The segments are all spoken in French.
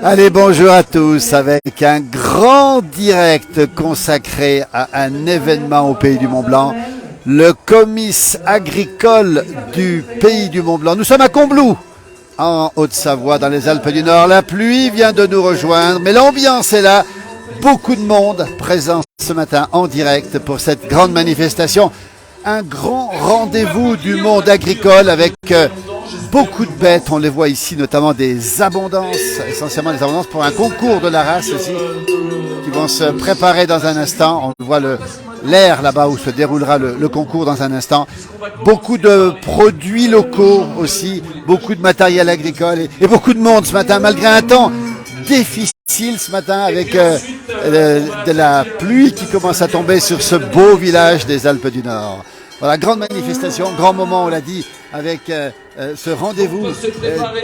Allez, bonjour à tous avec un grand direct consacré à un événement au Pays du Mont-Blanc, le comice agricole du Pays du Mont-Blanc. Nous sommes à Combloux, en Haute-Savoie, dans les Alpes du Nord. La pluie vient de nous rejoindre, mais l'ambiance est là. Beaucoup de monde présent ce matin en direct pour cette grande manifestation. Un grand rendez-vous du monde agricole avec beaucoup de bêtes. On les voit ici, notamment des abondances, essentiellement des abondances pour un concours de la race aussi, qui vont se préparer dans un instant. On voit l'air là-bas où se déroulera le concours dans un instant. Beaucoup de produits locaux aussi, beaucoup de matériel agricole et beaucoup de monde ce matin, malgré un temps difficile ce matin avec de la pluie qui commence à tomber sur ce beau village des Alpes du Nord. Voilà, grande manifestation, grand moment, on l'a dit, avec ce rendez-vous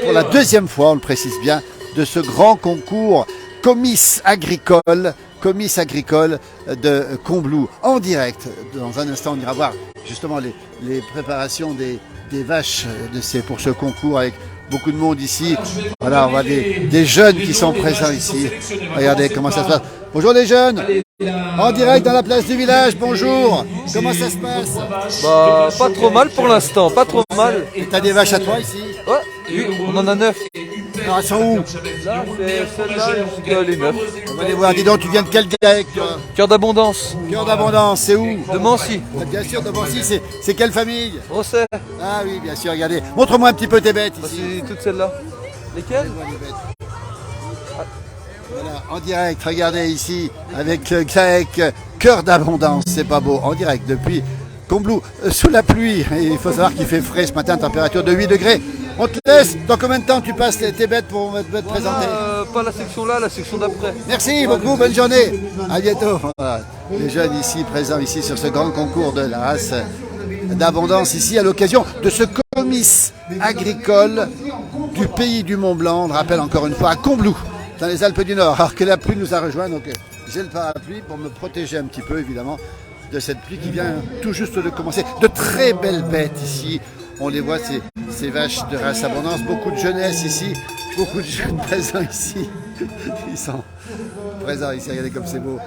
pour la deuxième fois, on le précise bien, de ce grand concours comice agricole de Combloux en direct. Dans un instant, on ira voir justement les préparations des vaches pour ce concours avec beaucoup de monde ici. Voilà, on voit des jeunes qui sont présents ici. Regardez comment ça se passe. Bonjour les jeunes, en direct dans la place du village, bonjour. Comment ça se passe? Bah, pas trop mal pour l'instant, pas trop mal. Et t'as des vaches à toi ici? Ouais, oui, on en a 9. Alors elles sont où? Là, c'est celle-là jusqu'à les 9. On va les voir. Dis donc, tu viens de quel direct toi? Cœur d'abondance. Cœur d'abondance, c'est où? De Mancy. Bien sûr, de Mancy, c'est quelle famille? Rosset. Ah oui, bien sûr, regardez. Montre-moi un petit peu tes bêtes Bah, ici. c'est toutes celles-là. Lesquelles? Voilà, en direct, regardez ici, avec Cœur d'abondance, c'est pas beau, en direct depuis Combloux, sous la pluie. Et il faut savoir qu'il fait frais ce matin, température de 8 degrés. On te laisse, dans combien de temps tu passes tes bêtes pour me te présenter? Pas la section là, la section d'après. Merci beaucoup, bonne journée, à bientôt. Voilà, les jeunes ici, présents ici sur ce grand concours de la race d'abondance ici à l'occasion de ce comice agricole du Pays du Mont-Blanc. On le rappelle encore une fois à Combloux, dans les Alpes du Nord, alors que la pluie nous a rejoint, donc j'ai le parapluie pour me protéger un petit peu évidemment de cette pluie qui vient tout juste de commencer. De très belles bêtes ici, on les voit, ces vaches de race abondance, beaucoup de jeunesse ici, beaucoup de jeunes présents ici, ils sont présents ici, regardez comme c'est beau,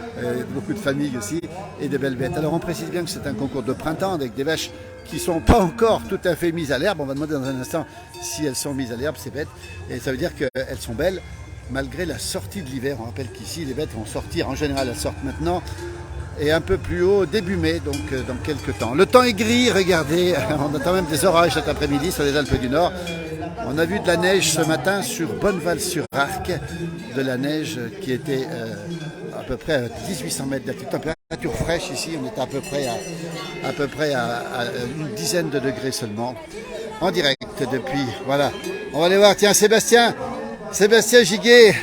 beaucoup de familles aussi et de belles bêtes. Alors on précise bien que c'est un concours de printemps avec des vaches qui ne sont pas encore tout à fait mises à l'herbe. On va demander dans un instant si elles sont mises à l'herbe, ces bêtes, et ça veut dire qu'elles sont belles malgré la sortie de l'hiver. On rappelle qu'ici, les bêtes vont sortir, en général, elles sortent maintenant, et un peu plus haut, début mai, donc dans quelques temps. Le temps est gris, regardez, on attend même des orages cet après-midi sur les Alpes du Nord. On a vu de la neige ce matin sur Bonneval-sur-Arc, de la neige qui était à peu près à 1800 mètres d'altitude. Température fraîche ici, on était à peu près à une dizaine de degrés seulement. En direct depuis, voilà. On va aller voir, tiens, Sébastien Giguet,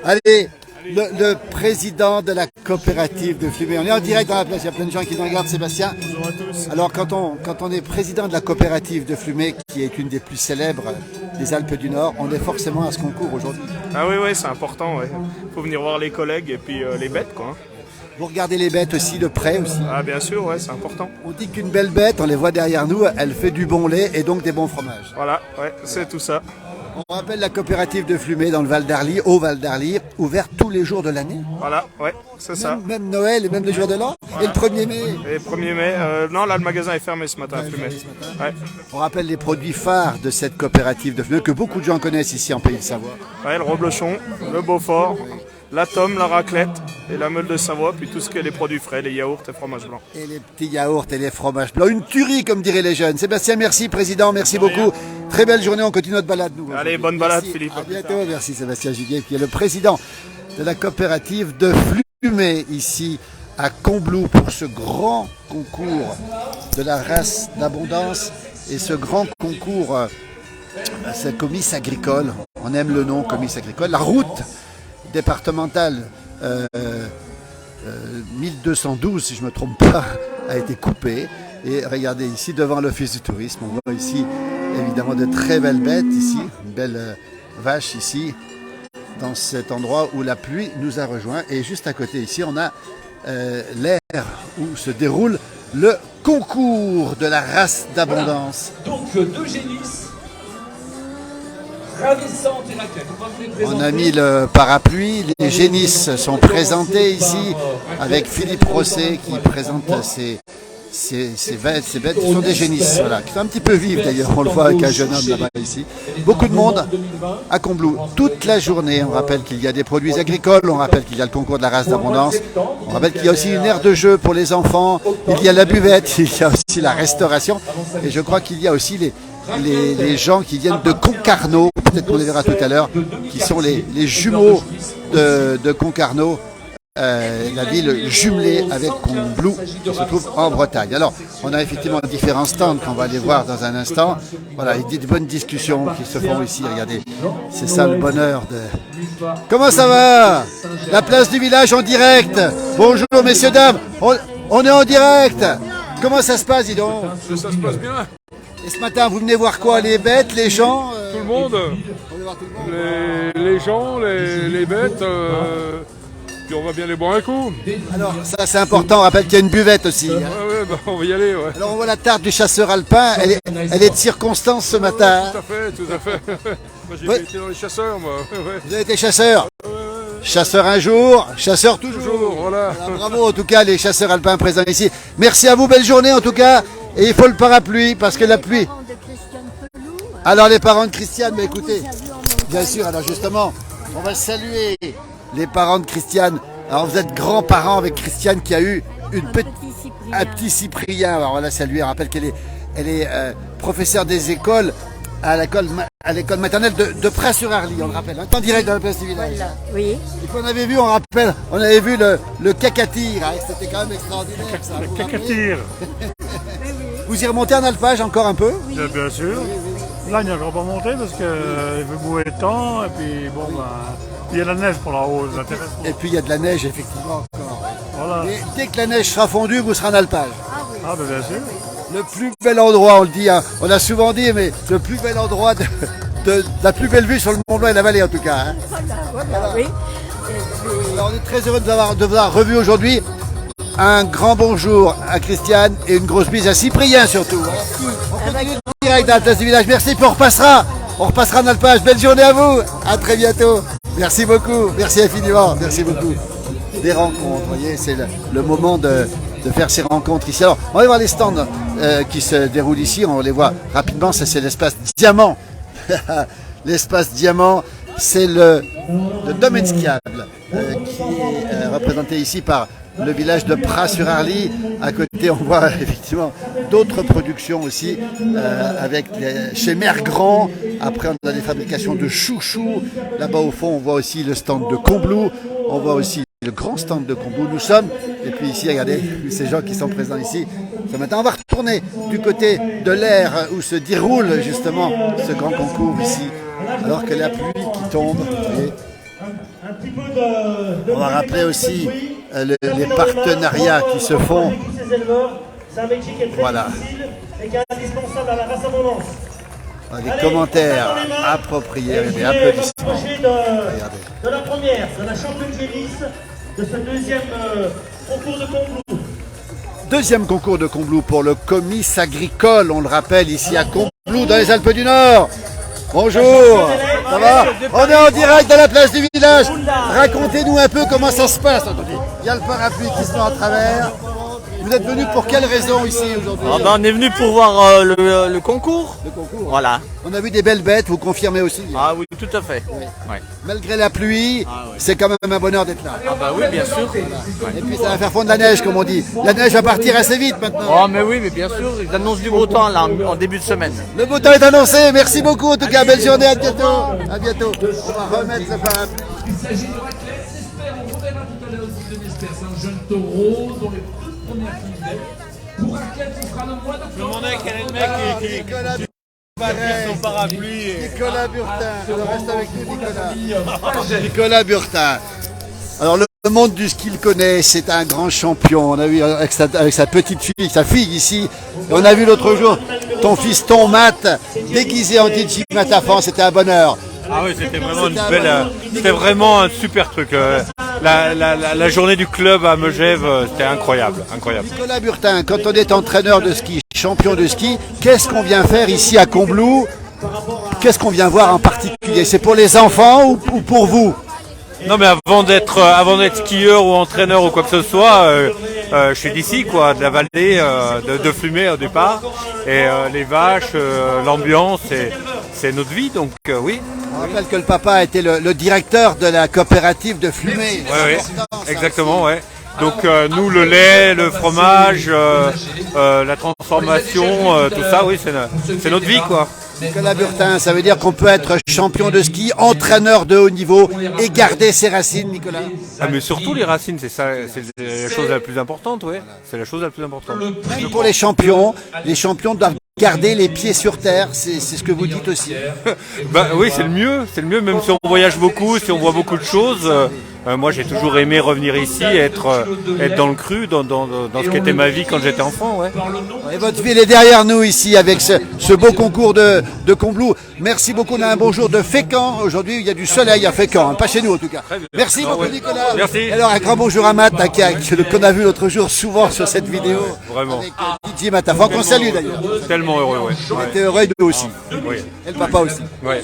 allez, le président de la coopérative de Flumé. On est en direct dans la place, il y a plein de gens qui nous regardent, Sébastien. Bonjour à tous. Alors quand on est président de la coopérative de Flumé, qui est une des plus célèbres des Alpes du Nord, on est forcément à ce concours aujourd'hui. Ah oui, c'est important, ouais. Faut venir voir les collègues et puis les bêtes, quoi. Vous regardez les bêtes aussi de près aussi. Ah bien sûr, ouais, c'est important. On dit qu'une belle bête, on les voit derrière nous, elle fait du bon lait et donc des bons fromages. Voilà, ouais, c'est tout ça. On rappelle la coopérative de Flumé dans le Val d'Arly, au Val d'Arly, ouverte tous les jours de l'année. Voilà, ouais, c'est ça. Même Noël et même les jours de l'an. Voilà. Et le 1er mai. Et 1er mai, non, là le magasin est fermé ce matin à Flumé. Ouais. On rappelle les produits phares de cette coopérative de Flumé que beaucoup de gens connaissent ici en Pays de Savoie. Ouais, le reblochon, le Beaufort, la tome, la raclette et la meule de Savoie, puis tout ce qui est les produits frais, les yaourts et fromages blancs. Et les petits yaourts et les fromages blancs. Une tuerie, comme diraient les jeunes. Sébastien, merci, président, merci beaucoup. Très belle journée, on continue notre balade, nous. Allez, bonne balade, Merci. Philippe. À bientôt, merci Sébastien Giguet, qui est le président de la coopérative de Flumé, ici à Combloux, pour ce grand concours de la race d'abondance et ce grand concours, ce comice agricole. On aime le nom, comice agricole. La route départementale 1212, si je ne me trompe pas, a été coupée. Et regardez ici, devant l'office du tourisme, on voit ici évidemment de très belles bêtes ici, une belle vache ici, dans cet endroit où la pluie nous a rejoints. Et juste à côté ici, on a l'aire où se déroule le concours de la race d'abondance. Donc deux génisses. On a mis le parapluie, les génisses sont présentés ici avec Philippe Rosset qui présente ces bêtes qui sont des génisses, voilà, qui sont un petit peu vives d'ailleurs, on le voit avec un jeune homme là-bas ici. Beaucoup de monde à Combloux, toute la journée. On rappelle qu'il y a des produits agricoles, on rappelle qu'il y a le concours de la race d'abondance, on rappelle qu'il y a aussi une aire de jeu pour les enfants, il y a la buvette, il y a aussi la restauration, et je crois qu'il y a aussi les gens qui viennent de Concarneau, peut-être qu'on les verra tout à l'heure, qui sont les jumeaux de Concarneau. La ville jumelée avec Combloux qui se trouve en Bretagne. Alors, on a effectivement différents stands qu'on va aller voir dans un instant. Voilà, il y a des bonnes discussions qui se font ici. Regardez, c'est ça le bonheur de... Comment ça va? La place du village en direct. Bonjour messieurs, dames. On est en direct. Comment ça se passe, dis donc? Ça se passe bien. Et ce matin, vous venez voir quoi? Les bêtes, les gens Tout le monde. On va voir tout le monde. Les gens, les bêtes. Puis on va bien les boire un coup. Alors, ça c'est important, on rappelle qu'il y a une buvette aussi. Hein. Ouais, bah, on va y aller, ouais. Alors on voit la tarte du chasseur alpin, elle est de circonstance ce matin. Tout à fait. Moi j'ai été dans les chasseurs, moi. Ouais. Vous avez été chasseur? Chasseur un jour, chasseur toujours. Voilà. Voilà, bravo en tout cas les chasseurs alpins présents ici. Merci à vous, belle journée en tout cas. Et il faut le parapluie parce que la pluie... Alors les parents de Christiane, mais écoutez, bien sûr, alors justement, on va saluer les parents de Christiane. Alors vous êtes grands-parents avec Christiane qui a eu un petit Cyprien. Alors on va la saluer, on rappelle qu'elle est professeure des écoles à l'école maternelle de Pras-sur-Arly, on le rappelle, en direct dans la place du village. Voilà. Oui. Et puis on avait vu le cacatir, hein, c'était quand même extraordinaire. Ça, le cacatir. Vous y remontez en alpage encore un peu? Bien sûr. Là, il n'y a encore pas monté parce qu'il veut bouer le temps et puis bon, il y a la neige pour la hausse, ça intéresse. Et puis il y a de la neige effectivement encore. Voilà. Et dès que la neige sera fondue, vous serez en alpage. Ah, ben bien sûr. Le plus bel endroit, on le dit, hein. On l'a souvent dit, mais le plus bel endroit de la plus belle vue sur le Mont Blanc et la vallée en tout cas. Hein. Voilà. Oui. Alors on est très heureux de vous avoir revu aujourd'hui. Un grand bonjour à Christiane et une grosse bise à Cyprien surtout. On continue en direct à la place du village. Merci, puis on repassera en alpage. Belle journée à vous, à très bientôt. Merci beaucoup, merci infiniment, merci beaucoup. Des rencontres, vous voyez, c'est le moment de faire ces rencontres ici. Alors, on va voir les stands qui se déroulent ici, on les voit rapidement, ça c'est l'espace diamant. L'espace diamant, c'est le domaine skiable qui est représenté ici par le village de Pras-sur-Arly. À côté, on voit effectivement d'autres productions aussi chez Mère Grand. Après, on a des fabrications de chouchous. Là-bas au fond, on voit aussi le stand de Combloux. On voit aussi le grand stand de Combloux. Nous sommes. Et puis ici, regardez, ces gens qui sont présents ici. Ce matin, on va retourner du côté de l'aire où se déroule justement ce grand concours ici. Alors que la pluie qui tombe. On va rappeler aussi les partenariats qui se font. Voilà. Des commentaires appropriés, des applaudissements. Regardez. De la première, de la championne génisse de ce deuxième concours de Combloux. Deuxième concours de Combloux pour le comice agricole, on le rappelle, ici à Combloux, dans les Alpes du Nord. Bonjour, ça va? On est en direct dans la place du village. Racontez-nous un peu comment ça se passe. Attendez, il y a le parapluie qui se met en travers. Vous êtes venu pour quelle raison ici aujourd'hui? On est venu pour voir le concours. Le concours. Voilà. On a vu des belles bêtes, vous confirmez aussi? Ah oui, tout à fait. Oui. Ouais. Malgré la pluie, c'est quand même un bonheur d'être là. Ah bah oui, bien sûr. Et puis ça va faire fondre la neige, comme on dit. La neige va partir assez vite maintenant. Oh mais oui, mais bien sûr, ils annoncent du beau temps là en début de semaine. Le beau temps est annoncé. Merci beaucoup en tout cas. Belle journée, à bientôt. À bientôt. On va remettre le parapluie. Il s'agit de raclette, j'espère. On verra tout à l'heure aussi de Nespers. C'est un jeune taureau dont les toutes premières filles. Pour raclette, ce sera le mois d'octobre. Je me demandais quel est le mec qui Son parapluie. Nicolas Burtin. Alors reste avec nous, Nicolas. Nicolas Burtin. Alors le monde du ski le connaît, c'est un grand champion. On a vu avec sa petite fille, sa fille ici. Et on a vu l'autre jour ton fiston Matt déguisé en DJ Matafan, c'était un bonheur. Ah oui, c'était vraiment c'était vraiment un super truc. La journée du club à Megève, c'était incroyable, incroyable. Nicolas Burtin, quand on est entraîneur de ski, champion de ski, qu'est-ce qu'on vient faire ici à Combloux qu'est-ce qu'on vient voir en particulier? C'est pour les enfants ou pour vous? Non mais avant d'être skieur ou entraîneur ou quoi que ce soit, je suis d'ici quoi, de la vallée, de Flumet au départ. Et les vaches, l'ambiance, c'est notre vie donc oui. On rappelle que le papa était le directeur de la coopérative de Flumet. Oui, exactement, ouais. Donc nous le lait, le fromage, la transformation, tout ça, oui, c'est notre vie quoi. Nicolas Burtin, ça veut dire qu'on peut être champion de ski, entraîneur de haut niveau et garder ses racines, Nicolas? Ah mais surtout les racines, c'est ça, c'est la chose la plus importante, ouais. C'est la chose la plus importante. Même pour les champions doivent garder les pieds sur terre, c'est ce que vous dites aussi. Bah oui, c'est le mieux, même si on voyage beaucoup, si on voit beaucoup de choses. Moi j'ai toujours aimé revenir ici, être dans le cru, dans ce qu'était ma vie quand j'étais enfant. Ouais. Et votre ville est derrière nous ici avec ce beau concours de Combloux. Merci beaucoup, on a un bon jour de Fécamp. Aujourd'hui il y a du soleil à Fécamp, hein, pas chez nous en tout cas. Merci beaucoup Nicolas. Merci. Et alors un grand bonjour à Matt, qu'on a vu l'autre jour souvent sur cette vidéo. Vraiment. Avec Didier Matafan, qu'on salue d'ailleurs. Tellement heureux, ouais. On était heureux nous aussi. Oui. Et le papa aussi. Ouais.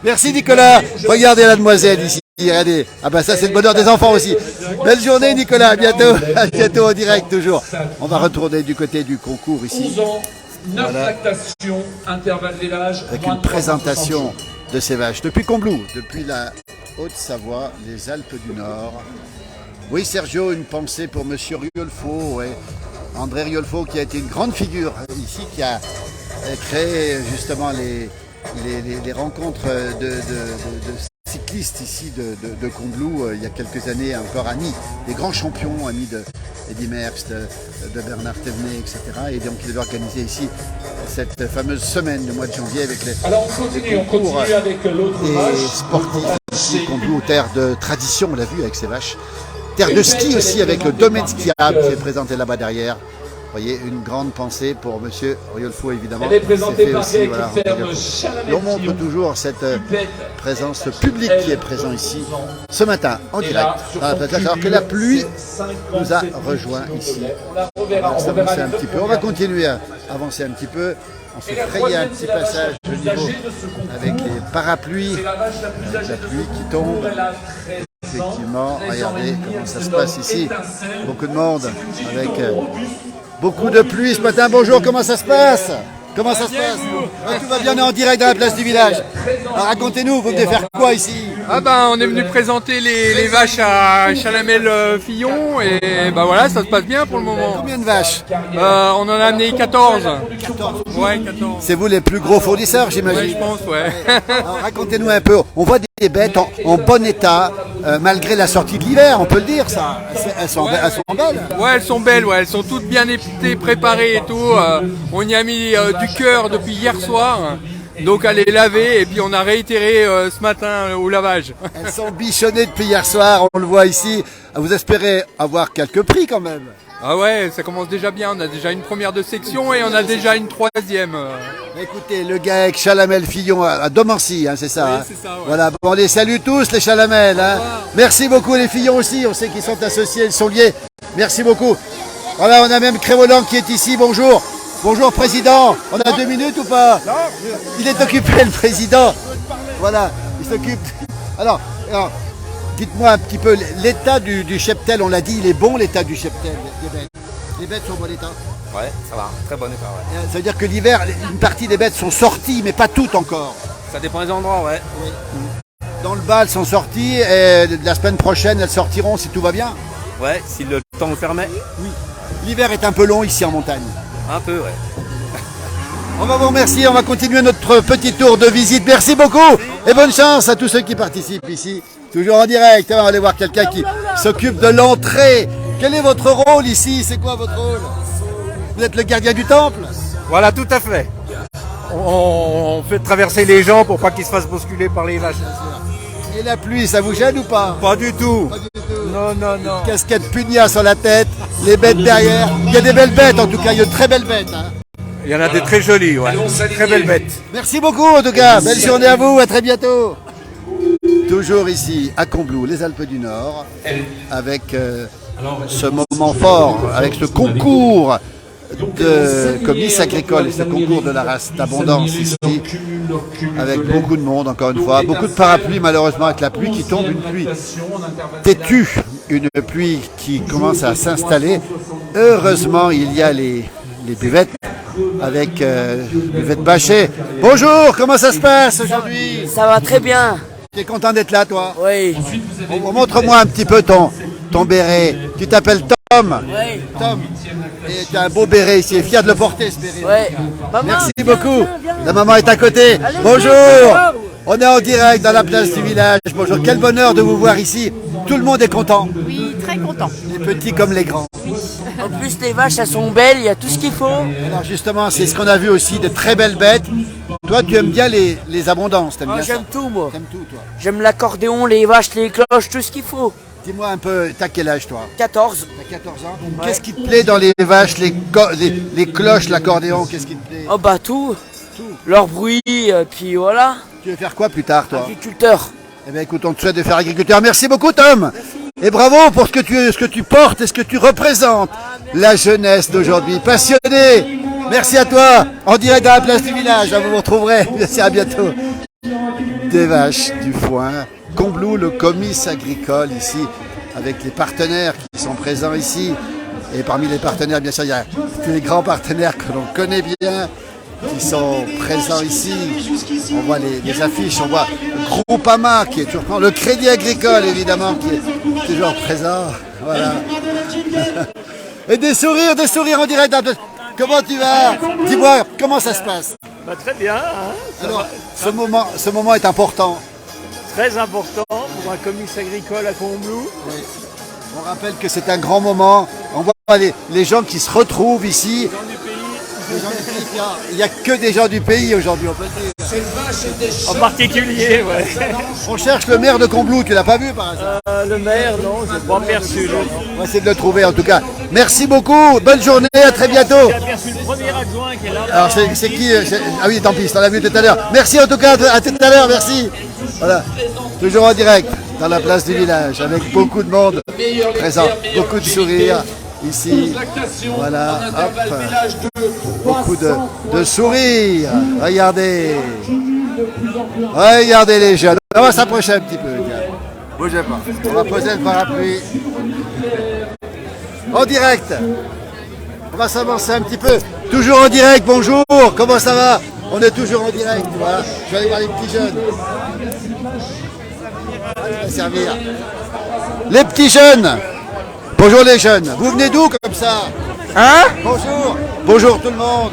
Merci Nicolas. Regardez la demoiselle ici. Regardez. Ah ben ça c'est le bonheur des enfants aussi. Belle journée Nicolas, à bientôt en direct toujours. On va retourner du côté du concours ici. 11 ans, 9 lactations, intervalle de l'âge. Avec une présentation de ces vaches. Depuis Combloux, depuis la Haute-Savoie, les Alpes du Nord. Oui Sergio, une pensée pour Monsieur Riolfo, ouais. André Riolfo qui a été une grande figure ici, qui a créé justement les rencontres de cyclistes ici de Combloux il y a quelques années, encore amis, des grands champions, amis de Eddy Merckx, de Bernard Thévenet, etc. Et donc il devait organiser ici cette fameuse semaine du mois de janvier avec les concours avec l'autre et sportifs ici, Combloux, terre de tradition, on l'a vu avec ces vaches. Terre de ski aussi avec le domaine skiable qui est présenté là-bas derrière. Vous voyez, une grande pensée pour Monsieur Riolfo évidemment. Elle est présentée par aussi, voilà, et on montre toujours cette présence publique qui est présente ici ce matin en direct. Alors que la pluie nous a rejoints ici. On va s'avancer un petit peu. On va continuer à avancer un petit peu. On s'est frayé un petit passage au niveau avec les parapluies, avec la pluie qui tombe. Effectivement, regardez comment ça se passe ici. Beaucoup de monde avec beaucoup de pluie ce matin. Bonjour, comment ça se passe? Comment ça se passe? Tout va bien, on est en direct dans la place du village. Alors racontez-nous, vous venez faire quoi ici? Ah ben on est venu présenter les vaches à Chalamel-Fillon et ben voilà, ça se passe bien pour le moment. Combien de vaches? On en a amené 14. 14. Ouais, 14. C'est vous les plus gros fournisseurs, j'imagine? Ouais, je pense, ouais. Alors racontez-nous un peu, on voit des bêtes en bon état, malgré la sortie de l'hiver, on peut le dire ça. Elles sont belles? Ouais, elles sont belles, ouais, elles sont toutes bien épitées, préparées et tout. On y a mis du cœur depuis hier soir. Donc à les laver et puis on a réitéré ce matin au lavage. Elles sont bichonnées depuis hier soir, on le voit ici. Vous espérez avoir quelques prix quand même? Ah ouais, ça commence déjà bien, on a déjà une première de section et on a déjà une troisième. Écoutez, le GAEC Chalamel-Fillon à Domancy, hein, c'est ça, oui, hein. c'est ça, ouais. Voilà, bon, on les salue tous les Chalamel. Hein. Merci beaucoup les Fillons aussi, on sait qu'ils sont associés, ils sont liés. Merci beaucoup. Voilà, on a même Crévolan qui est ici, bonjour. Bonjour président, on a 2 minutes ou pas? Non. Il est occupé le président. Voilà, il s'occupe. Alors dites-moi un petit peu, l'état du cheptel, on l'a dit, il est bon l'état du cheptel des bêtes. Les bêtes sont en bon état? Ouais, ça va, très bon état, ouais. Ça veut dire que l'hiver, une partie des bêtes sont sorties, mais pas toutes encore. Ça dépend des endroits, ouais. Oui. Dans le bas, elles sont sorties, et la semaine prochaine, elles sortiront si tout va bien? Ouais, si le temps le permet. Oui. L'hiver est un peu long ici en montagne. Un peu, ouais. On va vous remercier, on va continuer notre petit tour de visite. Merci beaucoup et bonne chance à tous ceux qui participent ici. Toujours en direct, on va aller voir quelqu'un qui s'occupe de l'entrée. Quel est votre rôle ici? C'est quoi votre rôle? Vous êtes le gardien du temple? Voilà, tout à fait. On fait traverser les gens pour pas qu'ils se fassent bousculer par les vaches. Et la pluie, ça vous gêne ou pas? Pas du tout. Pas du tout. Non, non, non. Casquette Punia sur la tête, les bêtes derrière. Il y a des belles bêtes en tout cas, il y a de très belles bêtes. Hein. Il y en a des très jolies, ouais. Très belles bêtes. Merci beaucoup en tout cas. Belle journée à vous, à très bientôt. Toujours ici à Combloux, les Alpes du Nord, avec ce moment fort, avec ce concours de comice agricole et ce concours de la race d'abondance ici, avec beaucoup de monde encore une fois, beaucoup de parapluies malheureusement avec la pluie qui tombe, une pluie têtue, une pluie qui commence à s'installer. Heureusement il y a les buvettes avec buvette bâchée. Bonjour, comment ça se passe aujourd'hui? Ça va très bien. Tu es content d'être là toi? Oui. Montre-moi un petit peu ton béret. Tu t'appelles Tom? Oui. Tom. Et tu as un beau béret ici. Fier de le porter ce béret. Oui. Maman, merci viens, beaucoup. viens. La maman est à côté. Allez, bonjour. viens. On est en direct dans la place du village. Bonjour. Quel bonheur de vous voir ici. Tout le monde est content. Oui, très content. Les petits comme les grands. En plus, les vaches, elles sont belles. Il y a tout ce qu'il faut. Alors justement, c'est ce qu'on a vu aussi, de très belles bêtes. Toi, tu aimes bien les abondances. T'aimes bien j'aime tout, moi. T'aimes tout, toi. J'aime l'accordéon, les vaches, les cloches, tout ce qu'il faut. Dis-moi un peu, t'as quel âge toi? 14. T'as 14 ans. Ouais. Qu'est-ce qui te plaît dans les vaches, les cloches, l'accordéon? Qu'est-ce qui te plaît? Oh bah tout. Leur bruit, puis voilà. Tu veux faire quoi plus tard toi? Agriculteur. Eh bien écoute, on te souhaite de faire agriculteur. Merci beaucoup Tom. Merci. Et bravo pour ce que tu portes et ce que tu représentes. La jeunesse d'aujourd'hui, passionnée. Merci à toi. En direct dans la place du village, vous vous retrouverez. Merci, à bientôt. Des vaches, du foin. Combloux, le comice agricole ici, avec les partenaires qui sont présents ici. Et parmi les partenaires, bien sûr, il y a les grands partenaires que l'on connaît bien, qui sont présents ici. On voit les affiches, on voit Groupama qui est toujours présent, le Crédit Agricole évidemment qui est toujours présent. Voilà. Et des sourires en direct. Comment tu vas? Dis-moi, comment ça se passe? Bah, très bien. Hein, alors, ce moment est important. Très important pour un comice agricole à Combloux. Oui. On rappelle que c'est un grand moment. On voit les gens qui se retrouvent ici. Il n'y a que des gens du pays aujourd'hui, on peut le dire. En particulier, ouais. On cherche le maire de Combloux, tu l'as pas vu par hasard? Le maire, non, je n'ai pas perçu. On va essayer de le trouver en tout cas. Merci beaucoup, bonne journée, à très bientôt. J'ai aperçu le premier adjoint qui est là. Alors c'est qui? Ah oui, tant pis, on l'a vu tout à l'heure. Merci en tout cas, à tout à l'heure, merci. Voilà, toujours en direct dans la place du village avec beaucoup de monde présent, beaucoup de sourires. Ici, voilà, hop, beaucoup de sourires. Regardez, regardez les jeunes. On va s'approcher un petit peu. Bougez pas. On va poser le parapluie. En direct. On va s'avancer un petit peu. Toujours en direct. Bonjour. Comment ça va? On est toujours en direct. Voilà. Je vais aller voir les petits jeunes. On va servir. Les petits jeunes. Bonjour les jeunes, vous venez d'où comme ça? Hein? Bonjour. Bonjour tout le monde.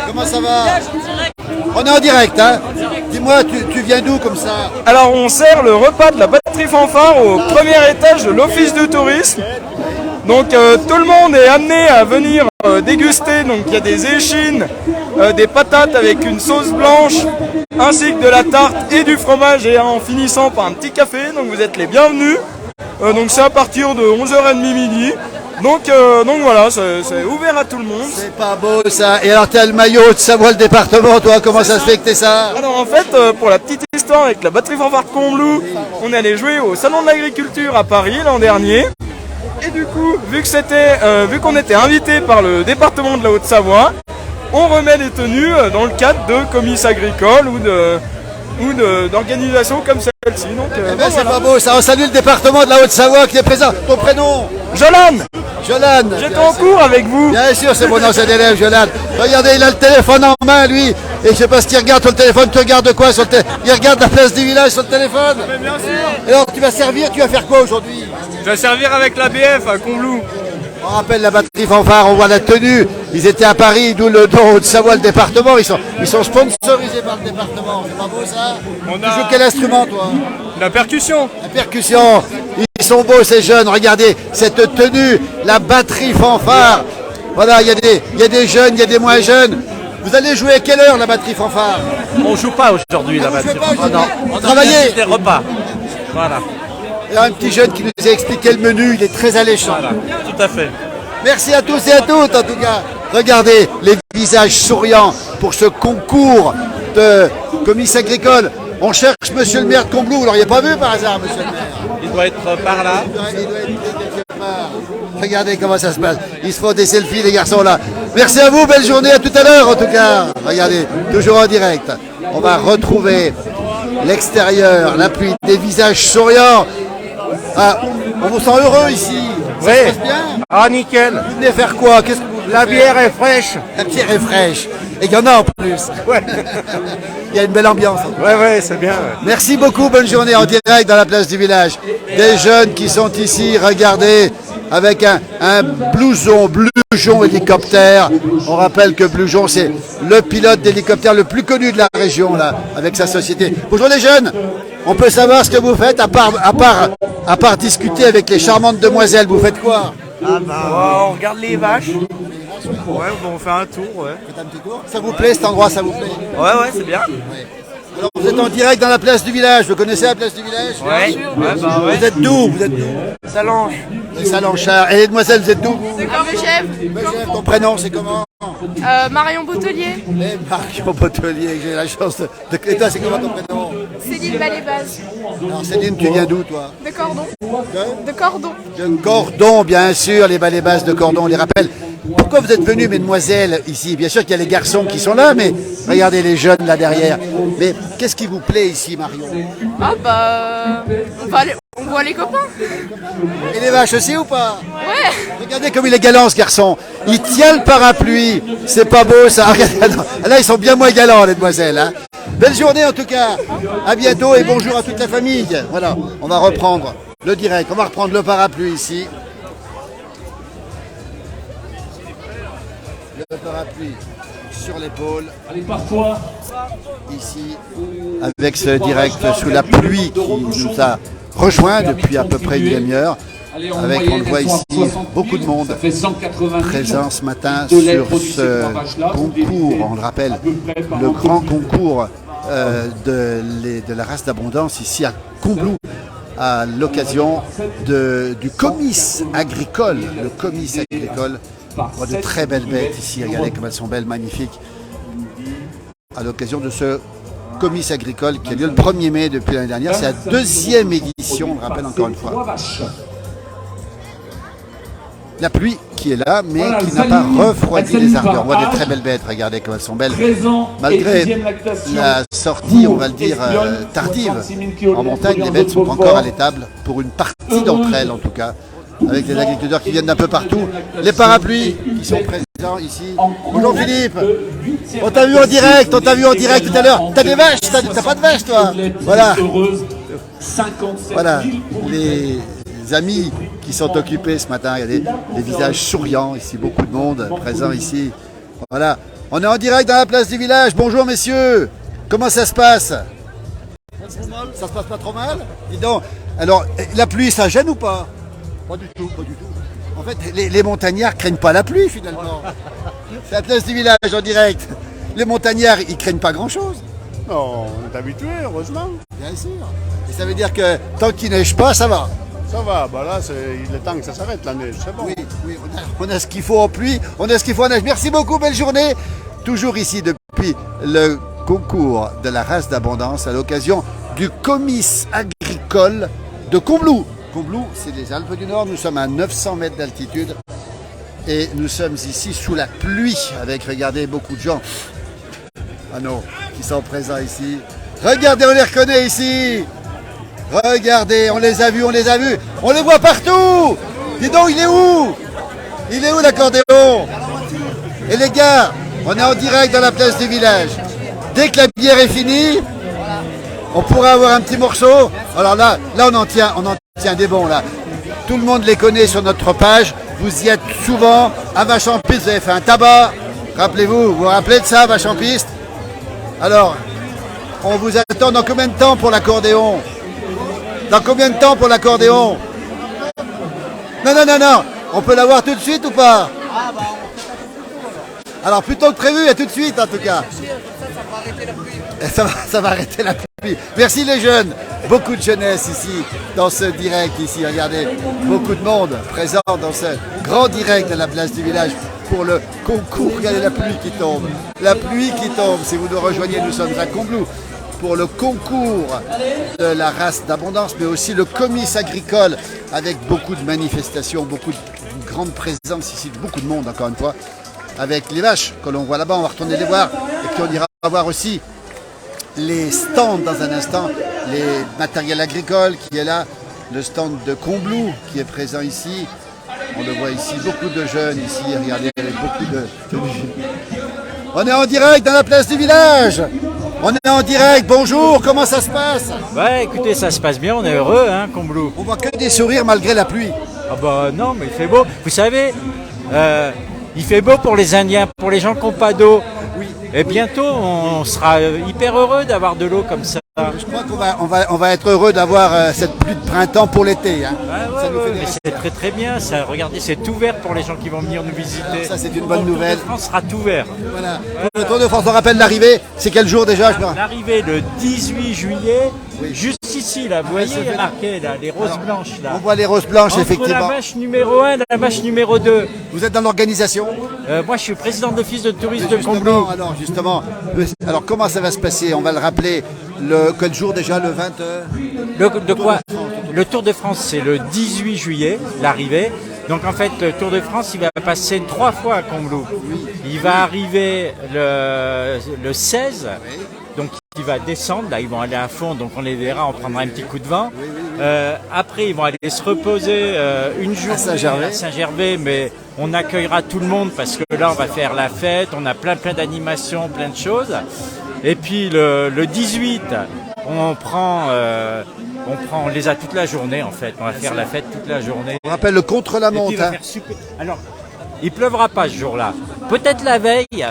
Comment ça va? On est en direct, hein? Dis-moi, tu viens d'où comme ça? Alors on sert le repas de la batterie fanfare au premier étage de l'office de tourisme. Donc tout le monde est amené à venir déguster. Donc il y a des échines, des patates avec une sauce blanche, ainsi que de la tarte et du fromage, et en finissant par un petit café. Donc vous êtes les bienvenus. Donc c'est à partir de 11h30 midi. Donc voilà, c'est ouvert à tout le monde. C'est pas beau ça. Et alors t'as le maillot de Savoie le département, toi, comment ça se fait que t'es ça? Alors en fait, pour la petite histoire avec la batterie fanfare de Combloux, on est allé jouer au Salon de l'Agriculture à Paris l'an dernier. Et du coup, vu qu'on était invité par le département de la Haute-Savoie, on remet les tenues dans le cadre de comices agricoles ou d'organisations comme celle-ci. Donc, ben, c'est pas beau ça. On salue le département de la Haute-Savoie qui est présent. Ton prénom? Jolan. Jolan. J'étais en cours avec vous. Bien sûr, c'est mon ancien élève, Jolan. Regardez, il a le téléphone en main, lui. Et je sais pas ce qu'il regarde sur le téléphone. Tu regardes quoi sur le téléphone? Il regarde la place du village sur le téléphone. Mais bien sûr. Alors, tu vas faire quoi aujourd'hui? Je vais servir avec l'ABF à Combloux. On rappelle la batterie fanfare, on voit la tenue. Ils étaient à Paris, d'où le nom Haute-Savoie, le département. Ils sont sponsorisés par le département. C'est pas beau ça? Tu joues quel instrument, toi? La percussion. La percussion. Ils sont beaux ces jeunes. Regardez cette tenue, la batterie fanfare. Voilà, il y a des jeunes, il y a des moins jeunes. Vous allez jouer à quelle heure la batterie fanfare? On joue pas aujourd'hui la batterie fanfare. Non. On travaillait des repas. Voilà. Il y a un petit jeune qui nous a expliqué le menu, il est très alléchant. Voilà, tout à fait. Merci à tous et à toutes en tout cas. Regardez les visages souriants pour ce concours de comice agricole. On cherche monsieur le maire de Combloux, vous l'auriez pas vu par hasard monsieur le maire? Il doit être par là. Il doit être quelque part. Regardez comment ça se passe. Ils se font des selfies les garçons là. Merci à vous, belle journée, à tout à l'heure en tout cas. Regardez, toujours en direct. On va retrouver l'extérieur, la pluie, des visages souriants. Ah, on vous sent heureux ici. Oui. Ça se passe bien. Ah, nickel. Vous venez faire quoi? Qu'est-ce que vous... La bière est fraîche. La bière est fraîche. Et il y en a en plus. Ouais. Il y a une belle ambiance. Ouais, c'est bien. Ouais. Merci beaucoup, bonne journée en direct dans la place du village. Des jeunes qui sont ici, regardez, avec un blouson, Blujon hélicoptère. On rappelle que Blujon, c'est le pilote d'hélicoptère le plus connu de la région, là, avec sa société. Bonjour les jeunes, on peut savoir ce que vous faites, à part discuter avec les charmantes demoiselles, vous faites quoi? On regarde les vaches. Ouais, bon, on fait un tour, ouais. Faites un petit tour. Ça vous plaît cet endroit, ça vous plaît? Ouais, c'est bien. Alors vous êtes en direct dans la place du village, vous connaissez la place du village? Ouais. Vous êtes d'où? Salange. Les Salanchard. Et les demoiselles, vous êtes d'où? De Corbeil-Chèvre. Ton prénom, c'est comment? Marion Boutelier. Les Marion Boutelier, j'ai la chance de... Et toi, c'est comment ton prénom? Céline Balébaz. Alors Céline, tu viens d'où, toi? De Cordon. De Cordon. De Cordon, bien sûr, les balais basses de Cordon, on les rappelle. Pourquoi vous êtes venus, mesdemoiselles, ici? Bien sûr qu'il y a les garçons qui sont là, mais regardez les jeunes là derrière. Mais qu'est-ce qui vous plaît ici, Marion? Ah bah... On voit les copains. Et les vaches aussi ou pas? Ouais. Regardez comme il est galant, ce garçon. Il tient le parapluie. C'est pas beau, ça. Regardez, là, ils sont bien moins galants, les demoiselles. Hein. Belle journée, en tout cas. À bientôt et bonjour à toute la famille. Voilà, on va reprendre le direct. On va reprendre le parapluie ici. Le parapluie sur l'épaule. Allez, parfois. Ici, avec ce direct sous la pluie qui nous a rejoint depuis à peu près une demi-heure. Avec, on le voit ici, beaucoup de monde présent ce matin sur ce concours, on le rappelle, le grand concours de la race d'abondance ici à Combloux, à l'occasion du comice agricole. Le comice agricole, on voit de très belles bêtes ici, regardez comme elles sont belles, magnifiques, à l'occasion de ce comice agricole qui a lieu le 1er mai depuis l'année dernière. C'est la deuxième édition, on le rappelle encore une fois. La pluie qui est là, mais qui n'a pas refroidi les ardeurs. On voit des très belles bêtes, regardez comme elles sont belles. Malgré la sortie, on va le dire, tardive en montagne, les bêtes sont encore à l'étable, pour une partie d'entre elles en tout cas, avec des agriculteurs qui viennent d'un peu partout. Les parapluies qui sont présents ici. Bonjour Philippe, on t'a vu en direct, tout à l'heure. T'as des vaches, t'as pas de vaches toi? Voilà. Voilà, les amis qui sont occupés ce matin, il y a des visages souriants ici, beaucoup de monde présent ici. Voilà, on est en direct dans la place du village. Bonjour messieurs, comment ça se passe? Ça se passe pas trop mal? Dis donc, alors la pluie ça gêne ou pas? Pas du tout, pas du tout. En fait, les montagnards craignent pas la pluie finalement. C'est la place du village en direct. Les montagnards, ils craignent pas grand-chose. Non, on est habitué, heureusement. Bien sûr. Et ça veut dire que tant qu'il neige pas, ça va. Ça va, bah là, il est temps que ça s'arrête la neige, c'est bon. Oui, on a ce qu'il faut en pluie, on a ce qu'il faut en neige. Merci beaucoup, belle journée. Toujours ici depuis le concours de la race d'abondance à l'occasion du comice agricole de Combloux. Combloux, c'est les Alpes du Nord, nous sommes à 900 mètres d'altitude et nous sommes ici sous la pluie avec, regardez, beaucoup de gens qui sont présents ici. Regardez, on les reconnaît ici. Regardez, on les a vus, on les voit partout. Dis donc, il est où l'accordéon? Et les gars, on est en direct dans la place du village. Dès que la bière est finie, on pourra avoir un petit morceau. Alors là on en tient des bons là. Tout le monde les connaît sur notre page. Vous y êtes souvent. À Vache en Piste, vous avez fait un tabac. Rappelez-vous, vous vous rappelez de ça, Vache en Piste? Alors, on vous attend dans combien de temps pour l'accordéon? Dans combien de temps pour l'accordéon? Non. On peut l'avoir tout de suite ou pas? Alors, plutôt que prévu, à tout de suite en tout cas. Ça va arrêter la pluie. Merci les jeunes. Beaucoup de jeunesse ici, dans ce direct ici. Regardez, beaucoup de monde présent dans ce grand direct à la place du village pour le concours. Regardez la pluie qui tombe. La pluie qui tombe. Si vous nous rejoignez, nous sommes à Combloux pour le concours de la race d'abondance, mais aussi le comice agricole avec beaucoup de manifestations, beaucoup de grande présence ici, beaucoup de monde encore une fois. avec les vaches que l'on voit là-bas. On va retourner les voir. Et puis on ira voir aussi les stands dans un instant, les matériels agricoles qui est là, le stand de Combloux qui est présent ici. On le voit ici, beaucoup de jeunes ici, regardez, avec beaucoup de... On est en direct dans la place du village. On est en direct, bonjour, comment ça se passe? Ouais, écoutez, ça se passe bien, on est heureux, hein, Combloux. On voit que des sourires malgré la pluie. Ah bah non, mais il fait beau. Vous savez, il fait beau pour les Indiens, pour les gens qui n'ont pas d'eau. Oui. Et bientôt, on sera hyper heureux d'avoir de l'eau comme ça. Je crois qu'on va être heureux d'avoir cette pluie de printemps pour l'été. Hein. Mais c'est très très bien. Ça, regardez, c'est ouvert pour les gens qui vont venir nous visiter. Alors ça, c'est une bonne nouvelle. Le Tour de France sera ouvert. Voilà. Le Tour de France, on rappelle l'arrivée. C'est quel jour déjà? L'arrivée le 18 juillet. Oui. Juste ici, là, vous voyez, il y a marqué là, les roses blanches. Là. On voit les roses blanches, entre effectivement. La vache numéro 1 et la vache numéro 2. Vous êtes dans l'organisation? Moi, je suis président de l'office de tourisme de Combloux. Alors, justement, comment ça va se passer? On va le rappeler. Quel jour déjà? Le 20 De quoi? Le Tour de France, c'est le 18 juillet, l'arrivée. Donc en fait, le Tour de France, il va passer 3 fois à Combloux. Il va arriver le 16, donc il va descendre, là ils vont aller à fond, donc on les verra, on prendra un petit coup de vent. Après, ils vont aller se reposer une journée à Saint-Gervais, mais on accueillera tout le monde parce que là, on va faire la fête, on a plein d'animations, plein de choses. Et puis le 18, on les a toute la journée en fait. On va faire la fête toute la journée. On rappelle le contre-la-montre. Hein. Alors, il pleuvra pas ce jour-là. Peut-être la veille,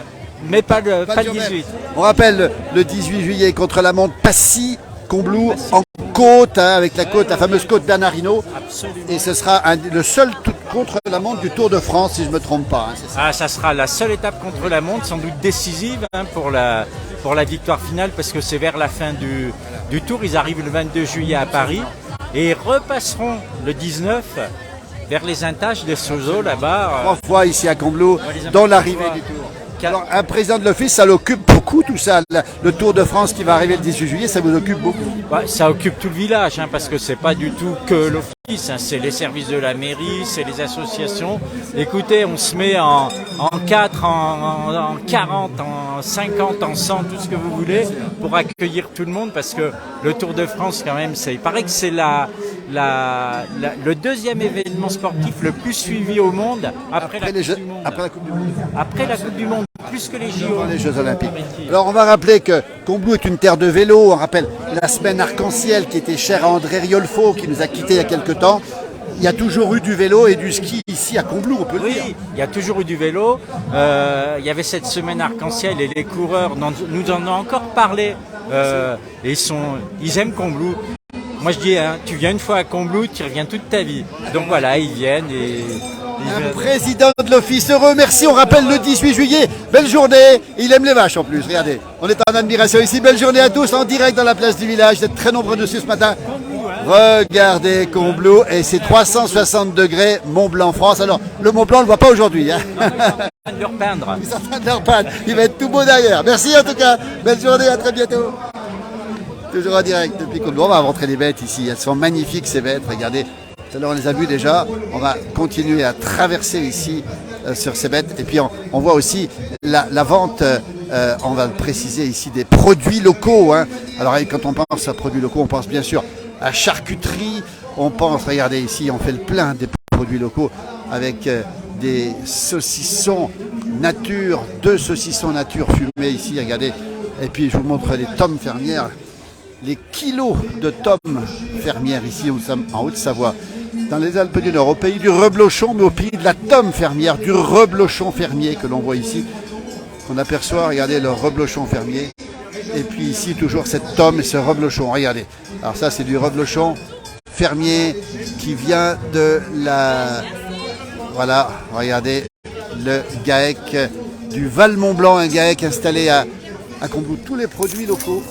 mais pas le 18. On rappelle le 18 juillet contre-la-montre, Passy, Combloux, en côte, hein, avec la fameuse côte Bernardino. Absolument. Et ce sera le seul contre-la-montre du Tour de France, si je ne me trompe pas. Hein, ça sera la seule étape contre la montre, sans doute décisive hein, pour la victoire finale, parce que c'est vers la fin du Tour. Ils arrivent le 22 juillet à Paris et repasseront le 19 vers les Intaches des Sozo, là-bas. 3 fois ici à Combloux, dans l'arrivée du Tour. Alors, un président de l'office, ça l'occupe beaucoup tout ça. Le Tour de France qui va arriver le 18 juillet, ça vous occupe beaucoup? Ça occupe tout le village, hein, parce que c'est pas du tout que l'office, hein, c'est les services de la mairie, c'est les associations. Écoutez, on se met en 4, en 40, en 50, en 100, tout ce que vous voulez, pour accueillir tout le monde, parce que le Tour de France, quand même, il paraît que c'est le deuxième événement sportif le plus suivi au monde après la Coupe du Monde. Après la Coupe du Monde, plus que les JO. Les Jeux Olympiques. Alors on va rappeler que Combloux est une terre de vélo. On rappelle la semaine arc-en-ciel qui était chère à André Riolfo, qui nous a quittés il y a quelques temps. Il y a toujours eu du vélo et du ski ici à Combloux, on peut le dire. Oui, il y a toujours eu du vélo. Il y avait cette semaine arc-en-ciel et les coureurs nous en ont encore parlé. Et ils aiment Combloux. Moi je dis, hein, tu viens une fois à Combloux, tu reviens toute ta vie. Donc voilà, ils viennent et... Un président de l'office heureux, merci. On rappelle le 18 juillet, belle journée. Il aime les vaches en plus, regardez. On est en admiration ici, belle journée à tous, en direct dans la place du village. Vous êtes très nombreux dessus ce matin. Regardez Combloux et c'est 360 degrés, Mont Blanc France. Alors le Mont Blanc on ne le voit pas aujourd'hui. Hein. Ils sont en train de le repeindre. Ils sont en train de le repeindre. Il va être tout beau derrière. Merci en tout cas, belle journée, à très bientôt. Toujours en direct depuis Combloux. On va rentrer les bêtes ici, elles sont magnifiques ces bêtes, regardez. Tout à l'heure on les a vues déjà, on va continuer à traverser ici sur ces bêtes. Et puis on voit aussi la vente, on va le préciser ici, des produits locaux. Hein. Alors quand on pense à produits locaux, on pense bien sûr à charcuterie, on pense, regardez ici, on fait le plein des produits locaux avec des saucissons nature, 2 saucissons nature fumés ici, regardez. Et puis je vous montre les tomes fermières, les kilos de tomes fermières ici en Haute-Savoie, dans les Alpes du Nord, au pays du reblochon, mais au pays de la tome fermière, du reblochon fermier que l'on voit ici, qu'on aperçoit, regardez le reblochon fermier. Et puis ici, toujours cette tome et ce reblochon, regardez. Alors ça, c'est du reblochon fermier qui vient de la... Voilà, regardez, le GAEC du Val-Mont-Blanc, un GAEC installé à Combloux. Tous les produits locaux.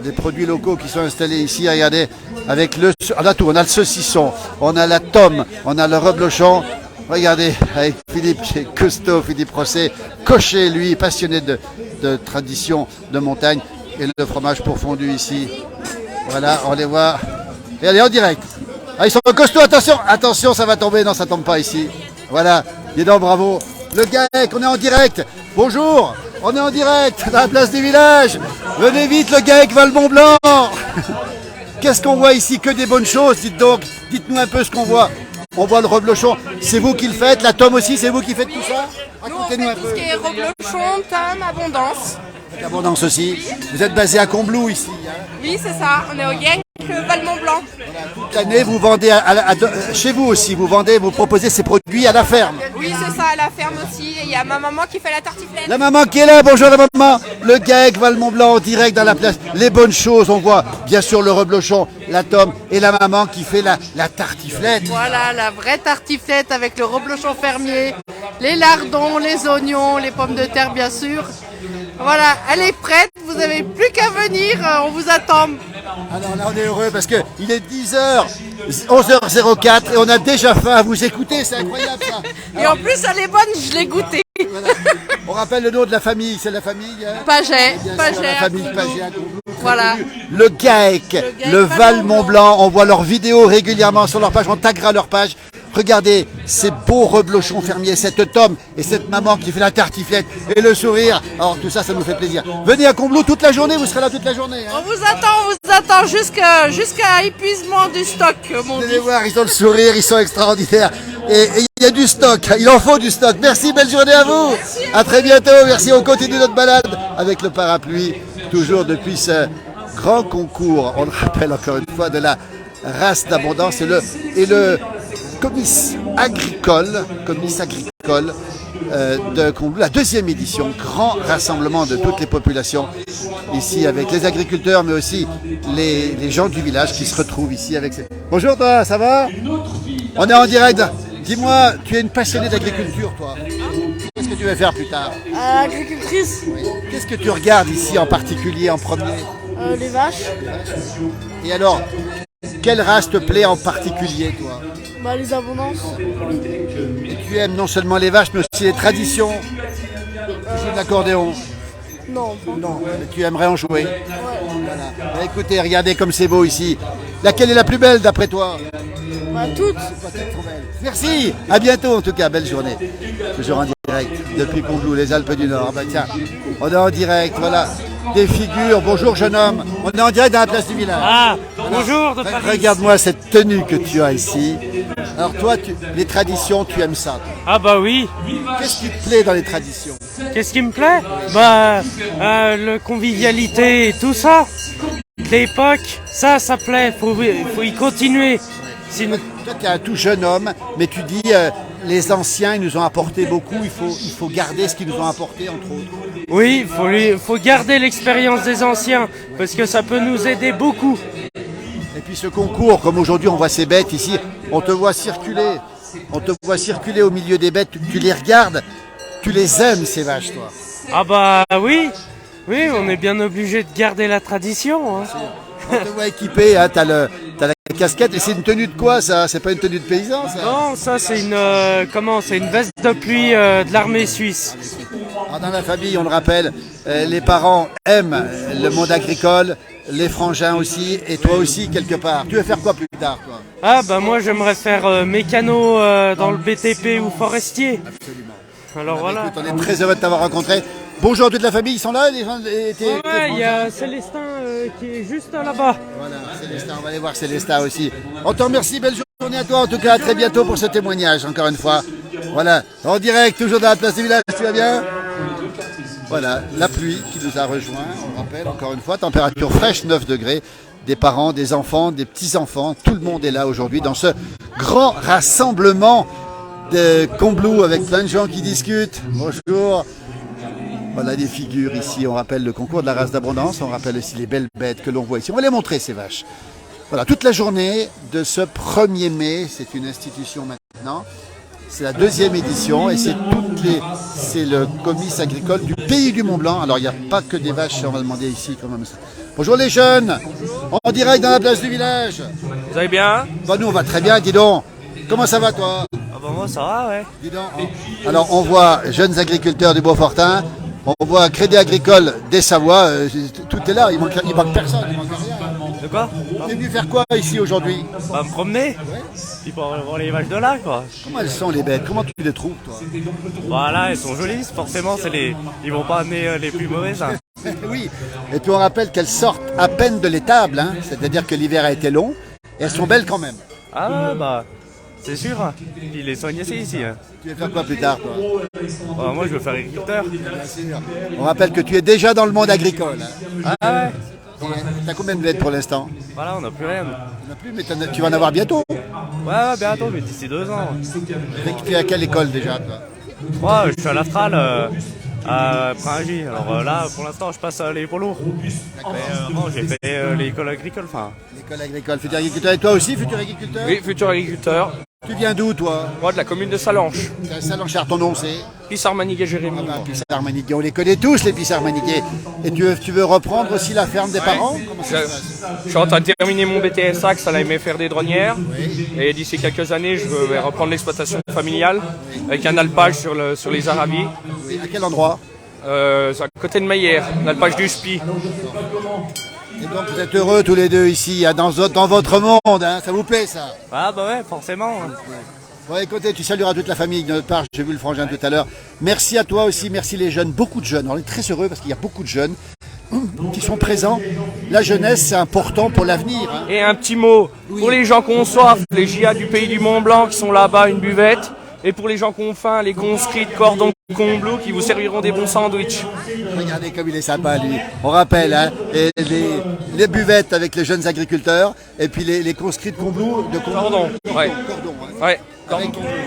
Des produits locaux qui sont installés ici, regardez, avec on a tout, on a le saucisson, on a la tome, on a le reblochon. Regardez, avec Philippe, c'est costaud, Philippe Rosset, cocher lui, passionné de tradition de montagne, et le fromage pour fondu ici. Voilà, on les voit. Et allez, en direct. Ah, ils sont costauds, attention, attention, ça va tomber, non, ça tombe pas ici. Voilà, Dis donc, bravo. Le GAEC, on est en direct. Bonjour, on est en direct dans la place du village. Venez vite, le GAEC Val-Mont-Blanc. Qu'est-ce qu'on voit ici? Que des bonnes choses, dites donc. Dites-nous un peu ce qu'on voit. On voit le reblochon. C'est vous qui le faites, la tome aussi, c'est vous qui faites tout ça? Racontez-nous un peu. Tout ce qui est reblochon, tome, abondance. Abondance aussi. Vous êtes basé à Combloux ici. Oui, c'est ça. On est au GAEC Val-Mont-Blanc. Toute l'année, vous vendez chez vous aussi. Vous proposez ces produits à la ferme. Oui, c'est ça, à la ferme aussi. Et il y a ma maman qui fait la tartiflette. La maman qui est là, bonjour la maman. Le GAEC Val-Mont-Blanc en direct dans la place. Les bonnes choses, on voit bien sûr le reblochon, la tome et la maman qui fait la tartiflette. Voilà, la vraie tartiflette avec le reblochon fermier, les lardons, les oignons, les pommes de terre bien sûr. Voilà, elle est prête, vous n'avez plus qu'à venir, on vous attend. Alors là on est heureux parce qu'il est 10h, 11h04 et on a déjà faim à vous écouter, c'est incroyable ça. Et en plus elle est bonne, je l'ai goûtée. Voilà. On rappelle le nom de la famille, c'est la famille Paget, la famille Paget à Combloux. Voilà. Le GAEC, le Val-Mont-Blanc, on voit leurs vidéos régulièrement sur leur page, on taguera leur page. Regardez ces beaux reblochons fermiers, cette tome et cette maman qui fait la tartiflette et le sourire. Alors tout ça, ça nous fait plaisir. Venez à Combloux toute la journée, vous serez là toute la journée. Hein. On vous attend jusqu'à épuisement du stock, mon Vous allez voir, ils ont le sourire, ils sont extraordinaires. Et il y a du stock, il en faut du stock. Merci, belle journée à vous. Merci. À très bientôt, merci. On continue notre balade avec le parapluie, toujours depuis ce grand concours, on le rappelle encore une fois, de la race d'abondance et le comice agricole de Combloux, la deuxième édition, grand rassemblement de toutes les populations ici avec les agriculteurs mais aussi les gens du village qui se retrouvent ici avec ces... Bonjour toi, ça va? On est en direct. Dis-moi, tu es une passionnée d'agriculture toi. Qu'est-ce que tu vas faire plus tard? Agricultrice. Oui. Qu'est-ce que tu regardes ici en particulier en premier? Les vaches. Et alors, quelle race te plaît en particulier toi? Les abondances. Et tu aimes non seulement les vaches, mais aussi les traditions. Tu joues de l'accordéon? Non. Non, mais tu aimerais en jouer? Ouais. Voilà. Écoutez, regardez comme c'est beau ici. Laquelle est la plus belle d'après toi? Toutes. Merci, à bientôt en tout cas, belle journée. Toujours en direct depuis Combloux, les Alpes du Nord. Tiens, on est en direct, voilà. Des figures, bonjour jeune homme. On est en direct dans la place du village. Ah, bonjour de Paris. Regarde-moi cette tenue que tu as ici. Alors toi, les traditions, tu aimes ça? Ah bah oui. Qu'est-ce qui te plaît dans les traditions? Qu'est-ce qui me plaît? La convivialité et tout ça. L'époque, ça plaît, faut y continuer. Sinon... Toi, tu es un tout jeune homme, mais tu dis les anciens, ils nous ont apporté beaucoup, il faut garder ce qu'ils nous ont apporté, entre autres. Oui, il faut garder l'expérience des anciens, parce que ça peut nous aider beaucoup. Et puis ce concours, comme aujourd'hui on voit ces bêtes ici, on te voit circuler au milieu des bêtes, tu les regardes, tu les aimes ces vaches, toi. Ah bah oui, on est bien obligé de garder la tradition. Hein. On te voit équipé, hein, t'as la casquette, et c'est une tenue de quoi ça? C'est pas une tenue de paysan ça? Non, ça c'est une veste de pluie de l'armée suisse. Alors, dans la famille, on le rappelle, les parents aiment le monde agricole, les frangins aussi, et toi aussi quelque part. Tu veux faire quoi plus tard toi? Ah bah moi j'aimerais faire mécano dans le BTP ou forestier. Absolument. Alors voilà. Écoute, on est très heureux de t'avoir rencontré. Bonjour toute la famille, ils sont là les gens? Ouais, il y a Célestin qui est juste là-bas. Voilà, Célestin, on va aller voir Célestin aussi. On te remercie, belle journée à toi en tout cas, à très bientôt pour ce témoignage encore une fois. Voilà, en direct, toujours dans la place du village, tu vas bien? Voilà, la pluie qui nous a rejoints, on rappelle encore une fois, température fraîche, 9 degrés. Des parents, des enfants, des petits-enfants, tout le monde est là aujourd'hui dans ce grand rassemblement de Combloux avec plein de gens qui discutent. Bonjour. Voilà des figures ici, on rappelle le concours de la race d'abondance, on rappelle aussi les belles bêtes que l'on voit ici. On va les montrer ces vaches. Voilà, toute la journée de ce 1er mai, c'est une institution maintenant. C'est la deuxième édition et c'est le comice agricole du pays du Mont-Blanc. Alors il n'y a pas que des vaches, on va demander ici quand même ça. Bonjour les jeunes, en direct dans la place du village. Vous allez bien? Bah nous on va très bien, dis donc. Comment ça va toi? Ah bah moi ça va, ouais. Dis donc. Alors on voit jeunes agriculteurs du Beaufortin, on voit Crédit Agricole des Savoies, tout est là, il manque personne, il manque rien. De quoi? Tu es venu faire quoi ici aujourd'hui? Bah, me promener. Puis pour voir les vaches de là, quoi. Comment elles sont les bêtes? Comment tu les trouves, toi? Voilà, elles sont jolies, forcément, ils vont pas amener les plus mauvaises. Hein. Oui, et puis on rappelle qu'elles sortent à peine de l'étable, hein. C'est-à-dire que l'hiver a été long, et elles sont belles quand même. Ah bah, c'est sûr. Puis les soignent ici. Hein. Tu veux faire quoi plus tard, toi? Bah, moi, je veux faire agriculteur. On rappelle que tu es déjà dans le monde agricole. Hein. Ah ouais. T'as combien de bêtes pour l'instant? Voilà, on n'a plus rien. On n'a plus, mais tu vas en avoir bientôt. Ouais, bientôt, mais d'ici 2 ans. Tu es à quelle école déjà, toi? Moi, je suis à l'Astral, à Pringy. Alors là, pour l'instant, je passe les poids lourds. Mais bon, j'ai fait l'école agricole. L'école agricole, futur agriculteur. Et toi aussi, futur agriculteur? Oui, futur agriculteur. Tu viens d'où, toi? Moi, de la commune de Salanches. Salanchard, ton nom c'est? Pissard-Maniguet Jérémy. Ah bah, Pissard-Maniguet, on les connaît tous, les Pissard-Maniguet. Et tu veux reprendre aussi la ferme des parents? Comment ça se passe? Je suis en train de terminer mon BTS Axe, ça l'a aimé faire des douanières. Oui. Et d'ici quelques années, je vais reprendre l'exploitation familiale avec un alpage sur les Arabies. Oui. À quel endroit? À côté de Meyer, l'alpage du Spi. Et donc vous êtes heureux tous les deux ici, dans votre monde, hein, ça vous plaît ça? Ah bah ouais, forcément. Bon écoutez, tu salueras toute la famille de notre part, j'ai vu le frangin tout à l'heure. Merci à toi aussi, merci les jeunes, beaucoup de jeunes. On est très heureux parce qu'il y a beaucoup de jeunes qui sont présents. La jeunesse, c'est important pour l'avenir. Hein. Et un petit mot, pour les gens qui ont soif, les JA du pays du Mont Blanc qui sont là-bas, une buvette. Et pour les gens qui ont faim, les conscrits de cordon Combloux qui vous serviront des bons sandwichs. Regardez comme il est sympa lui. On rappelle, hein, les buvettes avec les jeunes agriculteurs et puis les conscrits de Combloux. Cordon, ouais. Cordon, ouais.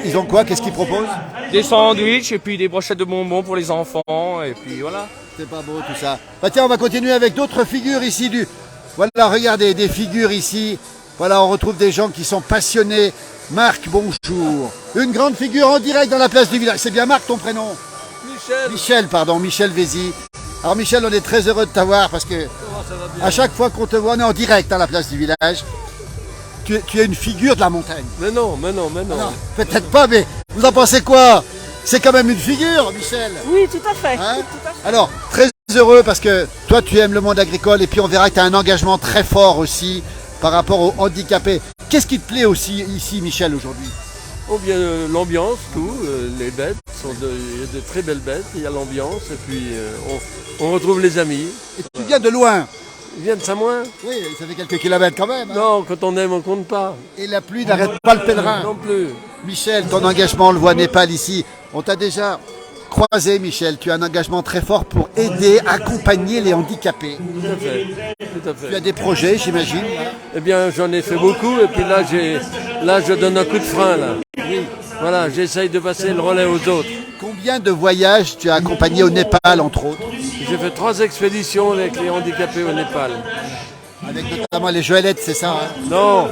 Ils ont quoi? Qu'est-ce qu'ils proposent? Des sandwichs et puis des brochettes de bonbons pour les enfants et puis voilà. C'est pas beau tout ça. Bah tiens, on va continuer avec d'autres figures ici Voilà, regardez, des figures ici. Voilà, on retrouve des gens qui sont passionnés. Marc, bonjour. Une grande figure en direct dans la place du village. C'est bien Marc ton prénom? Michel Vézy. Alors Michel, on est très heureux de t'avoir parce que à chaque fois qu'on te voit, on est en direct à la place du village. Tu es une figure de la montagne. Mais non. Peut-être pas, mais vous en pensez quoi? C'est quand même une figure, Michel. Oui, tout à fait. Hein? Alors, très heureux parce que toi, tu aimes le monde agricole et puis on verra que tu as un engagement très fort aussi par rapport aux handicapés. Qu'est-ce qui te plaît aussi ici, Michel, aujourd'hui? Oh bien, l'ambiance, tout, les bêtes, il y a de très belles bêtes, il y a l'ambiance et puis on retrouve les amis. Et tu viens de loin? Je viens de Samoin. Oui, ça fait quelques kilomètres quand même. Hein. Non, quand on aime, on compte pas. Et la pluie n'arrête pas le pèlerin. Non plus. Michel, ton engagement, on le voit, Népal ici. On t'a déjà croisé, Michel. Tu as un engagement très fort pour aider, accompagner les handicapés. Tout à fait. Tu as des projets, j'imagine? Eh bien, j'en ai fait beaucoup et puis là, je donne un coup de frein, là. Oui. Voilà, j'essaye de passer le relais aux autres. Combien de voyages tu as accompagné au Népal, entre autres? J'ai fait 3 expéditions avec les handicapés au Népal. Avec notamment les Joëlettes, c'est ça? Hein? Non,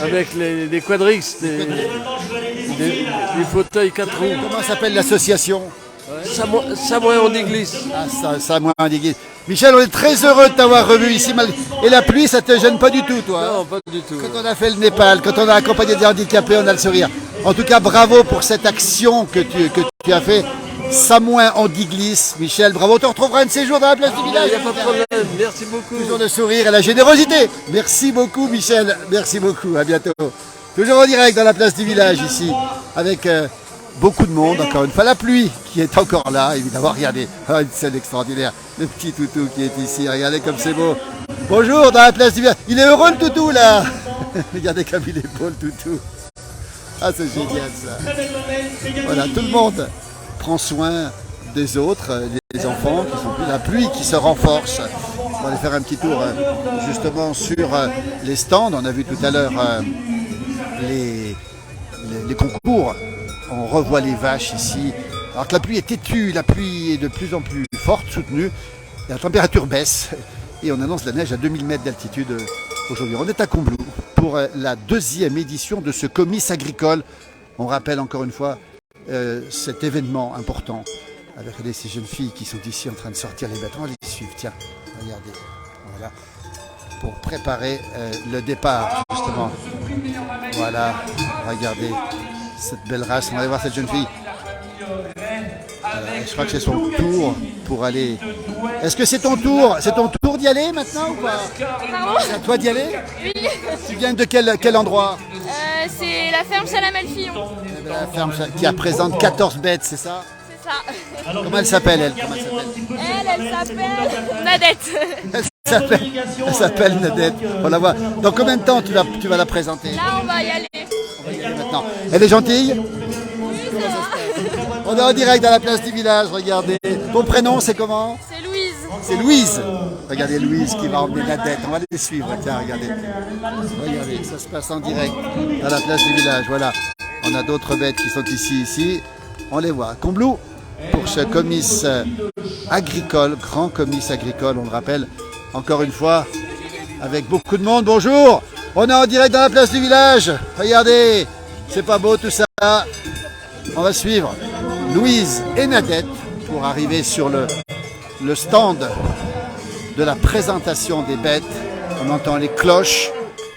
avec les quadrix, des fauteuils 4 roues. Comment s'appelle l'association? Samoin Handiglisse. Ah, Samoin Handiglisse. Michel, on est très heureux de t'avoir revu ici. Et la pluie, ça te gêne pas du tout, toi? Non, pas du tout. Quand on a fait le Népal, quand on a accompagné des handicapés, on a le sourire. En tout cas, bravo pour cette action que tu as fait. Samoin Handiglisse. Michel, bravo. On te retrouvera un de ces jours dans la place du village. Il n'y a pas de problème. Merci beaucoup. Toujours le sourire et la générosité. Merci beaucoup, Michel. Merci beaucoup. À bientôt. Toujours en direct dans la place du village ici, avec beaucoup de monde. Encore une fois, la pluie qui est encore là. Évidemment, regardez. Une scène extraordinaire. Le petit toutou qui est ici. Regardez comme c'est beau. Bonjour dans la place du village. Il est heureux le toutou là. Regardez comme il est beau le toutou. Ah, c'est génial ça. Voilà, tout le monde prend soin des autres, les enfants qui sont plus la pluie qui se renforce. On va aller faire un petit tour justement sur les stands. On a vu tout à l'heure les concours. On revoit les vaches ici. Alors que la pluie est têtue, la pluie est de plus en plus forte, soutenue. La température baisse et on annonce la neige à 2000 mètres d'altitude aujourd'hui. On est à Combloux pour la 2e édition de ce comice agricole. On rappelle encore une fois cet événement important avec ces jeunes filles qui sont ici en train de sortir les bêtes. On va les suivre, tiens, regardez, voilà, pour préparer le départ justement. Voilà, regardez cette belle race, on va aller voir cette jeune fille. Voilà, je crois que c'est son tour pour aller... Est-ce que c'est ton tour? C'est ton tour d'y aller maintenant ou pas? Pardon? C'est à toi d'y aller? Oui. Tu viens de quel endroit? C'est la ferme Chalamel-Fillon. La ferme qui représente 14 bêtes, c'est ça? C'est ça. Comment elle s'appelle, elle? Elle s'appelle Nadette. Elle s'appelle Nadette. On la voit. Dans combien de temps tu vas la présenter? Là, on va y aller. Maintenant. Elle est gentille? Oui, ça va. On est en direct dans la place du village, regardez. Ton prénom, c'est comment? C'est Louise. C'est Louise. Regardez Louise qui va emmener Nadette. On va les suivre. Tiens, regardez. Regardez, ça se passe en direct dans la place du village. Voilà. On a d'autres bêtes qui sont ici. On les voit. Combloux pour ce comice agricole, grand comice agricole, on le rappelle, encore une fois, avec beaucoup de monde. Bonjour. On est en direct dans la place du village. Regardez, c'est pas beau tout ça. On va suivre Louise et Nadette pour arriver sur le stand de la présentation des bêtes. On entend les cloches,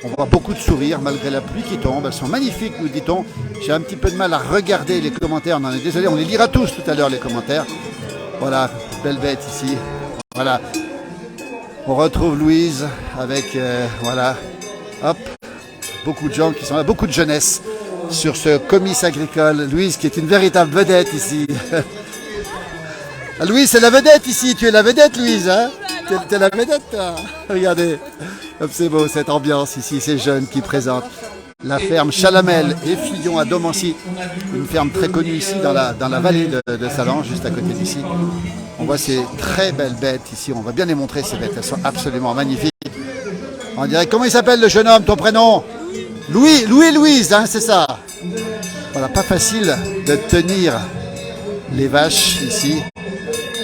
on voit beaucoup de sourires malgré la pluie qui tombe. Elles sont magnifiques, nous dit-on. J'ai un petit peu de mal à regarder les commentaires, on en est désolé, on les lira tous tout à l'heure les commentaires. Voilà, belle bête ici. Voilà, on retrouve Louise avec, voilà, hop, beaucoup de gens qui sont là, beaucoup de jeunesse sur ce comice agricole. Louise qui est une véritable vedette ici. Ah, Louise, c'est la vedette ici, tu es la vedette Louise, hein? T'es la vedette toi. Regardez, comme c'est beau cette ambiance ici, ces jeunes qui présentent la ferme Chalamel et Fillon à Domancy, une ferme très connue ici dans la vallée de Sallanches, juste à côté d'ici. On voit ces très belles bêtes ici, on va bien les montrer ces bêtes, elles sont absolument magnifiques. On dirait, comment il s'appelle le jeune homme, ton prénom? Louis et Louise, hein, c'est ça. Voilà, pas facile de tenir les vaches ici,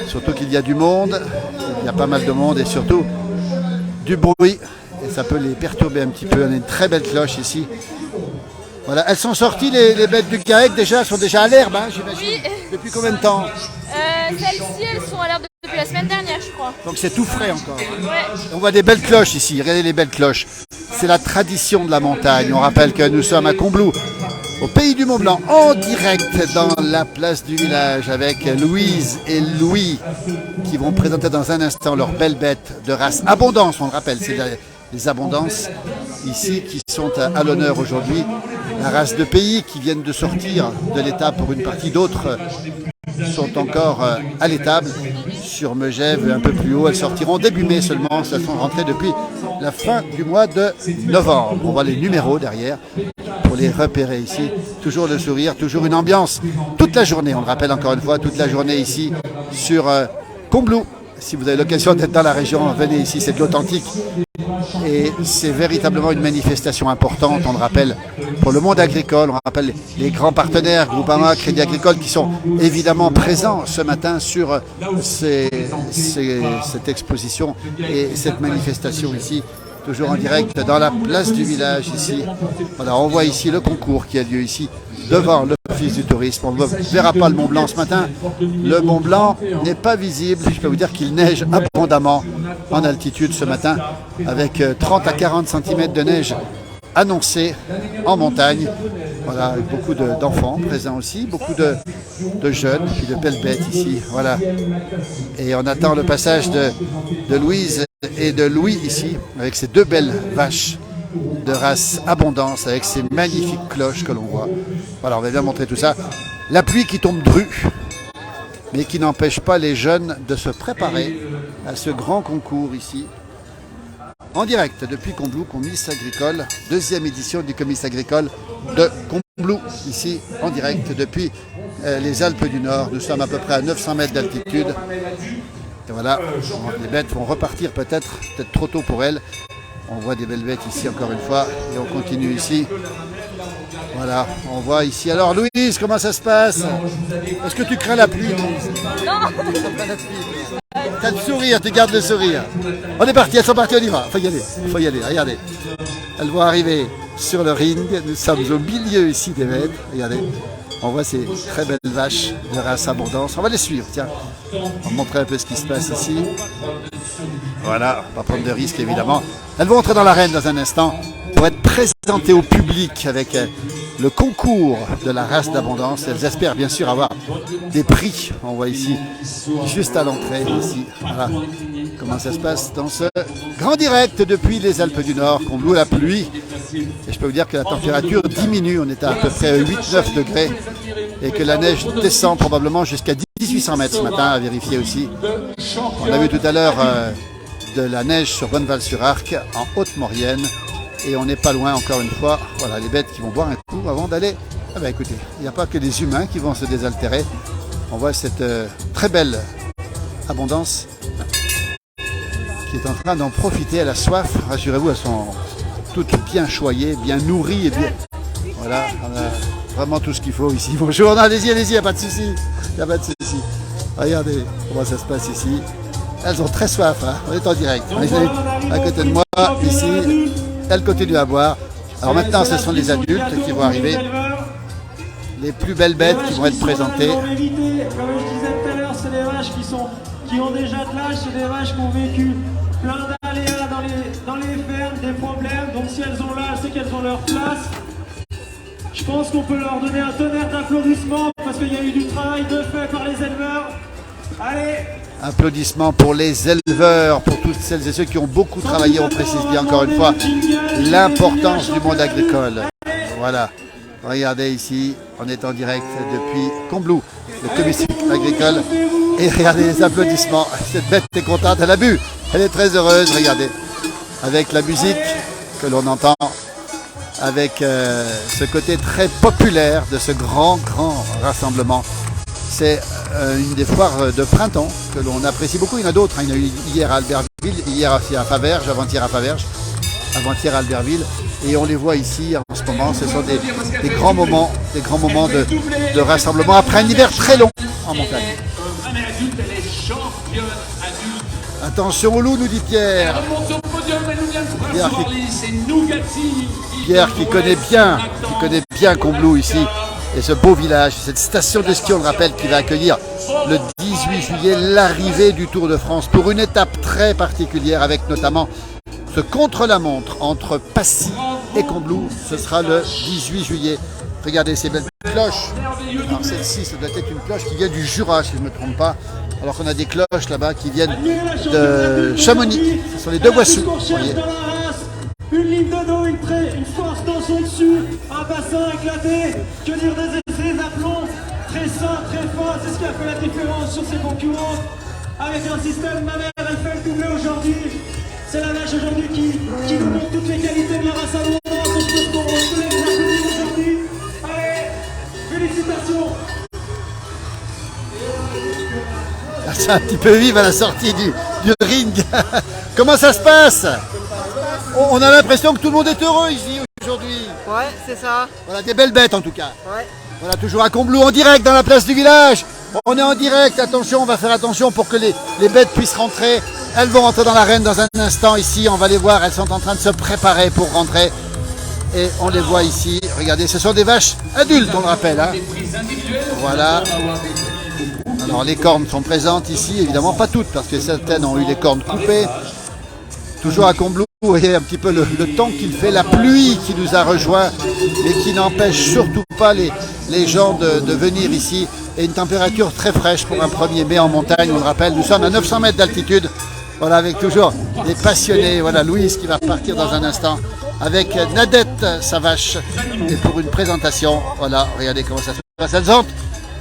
surtout qu'il y a du monde, il y a pas mal de monde et surtout du bruit. Et ça peut les perturber un petit peu. On a une très belle cloche ici. Voilà, elles sont sorties les bêtes du GAEC déjà, elles sont déjà à l'herbe, hein, j'imagine. Oui. Depuis combien de temps? Celles-ci, elles sont à l'herbe depuis la semaine dernière, je crois. Donc c'est tout frais encore. Ouais. On voit des belles cloches ici, regardez les belles cloches. C'est la tradition de la montagne. On rappelle que nous sommes à Combloux, au pays du Mont-Blanc, en direct dans la place du village avec Louise et Louis qui vont présenter dans un instant leurs belles bêtes de race Abondance. On le rappelle, c'est les Abondances ici qui sont à l'honneur aujourd'hui. La race de pays qui viennent de sortir de l'étable pour une partie, d'autres sont encore à l'étable sur Megève un peu plus haut. Elles sortiront début mai seulement, elles sont rentrées depuis la fin du mois de novembre. On voit les numéros derrière pour les repérer ici. Toujours le sourire, toujours une ambiance toute la journée. On le rappelle encore une fois, toute la journée ici sur Combloux. Si vous avez l'occasion d'être dans la région, venez ici, c'est de l'authentique. Et c'est véritablement une manifestation importante, on le rappelle, pour le monde agricole. On rappelle les grands partenaires, Groupama, Crédit Agricole, qui sont évidemment présents ce matin sur cette exposition et cette manifestation ici. Toujours en direct dans la place du village ici. Voilà, on voit ici le concours qui a lieu ici devant l'Office du tourisme. On ne verra pas le Mont Blanc ce matin. Le Mont Blanc n'est pas visible. Je peux vous dire qu'il neige abondamment en altitude ce matin avec 30 à 40 cm de neige annoncée en montagne. Voilà, avec beaucoup d'enfants présents aussi, beaucoup de jeunes, puis de belles bêtes ici. Voilà. Et on attend le passage de Louise et de Louis ici, avec ces deux belles vaches de race Abondance, avec ces magnifiques cloches que l'on voit. Voilà, on va bien montrer tout ça. La pluie qui tombe dru, mais qui n'empêche pas les jeunes de se préparer à ce grand concours ici. En direct depuis Combloux, comice agricole, deuxième édition du comice agricole de Combloux, ici en direct depuis les Alpes du Nord. Nous sommes à peu près à 900 mètres d'altitude. Et voilà, les bêtes vont repartir peut-être trop tôt pour elles. On voit des belles bêtes ici encore une fois et on continue ici. Voilà, on voit ici. Alors Louise, comment ça se passe? Est-ce que tu crains la pluie? Non. T'as le sourire, tu gardes le sourire. On est parti, elles sont parties, on y va. Faut y aller, regardez. Elles vont arriver sur le ring. Nous sommes au milieu ici des bêtes. Regardez, on voit ces très belles vaches de race Abondance. On va les suivre, tiens. On va montrer un peu ce qui se passe ici. Voilà, on va prendre de risques évidemment. Elles vont entrer dans l'arène dans un instant pour être présentées au public avec le concours de la race d'Abondance. Elles espèrent bien sûr avoir des prix. On voit ici, juste à l'entrée, ici. Voilà. comment ça se passe dans ce grand direct depuis les Alpes du Nord, Combloux, la pluie. Et je peux vous dire que la température diminue, on est à peu près 8-9 degrés et que la neige descend probablement jusqu'à 1800 mètres ce matin, à vérifier aussi. On a vu tout à l'heure de la neige sur Bonneval-sur-Arc en Haute-Maurienne et on n'est pas loin encore une fois. Voilà les bêtes qui vont boire un coup avant d'aller. Ah ben écoutez, il n'y a pas que les humains qui vont se désaltérer. On voit cette très belle abondance qui est en train d'en profiter. Elle a soif, rassurez-vous, elles sont toutes bien choyées, bien nourries et bien... Voilà, on a vraiment tout ce qu'il faut ici. Bonjour, allez-y, il n'y a pas de souci. Il n'y a pas de souci. Regardez comment ça se passe ici. Elles ont très soif, hein. On est en direct. On est à côté de moi, ici. Elles continuent à boire. Alors maintenant, ce sont les adultes qui vont arriver. Les plus belles bêtes qui vont être présentées. Comme je disais tout à l'heure, c'est des vaches qui ont déjà de l'âge, c'est des vaches qui ont vécu plein d'aléas dans les fermes, des problèmes. Donc si elles ont l'âge, c'est qu'elles ont leur place. Je pense qu'on peut leur donner un tonnerre d'applaudissements parce qu'il y a eu du travail de fait par les éleveurs. Allez! Applaudissements pour les éleveurs, pour toutes celles et ceux qui ont beaucoup travaillé. On précise bien encore une fois l'importance du monde agricole. Voilà, regardez ici, on est en direct depuis Combloux, le comité agricole. Et regardez les applaudissements. Cette bête est contente, elle a bu, elle est très heureuse, regardez. Avec la musique que l'on entend, avec ce côté très populaire de ce grand rassemblement. C'est une des foires de printemps que l'on apprécie beaucoup. Il y en a d'autres. Il y en a eu hier à Albertville, hier aussi à Faverges, avant-hier à Faverges, avant-hier à Albertville. Et on les voit ici en ce moment. Ce sont des grands moments de rassemblement après un hiver très long en montagne. Attention au loup, nous dit Pierre. Pierre qui connaît bien Combloux ici. Et ce beau village, cette station de ski, on le rappelle, qui va accueillir le 18 juillet l'arrivée du Tour de France pour une étape très particulière avec notamment ce contre-la-montre entre Passy et Combloux. Ce sera le 18 juillet. Regardez ces belles cloches. Alors celle-ci, ça doit être une cloche qui vient du Jura, si je ne me trompe pas. Alors qu'on a des cloches là-bas qui viennent de Chamonix. Ce sont les deux Boissous. Une ligne de dos, une force dans son dessus, un bassin éclaté, que dire des aplombs, très sain, très fort, c'est ce qui a fait la différence sur ses concurrents. Avec un système, ma mère, elle fait le doublé aujourd'hui. C'est la vache aujourd'hui qui nous montre toutes les qualités de la race abondance. On peut les applaudir aujourd'hui. Allez, félicitations. C'est un petit peu vive à la sortie du ring. Comment ça se passe? On a l'impression que tout le monde est heureux ici aujourd'hui. Ouais, c'est ça. Voilà, des belles bêtes en tout cas. Ouais. Voilà, toujours à Combloux en direct dans la place du village. On est en direct, attention, on va faire attention pour que les bêtes puissent rentrer. Elles vont rentrer dans l'arène dans un instant ici, on va les voir, elles sont en train de se préparer pour rentrer. Et on les voit ici, regardez, ce sont des vaches adultes, on le rappelle. Hein. Voilà. Alors les cornes sont présentes ici, évidemment pas toutes, parce que certaines ont eu les cornes coupées. Toujours à Combloux, vous voyez un petit peu le temps qu'il fait, la pluie qui nous a rejoints et qui n'empêche surtout pas les gens de venir ici. Et une température très fraîche pour un 1er mai en montagne, on le rappelle, nous sommes à 900 mètres d'altitude. Voilà, avec toujours des passionnés. Voilà, Louise qui va repartir dans un instant avec Nadette, sa vache, et pour une présentation. Voilà, regardez comment ça se passe.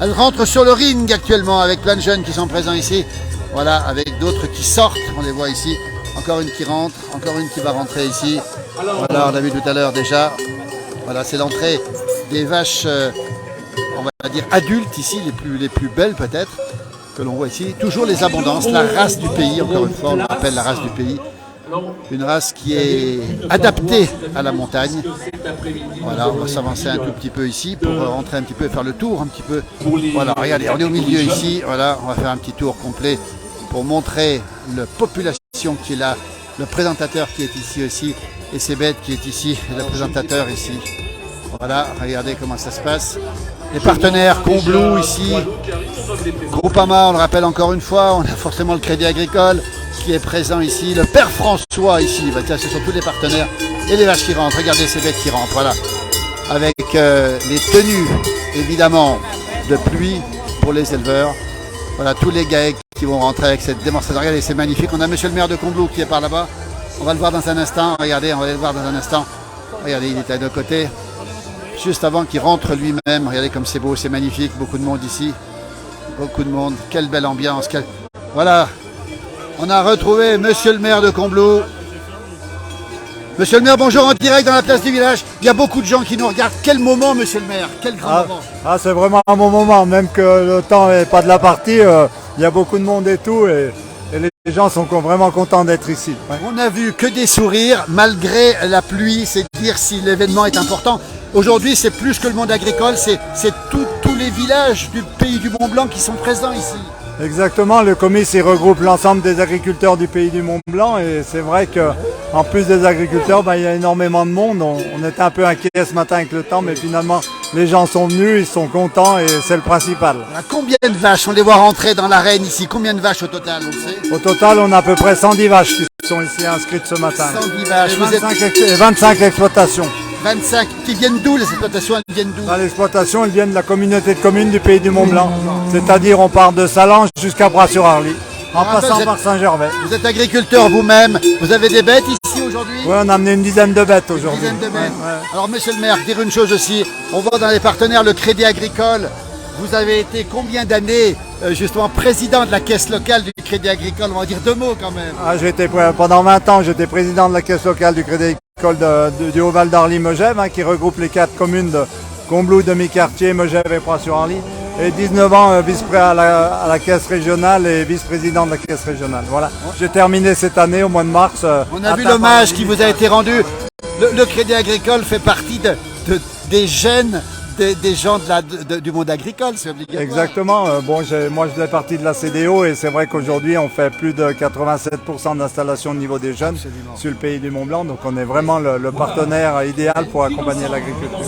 Elles rentrent sur le ring actuellement avec plein de jeunes qui sont présents ici. Voilà, avec d'autres qui sortent, on les voit ici. Encore une qui rentre, encore une qui va rentrer ici. Voilà, on a vu tout à l'heure déjà. Voilà, c'est l'entrée des vaches, on va dire adultes ici, les plus belles peut-être, que l'on voit ici. Toujours les abondances, la race du pays, encore une fois, on le rappelle, la race du pays. Une race qui est adaptée à la montagne. Voilà, on va s'avancer un tout petit peu ici pour rentrer un petit peu et faire le tour un petit peu. Voilà, regardez, on est au milieu ici. Voilà, on va faire un petit tour complet pour montrer la population qui est là, le présentateur qui est ici aussi, et ces bêtes qui est ici, et le présentateur ici. Voilà, regardez comment ça se passe. Les partenaires Combloux ici, Groupama, on le rappelle encore une fois, on a forcément le Crédit Agricole qui est présent ici, le Père François ici, bah tiens, ce sont tous les partenaires, et les vaches qui rentrent, regardez ces bêtes qui rentrent, voilà. Avec les tenues, évidemment, de pluie pour les éleveurs. Voilà, tous les GAEC qui vont rentrer avec cette démonstration. Regardez, c'est magnifique. On a monsieur le maire de Combloux qui est par là-bas. On va le voir dans un instant. Regardez, on va le voir dans un instant. Regardez, il est à nos côtés. Juste avant qu'il rentre lui-même. Regardez comme c'est beau, c'est magnifique. Beaucoup de monde ici. Beaucoup de monde. Quelle belle ambiance. Voilà. On a retrouvé monsieur le maire de Combloux. Monsieur le maire, bonjour, en direct dans la place du village. Il y a beaucoup de gens qui nous regardent. Quel moment, monsieur le maire, quel grand moment. C'est vraiment un bon moment, même que le temps n'est pas de la partie. Il y a beaucoup de monde et tout, et les gens sont vraiment contents d'être ici. Ouais. On n'a vu que des sourires, malgré la pluie, c'est dire si l'événement est important. Aujourd'hui, c'est plus que le monde agricole, c'est tous les villages du pays du Mont-Blanc qui sont présents ici. Exactement, le comice il regroupe l'ensemble des agriculteurs du pays du Mont-Blanc et c'est vrai qu'en plus des agriculteurs, il y a énormément de monde. On était un peu inquiets ce matin avec le temps, mais finalement les gens sont venus, ils sont contents et c'est le principal. Combien de vaches? On les voit rentrer dans l'arène ici. Combien de vaches au total, on le sait? Au total, on a à peu près 110 vaches qui sont ici inscrites ce matin. 110 vaches. Et 25 exploitations. 25 qui viennent d'où? Les exploitations, elles viennent d'où? Les exploitations, elles viennent de la communauté de communes du pays du Mont-Blanc. C'est-à-dire on part de Salange jusqu'à Bras-sur-Arly, en passant par Saint-Gervais. Vous êtes agriculteur vous-même, vous avez des bêtes ici aujourd'hui? Oui, on a amené une dizaine de bêtes aujourd'hui. Ouais. Alors monsieur le maire, dire une chose aussi, on voit dans les partenaires le Crédit Agricole. Vous avez été combien d'années justement président de la caisse locale du Crédit Agricole? On va dire deux mots quand même. Pendant 20 ans, j'étais président de la caisse locale du Crédit Agricole du Haut-Val d'Arly-Megève, qui regroupe les 4 communes de Combloux, Demi-Quartier, Megève et Bras-sur-Arly. Et 19 ans à la caisse régionale et vice-président de la caisse régionale. Voilà. J'ai terminé cette année au mois de mars. On a vu l'hommage qui vous a été rendu. Le Crédit Agricole fait partie des gènes des gens du monde agricole, c'est obligatoire. Exactement. Moi, je fais partie de la CDO et c'est vrai qu'aujourd'hui, on fait plus de 87% d'installation au niveau des jeunes sur le pays du Mont-Blanc. Donc, on est vraiment le partenaire idéal pour accompagner l'agriculture.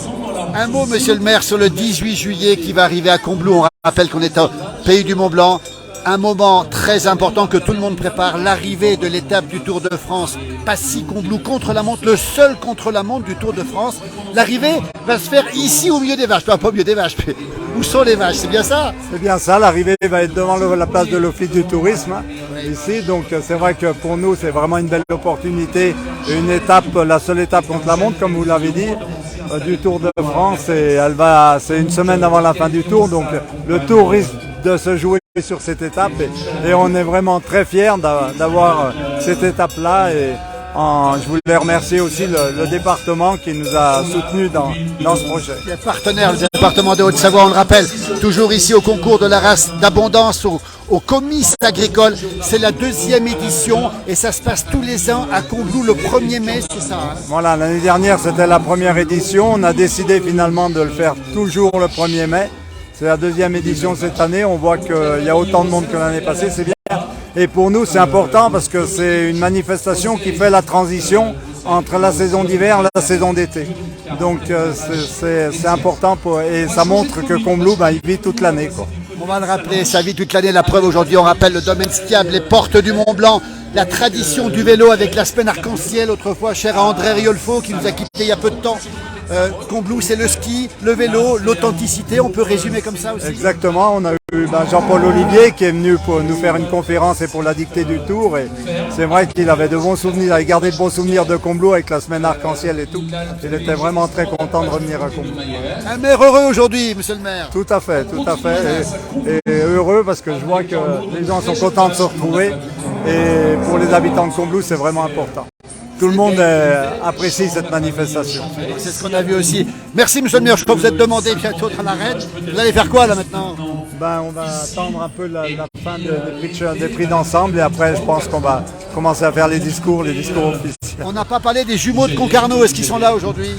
Un mot, monsieur le maire, sur le 18 juillet qui va arriver à Combloux. On rappelle qu'on est au pays du Mont-Blanc. Un moment très important que tout le monde prépare, l'arrivée de l'étape du Tour de France. Passy-Combloux contre-la-montre, le seul contre-la-montre du Tour de France. L'arrivée va se faire ici au milieu des vaches. Pas au milieu des vaches, mais où sont les vaches? C'est bien ça? C'est bien ça, l'arrivée va être devant la place de l'Office du Tourisme, ici. Donc c'est vrai que pour nous, c'est vraiment une belle opportunité. Une étape, la seule étape contre-la-montre, comme vous l'avez dit, du Tour de France. Et c'est une semaine avant la fin du Tour, donc le Tour risque de se jouer sur cette étape et on est vraiment très fiers d'avoir cette étape-là et je voulais remercier aussi le département qui nous a soutenus dans ce projet. Les partenaires, le département de Haute-Savoie, on le rappelle, toujours ici au concours de la race d'abondance au comice agricole. C'est la 2e édition et ça se passe tous les ans à Combloux le 1er mai, c'est ça hein? Voilà, l'année dernière c'était la première édition, on a décidé finalement de le faire toujours le 1er mai. C'est la 2e édition cette année, on voit qu'il y a autant de monde que l'année passée, c'est bien. Et pour nous c'est important parce que c'est une manifestation qui fait la transition entre la saison d'hiver et la saison d'été. Donc c'est important et ça montre que Combloux il vit toute l'année. On va le rappeler, ça vit toute l'année. La preuve aujourd'hui, on rappelle le domaine skiable, les portes du Mont-Blanc, la tradition du vélo avec la semaine arc-en-ciel, autrefois cher à André Riolfo qui nous a quittés il y a peu de temps. Combloux, c'est le ski, le vélo, l'authenticité, on peut résumer comme ça aussi. Exactement, on a eu Jean-Paul Olivier qui est venu pour nous faire une conférence et pour la dictée du Tour. Et c'est vrai qu'il avait de bons souvenirs, il avait gardé de bons souvenirs de Combloux avec la semaine arc-en-ciel et tout. Il était vraiment très content de revenir à Combloux. Un maire heureux aujourd'hui, monsieur le maire. Tout à fait, tout à fait. Et heureux parce que je vois que les gens sont contents de se retrouver. Et pour les habitants de Combloux, c'est vraiment important. Tout le monde apprécie cette manifestation. C'est ce qu'on a vu aussi. Merci monsieur le maire, je crois que vous êtes demandé bientôt à l'arrêt. Vous allez faire quoi là maintenant? On va attendre un peu la fin des prix d'ensemble et après je pense qu'on va commencer à faire les discours officiels. On n'a pas parlé des jumeaux de Concarneau, est-ce qu'ils sont là aujourd'hui?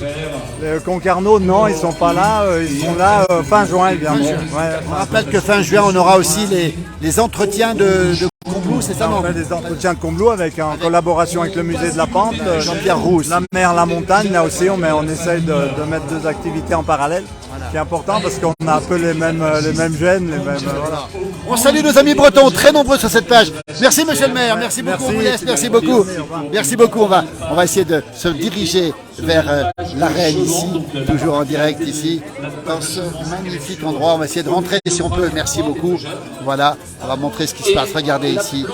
Concarneau, non, ils ne sont pas là, ils sont là fin juin, bien sûr. On rappelle que fin juin, on aura aussi les entretiens de Combloux, c'est ça non? On fait des entretiens de Combloux en collaboration avec le musée de la Pente, Jean-Pierre Rousse. La mer, la montagne, là aussi on essaye de mettre 2 activités en parallèle. C'est important parce qu'on a un peu les mêmes gènes, voilà. On salue nos amis bretons, très nombreux sur cette page. Merci monsieur le maire, merci beaucoup, on vous laisse, merci beaucoup. Merci beaucoup, on va essayer de se diriger vers l'arène ici, toujours en direct ici, dans ce magnifique endroit. On va essayer de rentrer si on peut, merci beaucoup. Voilà, on va montrer ce qui se passe, regardez ici,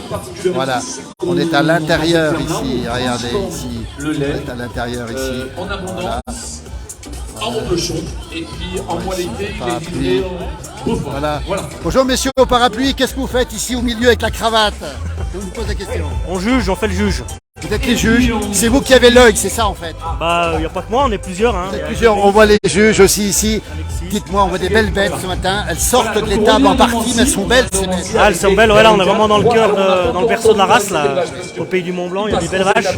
voilà, on est à l'intérieur ici, regardez ici, on est à l'intérieur ici, voilà. En reblochon et puis en mois d'été, Parapluie. Voilà. Bonjour messieurs au parapluie, qu'est-ce que vous faites ici au milieu avec la cravate? Je vous pose la question. On juge, on fait le juge. Vous êtes les juges, c'est vous qui avez l'œil, c'est ça en fait? Bah, il n'y a pas que moi, on est plusieurs. Hein. Vous êtes plusieurs, on voit les juges aussi ici. Dites-moi, on voit des belles bêtes ce matin. Elles sortent de l'étable en partie, mais elles sont belles ces bêtes. Ah, elles sont belles, ouais, là, on est vraiment dans le cœur, dans le berceau de la race, là, au pays du Mont Blanc. Il y a des belles vaches.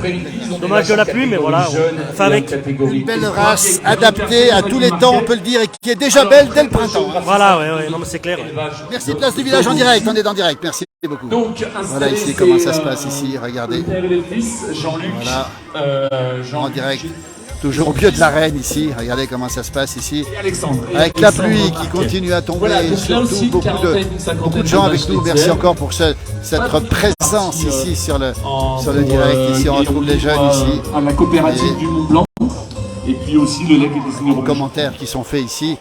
Dommage de la pluie, mais voilà, on fait avec. Une belle race adaptée à tous les temps, on peut le dire, et qui est déjà belle dès le printemps. Voilà, ouais, non, mais c'est clair. Merci, Place du Village en direct, on est en direct, merci beaucoup. Voilà ici comment ça se passe ici, regardez. Voilà, en direct. Toujours au pied de l'arène ici, regardez comment ça se passe ici. Avec la pluie qui continue à tomber, et surtout beaucoup de gens avec nous. Merci encore pour cette présence ici sur le direct. Ici on retrouve les jeunes ici. À la coopérative du Mont Blanc. Et puis aussi le lac des Signes. Commentaires qui sont faits ici,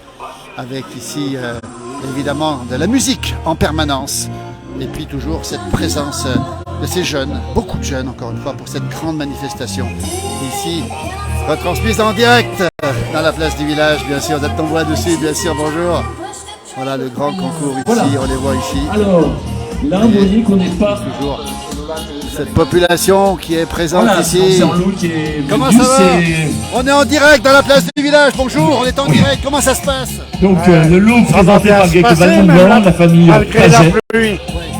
avec ici évidemment de la musique en permanence. Et puis toujours cette présence de ces jeunes, beaucoup de jeunes encore une fois, pour cette grande manifestation. Ici, retransmise en direct dans la place du village, bien sûr, d'être en voix dessus, bien sûr, bonjour. Voilà le grand concours ici, voilà. On les voit ici. Alors, là, vous voyez qu'on n'est pas... Toujours cette population qui est présente voilà, ici. Comment ça va? On est en direct dans la place du village, bonjour, on est en direct, comment ça se passe? Donc le lot présenté par Gréco Valmont, la famille Paget.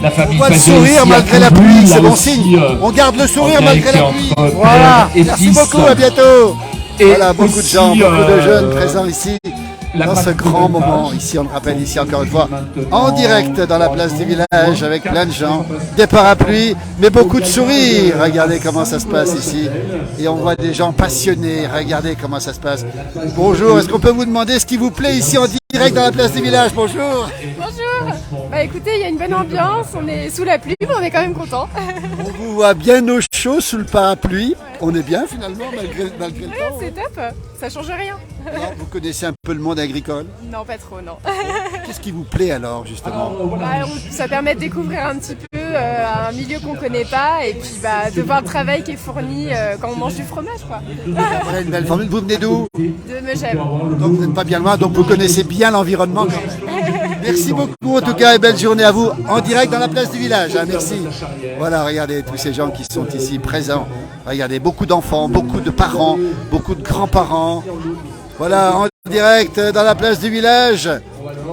La famille on voit le sourire malgré la pluie, c'est bon signe. On garde le sourire malgré la pluie. Voilà, merci beaucoup, à bientôt. Voilà, beaucoup de gens, beaucoup de jeunes présents ici. Dans ce grand moment, ici on le rappelle, ici encore une fois, en direct dans la place du village avec plein de gens, des parapluies, mais beaucoup de sourires. Regardez comment ça se passe ici. Et on voit des gens passionnés, regardez comment ça se passe. Bonjour, est-ce qu'on peut vous demander ce qui vous plaît ici en direct dans la place du village? Bonjour. Bonjour. Bah écoutez, il y a une bonne ambiance, on est sous la pluie, mais on est quand même content. On vous voit bien au chaud sous le parapluie. On est bien finalement malgré le temps. C'est top, ça change rien. Alors, vous connaissez un peu le monde agricole? Non, pas trop, non. Qu'est-ce qui vous plaît alors justement? Ça permet de découvrir un petit peu un milieu qu'on ne connaît pas et puis de voir le travail qui est fourni quand on mange du fromage, quoi. Voilà une belle formule. Vous venez d'où? De Megève. Donc vous n'êtes pas bien loin, donc vous connaissez bien l'environnement. Merci beaucoup en tout cas et belle journée à vous en direct dans la place du village. Hein, merci. Voilà, regardez tous ces gens qui sont ici présents. Regardez, beaucoup d'enfants, beaucoup de parents, beaucoup de grands-parents. Voilà, en direct dans la place du village.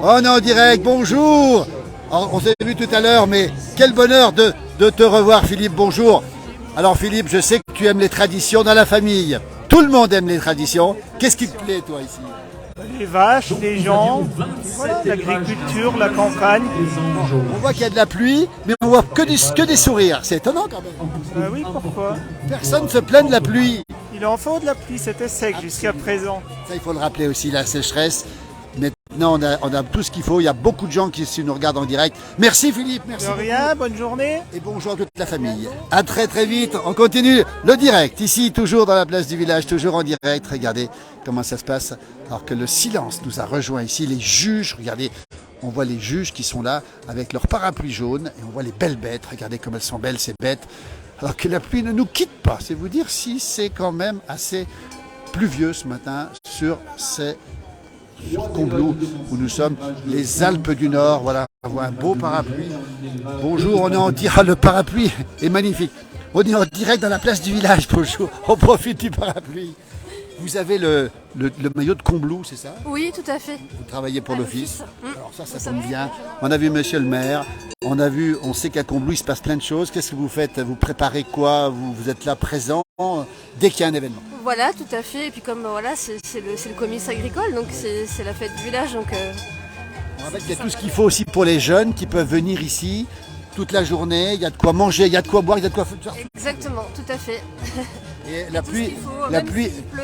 On est en direct, bonjour. Alors, on s'est vu tout à l'heure, mais quel bonheur de te revoir Philippe, bonjour. Alors Philippe, je sais que tu aimes les traditions dans la famille. Tout le monde aime les traditions. Qu'est-ce qui te plaît toi ici? Les vaches, les gens, voilà, l'agriculture, la campagne. On voit qu'il y a de la pluie, mais on voit que des sourires. C'est étonnant quand même. Oui, pourquoi? Personne ne se plaint de la pluie. Il en faut de la pluie, c'était sec jusqu'à présent. Ça, il faut le rappeler aussi, la sécheresse. Maintenant, on a tout ce qu'il faut. Il y a beaucoup de gens qui nous regardent en direct. Merci Philippe, merci. De rien, bonne journée. Et bonjour à toute la famille. À très très vite. On continue le direct. Ici, toujours dans la place du village, toujours en direct. Regardez comment ça se passe. Alors que le silence nous a rejoint ici. Les juges, regardez. On voit les juges qui sont là avec leur parapluie jaune. Et on voit les belles bêtes. Regardez comme elles sont belles ces bêtes. Alors que la pluie ne nous quitte pas. C'est vous dire si c'est quand même assez pluvieux ce matin sur Combloux, où nous sommes, les Alpes du Nord. Voilà, on voit un beau parapluie. Bonjour, on est en direct. Le parapluie est magnifique. On est en direct dans la place du village. Bonjour, on profite du parapluie. Vous avez le maillot de Combloux, c'est ça? Oui, tout à fait. Vous travaillez pour l'office. Alors ça tombe bien. On a vu monsieur le maire. On sait qu'à Combloux, il se passe plein de choses. Qu'est-ce que vous faites? Vous préparez quoi? Vous êtes là présent dès qu'il y a un événement? Voilà, tout à fait. Et puis comme voilà, c'est le comice agricole, donc c'est la fête du village. Donc, en fait, il y a tout ce qu'il faut aussi pour les jeunes qui peuvent venir ici toute la journée. Il y a de quoi manger, il y a de quoi boire, il y a de quoi faire. Exactement, tout à fait. Et la pluie, s'il pleut,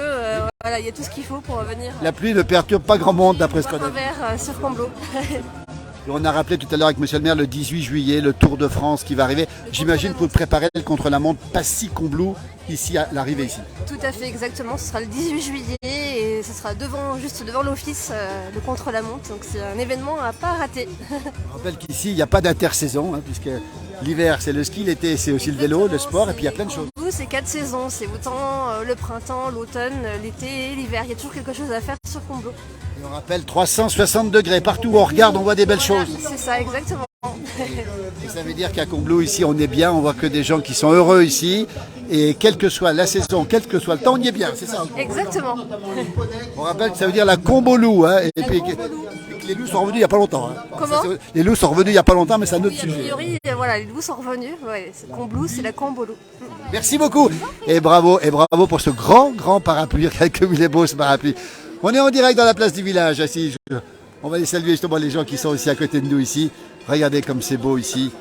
voilà, il y a tout ce qu'il faut pour venir. La pluie ne perturbe pas grand monde d'après ce qu'on a. Un verre sur Combloux. Et on a rappelé tout à l'heure avec monsieur le maire le 18 juillet, le Tour de France qui va arriver. J'imagine que vous préparez le contre-la-montre Passy-Combloux ici à l'arrivée ici. Tout à fait, exactement. Ce sera le 18 juillet et ce sera juste devant l'office, le contre-la-montre. Donc c'est un événement à pas rater. Je rappelle qu'ici, il n'y a pas d'intersaison, hein, puisque l'hiver c'est le ski, l'été c'est aussi le vélo, le sport, et puis il y a plein de choses. Combloux, c'est 4 saisons. C'est autant le printemps, l'automne, l'été et l'hiver. Il y a toujours quelque chose à faire sur Combloux. Et on rappelle 360 degrés. Partout où on regarde, on voit des belles choses. C'est ça, exactement. Et ça veut dire qu'à Combloux, ici, on est bien. On voit que des gens qui sont heureux ici. Et quelle que soit la saison, quel que soit le temps, on y est bien, c'est ça. Exactement. On rappelle que ça veut dire la combo-loup. Hein, et puis que les loups sont revenus il n'y a pas longtemps. Hein. Comment ? Les loups sont revenus il n'y a pas longtemps, mais c'est un autre sujet. A priori, voilà, les loups sont revenus. Ouais, Combloux, c'est la combo-loup. Merci beaucoup. Et bravo pour ce grand parapluie. Comme il est beau ce parapluie. On est en direct dans la place du village. Ici, on va les saluer justement les gens qui sont aussi à côté de nous ici. Regardez comme c'est beau ici.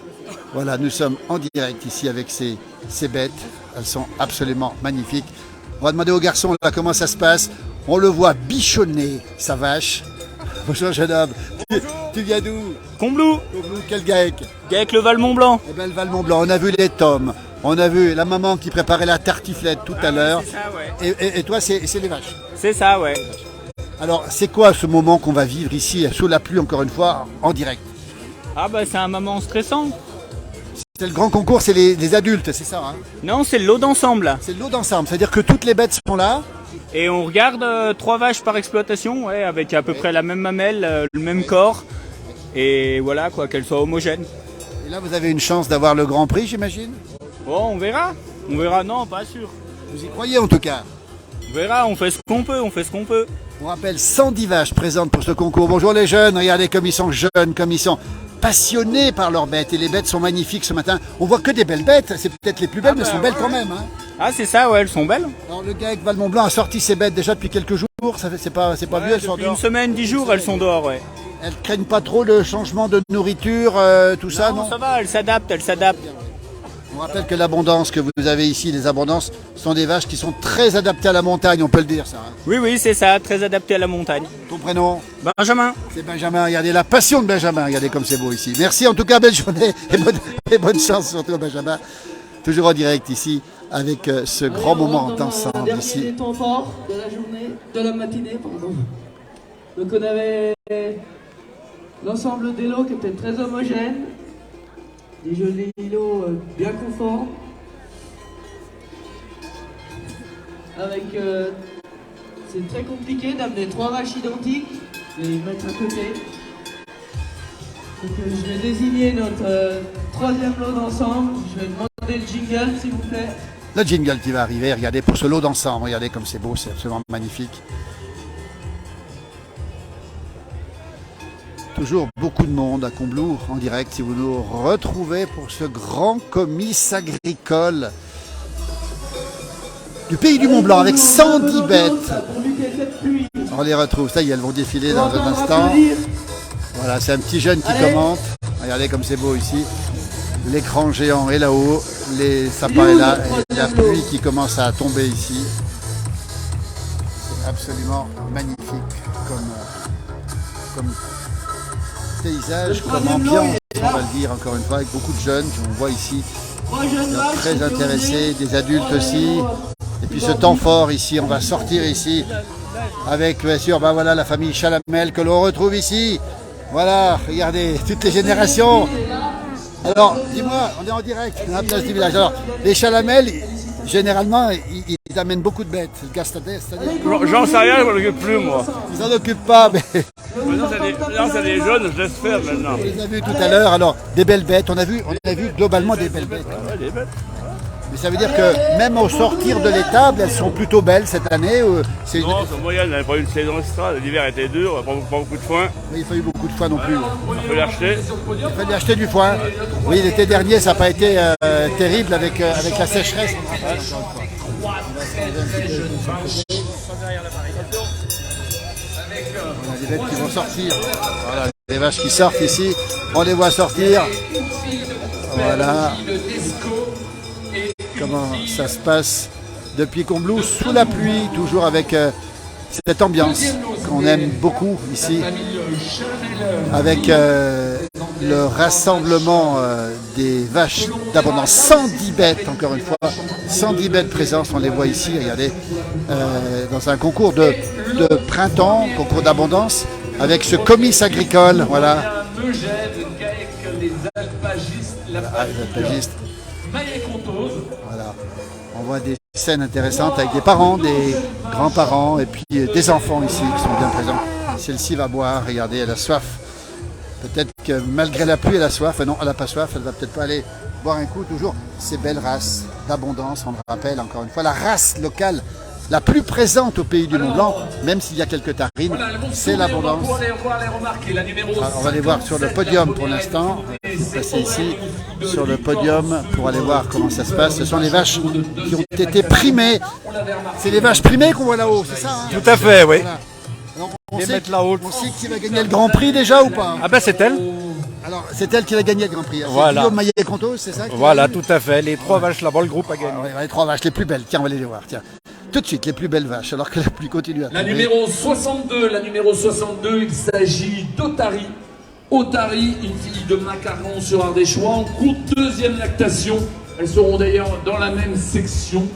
Voilà, nous sommes en direct ici avec ces bêtes. Elles sont absolument magnifiques. On va demander aux garçons là comment ça se passe. On le voit bichonner sa vache. Bonjour jeune homme. Tu viens d'où ? Combloux. Quel GAEC ? GAEC le Val-Mont-Blanc. Eh bien le Val-Mont-Blanc, on a vu les tomes. On a vu la maman qui préparait la tartiflette tout à l'heure. C'est ça, ouais. Et toi, c'est les vaches. C'est ça, ouais. Alors, c'est quoi ce moment qu'on va vivre ici, sous la pluie, encore une fois, en direct ? Ah bah c'est un moment stressant. C'est le grand concours, c'est les adultes, c'est ça hein ? Non, c'est le lot d'ensemble. C'est le lot d'ensemble, c'est-à-dire que toutes les bêtes sont là. Et on regarde 3 vaches par exploitation, ouais, avec à peu près la même mamelle, le même corps. Et voilà, quoi, qu'elles soient homogènes. Et là, vous avez une chance d'avoir le Grand Prix, j'imagine ? Bon, on verra. On verra, non, pas sûr. Vous y croyez en tout cas ? On verra, on fait ce qu'on peut, On rappelle 110 vaches présentes pour ce concours. Bonjour les jeunes, regardez comme ils sont jeunes, comme ils sont passionnés par leurs bêtes. Et les bêtes sont magnifiques ce matin. On voit que des belles bêtes, c'est peut-être les plus belles, mais elles sont belles quand même. Hein. Ah c'est ça, ouais, elles sont belles. Alors le GAEC Val-Mont-Blanc a sorti ses bêtes déjà depuis quelques jours, c'est pas vieux, elles sont depuis dehors. une semaine, 10 jours, elles sont dehors, ouais. Elles craignent pas trop le changement de nourriture, tout ça, non ? Ça va, elles s'adaptent. On rappelle que l'abondance que vous avez ici, les abondances, sont des vaches qui sont très adaptées à la montagne, on peut le dire ça. Hein. Oui, c'est ça, très adapté à la montagne. Ton prénom ? Benjamin. C'est Benjamin, regardez la passion de Benjamin, regardez comme c'est beau ici. Merci en tout cas, belle journée et bonne chance surtout Benjamin. Toujours en direct ici, avec ce grand moment ensemble ici. Les temps forts de la journée, de la matinée, pardon. Donc on avait l'ensemble des lots qui étaient très homogènes. Des jolis lots bien conformes. Avec, c'est très compliqué d'amener 3 vaches identiques et les mettre à côté. Donc je vais désigner notre 3e lot d'ensemble. Je vais demander le jingle s'il vous plaît. Le jingle qui va arriver, regardez pour ce lot d'ensemble, regardez comme c'est beau, c'est absolument magnifique. Toujours beaucoup de monde à Combloux en direct si vous nous retrouvez pour ce grand comice agricole du pays du Mont Blanc avec 110 bêtes. On les retrouve, ça y est, elles vont défiler dans un instant. Voilà, c'est un petit jeune qui commente. Regardez comme c'est beau ici. L'écran géant est là-haut, les sapins est là et la pluie qui commence à tomber ici. C'est absolument magnifique comme paysage, comme ambiance, on va le dire encore une fois, avec beaucoup de jeunes qu'on voit ici, très intéressés, des adultes aussi. Et puis ce temps fort ici, on va sortir ici avec bien sûr voilà, la famille Chalamel que l'on retrouve ici. Voilà, regardez, toutes les générations. Alors, dis-moi, on est en direct dans la place du village. Alors, les Chalamel, généralement, ils amènent beaucoup de bêtes. Le gars, c'est-à-dire... J'en sais rien, je m'en occupe plus, moi. Ils s'en occupent pas, mais... Non, c'est des jeunes, je laisse faire maintenant. On les a vus tout à l'heure, alors, des belles bêtes. On a vu globalement des belles bêtes. Ouais, des bêtes. Mais ça veut dire que même au sortir de l'étable, elles sont plutôt belles cette année. Non, c'est moyen, on n'avait pas eu une saison extra. L'hiver était dur, pas beaucoup de foin. Oui, il faut eu beaucoup de foin non plus. Il fallait acheter. Il fallait acheter du foin. Oui, l'été dernier, ça n'a pas été terrible avec la sécheresse. On a des bêtes qui vont sortir. Voilà, les vaches qui sortent ici. On les voit sortir. Voilà. Comment ça se passe depuis Combloux, sous la pluie, toujours avec cette ambiance qu'on aime beaucoup ici, avec le rassemblement des vaches d'abondance. 110 bêtes, encore une fois, 110 bêtes présentes, on les voit ici, regardez, dans un concours de printemps, concours d'abondance, avec ce comice agricole, voilà. Les alpagistes, Voilà. On voit des scènes intéressantes avec des parents, des grands-parents et puis des enfants ici qui sont bien présents. Celle-ci va boire, regardez, elle a soif. Peut-être que malgré la pluie, elle a soif. Non, elle n'a pas soif, elle va peut-être pas aller boire un coup. Toujours ces belles races d'abondance, on le rappelle encore une fois. La race locale la plus présente au pays du Mont-Blanc, même s'il y a quelques tarines, c'est l'abondance. On va aller voir sur le podium pour l'instant. Je vais passer ici sur le podium pour aller voir comment ça se passe. Ce sont les vaches qui ont été primées. C'est les vaches primées qu'on voit là-haut, c'est ça, hein? Tout à fait, oui. Voilà. Donc, on sait qui va gagner le Grand Prix déjà ou pas? Ah ben c'est elle. Alors c'est elle qui va gagner le Grand Prix. Voilà. Guillaume Maillet-Contos, c'est ça? Voilà, tout à fait. Les 3 vaches là-bas, le groupe a gagné. Les 3 vaches les plus belles. Tiens, on va aller les voir. Tiens. Tout de suite, les plus belles vaches, alors que la pluie continue à tomber. La numéro 62, il s'agit d'Otari. Otari, une fille de Macaron sur Ardéchois, en cours de 2e lactation. Elles seront d'ailleurs dans la même section.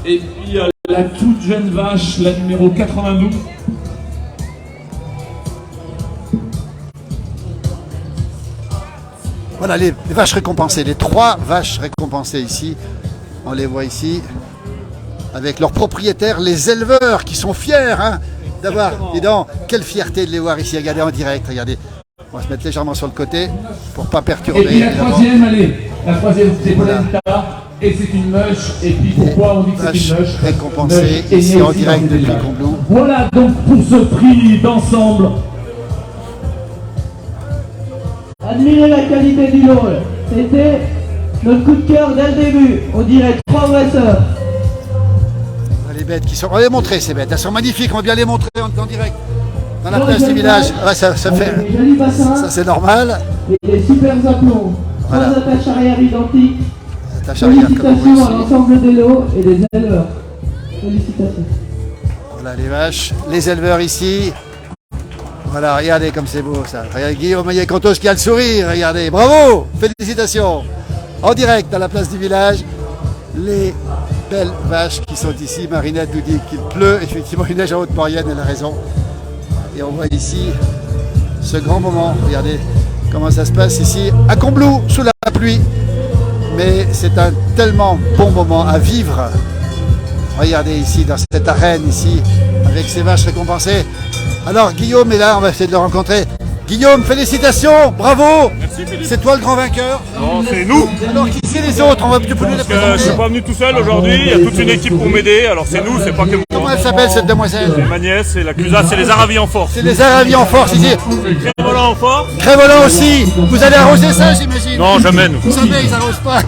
Et puis la toute jeune vache, la numéro 92. Voilà les vaches récompensées, les 3 vaches récompensées ici. On les voit ici. Avec leurs propriétaires, les éleveurs qui sont fiers d'avoir. Dis donc, quelle fierté de les voir ici. Regardez en direct, regardez. On va se mettre légèrement sur le côté pour ne pas perturber. Et puis la troisième, c'est Polenta. Et c'est une meuche. Et puis pourquoi on dit que c'est une meuche? Récompensée ici en direct depuis Combloux. Voilà donc pour ce prix d'ensemble. Admirez la qualité du lot. C'était notre coup de cœur dès le début. On dirait 3 dresseurs. Les bêtes qui sont. On va les montrer ces bêtes. Elles sont magnifiques. On va bien les montrer en direct. Dans la place du village. Ouais, ça fait. Ça c'est normal. Et des super aplombs. 3 attaches arrière identiques. Félicitations à l'ensemble des lots et des éleveurs. Félicitations. Voilà les vaches, les éleveurs ici. Voilà, regardez comme c'est beau ça. Regardez Guillaume Maillet-Contos qui a le sourire, regardez. Bravo, félicitations. En direct dans la place du village. Les belles vaches qui sont ici. Marinette nous dit qu'il pleut. Effectivement, une neige en Haute-Maurienne, elle a raison. Et on voit ici ce grand moment. Regardez comment ça se passe ici à Combloux, sous la pluie. Mais c'est un tellement bon moment à vivre. Regardez ici, dans cette arène ici, avec ces vaches récompensées. Alors Guillaume est là, on va essayer de le rencontrer. Guillaume, félicitations, bravo. C'est toi le grand vainqueur? Non, c'est nous. Alors qui c'est les autres? On va plus les présenter. Je suis pas venu tout seul aujourd'hui, il y a toute une équipe pour m'aider, alors c'est nous, c'est pas que moi. Comment elle s'appelle cette demoiselle? C'est ma nièce, c'est la Clusa, c'est les Aravis en force. C'est les Aravis en force ici. Crévolant en force. Crévolant aussi. Vous allez arroser ça, j'imagine? Non, jamais nous. Vous savez, ils n'arrosent pas.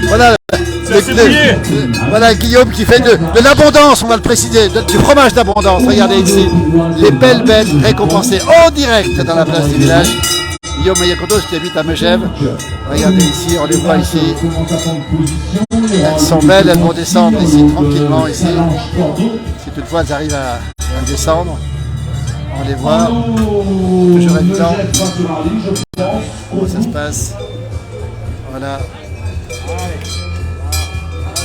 Voilà. Voilà Guillaume qui fait de l'abondance, on va le préciser, du fromage d'abondance. Regardez ici, les belles bêtes récompensées en direct dans la place du village. Guillaume Maillet-Contos qui habite à Megève. Regardez ici, on les voit ici. Elles sont belles, elles vont descendre ici tranquillement ici. Si toutefois elles arrivent à descendre, on les voit. Toujours évident. Comment ça se passe? Voilà.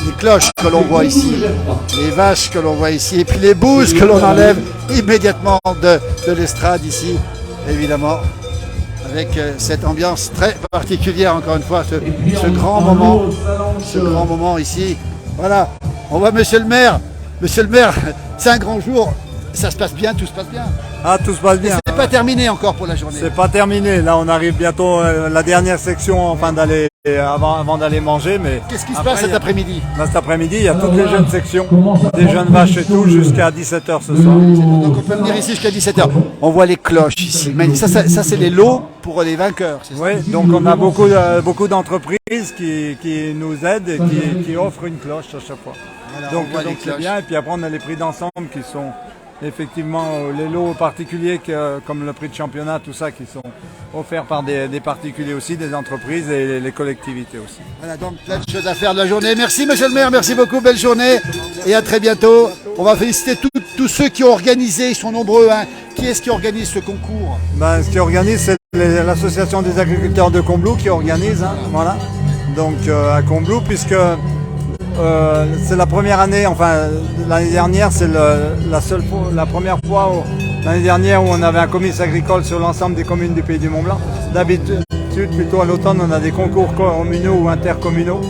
Les cloches que l'on voit ici, les vaches que l'on voit ici, et puis les bouses que l'on enlève immédiatement de l'estrade ici, évidemment, avec cette ambiance très particulière, encore une fois, ce grand moment ici. Voilà, on voit monsieur le maire, c'est un grand jour, ça se passe bien, tout se passe bien. Ah, tout se passe bien. C'est pas terminé encore pour la journée. C'est pas terminé, là on arrive bientôt à la dernière section avant d'aller manger. Mais qu'est-ce qui se passe cet après-midi? Cet après-midi, il y a toutes les jeunes sections, des jeunes vaches et tout, jusqu'à 17h ce soir. Donc on peut venir ici jusqu'à 17h. On voit les cloches ici. Mais ça c'est les lots pour les vainqueurs. Oui, donc on a beaucoup d'entreprises qui nous aident et qui offrent une cloche à chaque fois. Voilà, donc c'est bien. Et puis après on a les prix d'ensemble qui sont effectivement les lots particuliers comme le prix de championnat, tout ça qui sont offerts par des particuliers aussi, des entreprises et les collectivités aussi. Voilà donc plein de choses à faire de la journée. Merci monsieur le maire, merci beaucoup, belle journée et à très bientôt. On va féliciter tous ceux qui ont organisé, ils sont nombreux. Qui est-ce qui organise ce concours? Ce qui organise c'est l'association des agriculteurs de Combloux qui organise, hein, voilà. Donc à Combloux, puisque c'est la première année, enfin l'année dernière, c'est la première fois l'année dernière où on avait un comice agricole sur l'ensemble des communes du Pays du Mont-Blanc. D'habitude, plutôt à l'automne, on a des concours communaux ou intercommunaux.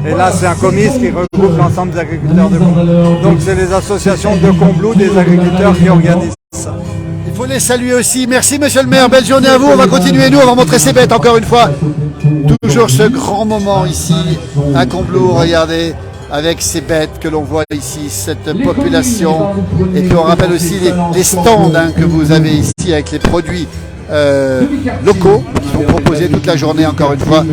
Et là, c'est un comice qui regroupe l'ensemble des agriculteurs de Combloux. Donc c'est les associations de Combloux des agriculteurs qui organisent ça. Il faut les saluer aussi. Merci monsieur le maire, belle journée à vous. On va continuer, nous, on va montrer ces bêtes encore une fois. Toujours ce grand moment ici à Combloux, regardez, avec ces bêtes que l'on voit ici, cette population. Et puis on rappelle aussi les stands hein, que vous avez ici avec les produits locaux qui sont proposés toute la journée encore une fois.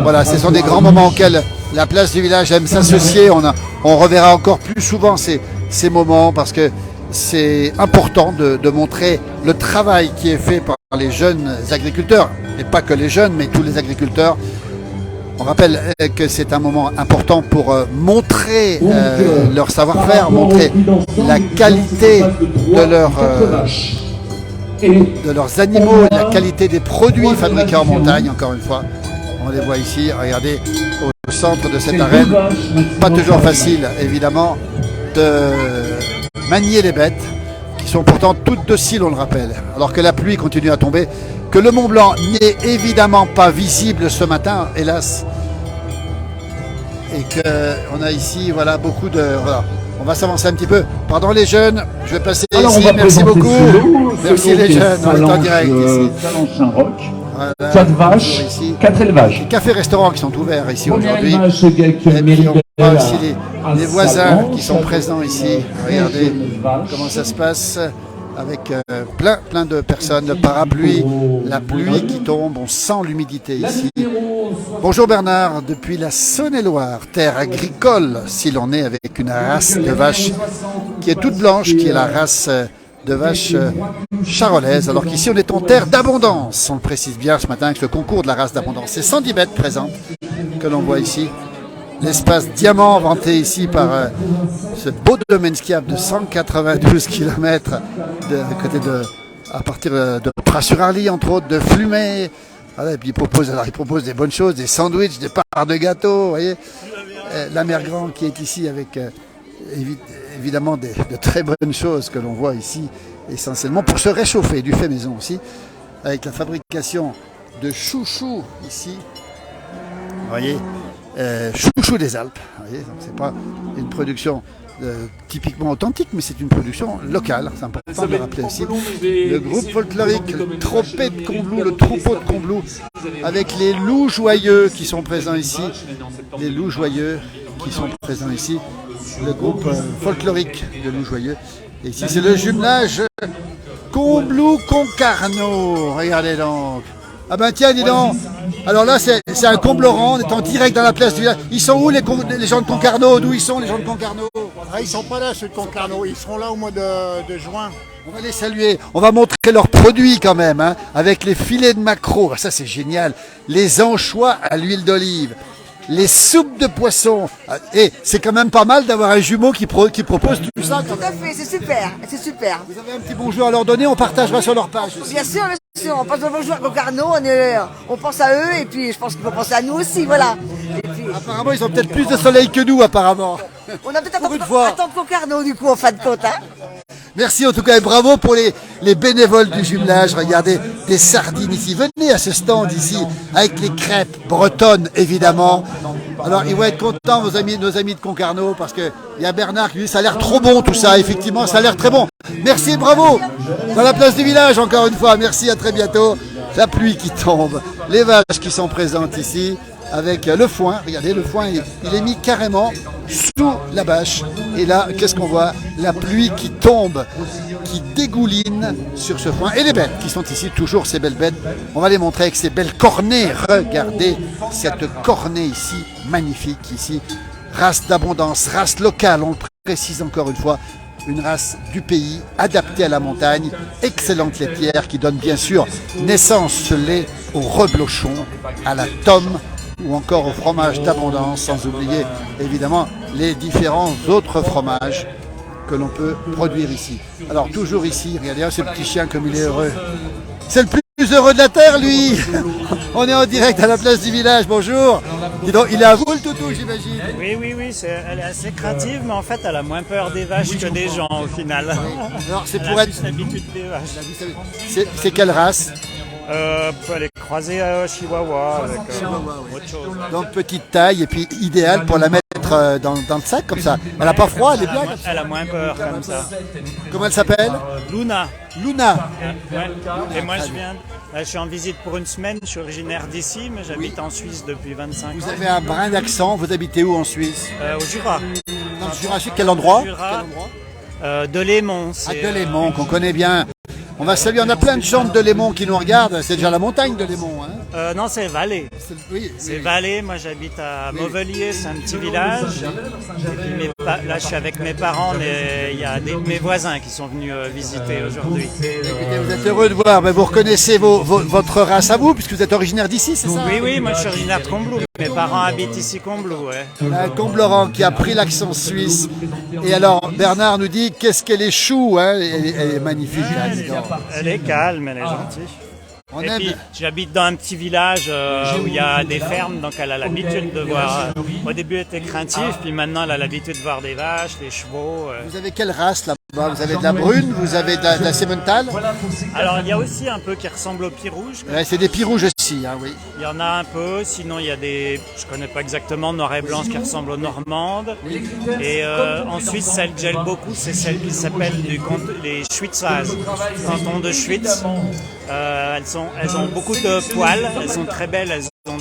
Voilà, ce sont des grands moments auxquels la place du village aime s'associer. On reverra encore plus souvent ces moments parce que c'est important de montrer le travail qui est fait par les jeunes agriculteurs, et pas que les jeunes, mais tous les agriculteurs. On rappelle que c'est un moment important pour montrer leur savoir-faire, montrer la qualité de leurs animaux, la qualité des produits fabriqués en montagne, encore une fois. On les voit ici, regardez, au centre de cette arène. Pas toujours facile, évidemment, de manier les bêtes, qui sont pourtant toutes dociles, on le rappelle, alors que la pluie continue à tomber, que le Mont Blanc n'est évidemment pas visible ce matin, hélas, et qu'on a ici, voilà, beaucoup de... Voilà. On va s'avancer un petit peu. Pardon les jeunes, je vais passer ici, merci beaucoup. Merci les jeunes, on est en direct ici. Voilà, 4 vaches, 4 élevages. Les cafés-restaurants qui sont ouverts ici aujourd'hui. Et puis on voit aussi les voisins qui sont présents ici. Regardez comment ça se passe avec plein de personnes. Le parapluie, la pluie qui tombe, on sent l'humidité ici. Bonjour Bernard, depuis la Saône-et-Loire, terre agricole, si l'on est avec une race de vache qui est toute blanche, qui est la race de vache charolaise, alors qu'ici on est en terre d'abondance. On le précise bien ce matin avec le concours de la race d'abondance. C'est 110 bêtes présentes que l'on voit ici. L'espace diamant vanté ici par ce beau domaine skiable de 192 km à partir de Pras-sur-Arly, entre autres, de Flumet. Voilà, et puis il propose des bonnes choses, des sandwichs, des parts de gâteaux, vous voyez. La Mère Grand qui est ici avec évidemment de très bonnes choses que l'on voit ici, essentiellement pour se réchauffer, du fait maison aussi, avec la fabrication de chouchous ici. Vous voyez, chouchous des Alpes. Vous voyez, c'est pas une production typiquement authentique, mais c'est une production locale. C'est important de le rappeler aussi. Le groupe folklorique, le Tropez de Combloux, le troupeau de Combloux, avec les loups joyeux qui sont présents ici. Les loups joyeux qui sont présents ici. Le groupe folklorique de loups joyeux. Et ici, c'est le jumelage Combloux-Concarneau. Regardez donc. Ah ben tiens, dis donc. Alors là, c'est un Combloran, on est en direct dans la place du village. Ils sont où les gens de Concarneau? D'où ils sont les gens de Concarneau? Ils sont pas là, ceux de Concarneau. Ils seront là au mois de juin. On va les saluer. On va montrer leurs produits quand même, hein, avec les filets de maquereau. Ça, c'est génial. Les anchois à l'huile d'olive. Les soupes de poisson. Et c'est quand même pas mal d'avoir un jumeau qui propose tout ça. Tout à fait, c'est super, c'est super. Vous avez un petit bonjour à leur donner, on partagera sur leur page aussi. Bien sûr, on passe le bonjour à Concarneau, on pense à eux et puis je pense qu'ils vont penser à nous aussi, voilà. Et puis... Apparemment, ils ont peut-être plus de soleil que nous, apparemment. On a peut-être attendre Concarneau du coup, en fin de compte. Hein. Merci en tout cas et bravo pour les bénévoles du jumelage. Regardez, des sardines ici. Venez à ce stand ici avec les crêpes bretonnes évidemment. Alors ils vont être contents nos amis de Concarneau parce qu'il y a Bernard qui dit ça a l'air trop bon tout ça. Effectivement ça a l'air très bon. Merci et bravo dans la place du village encore une fois. Merci, à très bientôt. La pluie qui tombe, les vaches qui sont présentes ici. Avec le foin, regardez, le foin il est mis carrément sous la bâche. Et là, qu'est-ce qu'on voit? La pluie qui tombe, qui dégouline sur ce foin. Et les bêtes qui sont ici, toujours ces belles bêtes. On va les montrer avec ces belles cornées. Regardez cette cornée ici, magnifique ici. Race d'abondance, race locale, on le précise encore une fois. Une race du pays, adaptée à la montagne, excellente laitière qui donne bien sûr naissance ce lait au reblochon, à la tome, ou encore au fromage d'abondance, sans oublier évidemment les différents autres fromages que l'on peut produire ici. Alors toujours ici, regardez ce petit chien comme il est heureux. C'est le plus plus heureux de la terre, lui. On est en direct à la place du village, bonjour. Dis donc, il est à vous le toutou, j'imagine. Oui, elle est assez craintive, mais en fait, elle a moins peur des vaches que des gens, au final. Alors, c'est pour être... l'habitude des vaches. C'est quelle race? Elle est croisée à Chihuahua avec autre chose. Donc, petite taille, et puis idéale pour la mettre dans le sac, comme ça. Elle n'a pas froid, elle est bien. Elle a moins peur, comme ça. Comment elle s'appelle? Luna. Luna. Ouais. Et moi, je suis en visite pour une semaine. Je suis originaire d'ici, mais j'habite en Suisse depuis 25 ans. Vous avez un brin d'accent. Vous habitez où en Suisse? Au Jura. Dans le Jura, quel endroit? Delémont. Delémont, qu'on connaît bien. On va saluer, on a plein de gens de Delémont qui nous regardent. C'est déjà la montagne de Delémont. Hein? Non, c'est Valais. C'est Valais. Moi, j'habite à Mauvelier, c'est un petit village. Et puis, là, je suis avec mes parents, mais il y a mes voisins qui sont venus visiter aujourd'hui. Écoutez, vous êtes heureux de voir. Mais vous reconnaissez votre race à vous, puisque vous êtes originaire d'ici, c'est ça? Oui, moi, je suis originaire de Combloux. Mes parents habitent ici, Combloux. Ouais. Un Combloran qui a pris l'accent suisse. Et alors, Bernard nous dit qu'est-ce qu'elle est chou, hein? Elle est magnifique. Elle est calme, elle est gentille. Puis, j'habite dans un petit village où il y a des fermes, donc elle a l'habitude de voir. Au début, elle était craintive, puis maintenant, elle a l'habitude de voir des vaches, des chevaux. Vous avez quelle race là-bas? Vous avez de la brune, vous avez de la Simmental? Alors, il y a aussi un peu qui ressemble aux pieds rouges. Ouais, c'est des pieds rouges aussi, hein, oui. Il y en a un peu, sinon il y a des, je connais pas exactement, noires et blanches qui ressemblent aux normandes. Et en Suisse, celle que j'aime beaucoup, c'est celle qui s'appelle les Schwitzers, canton de Schwitz. Elles ont beaucoup de poils, elles sont très belles, elles ont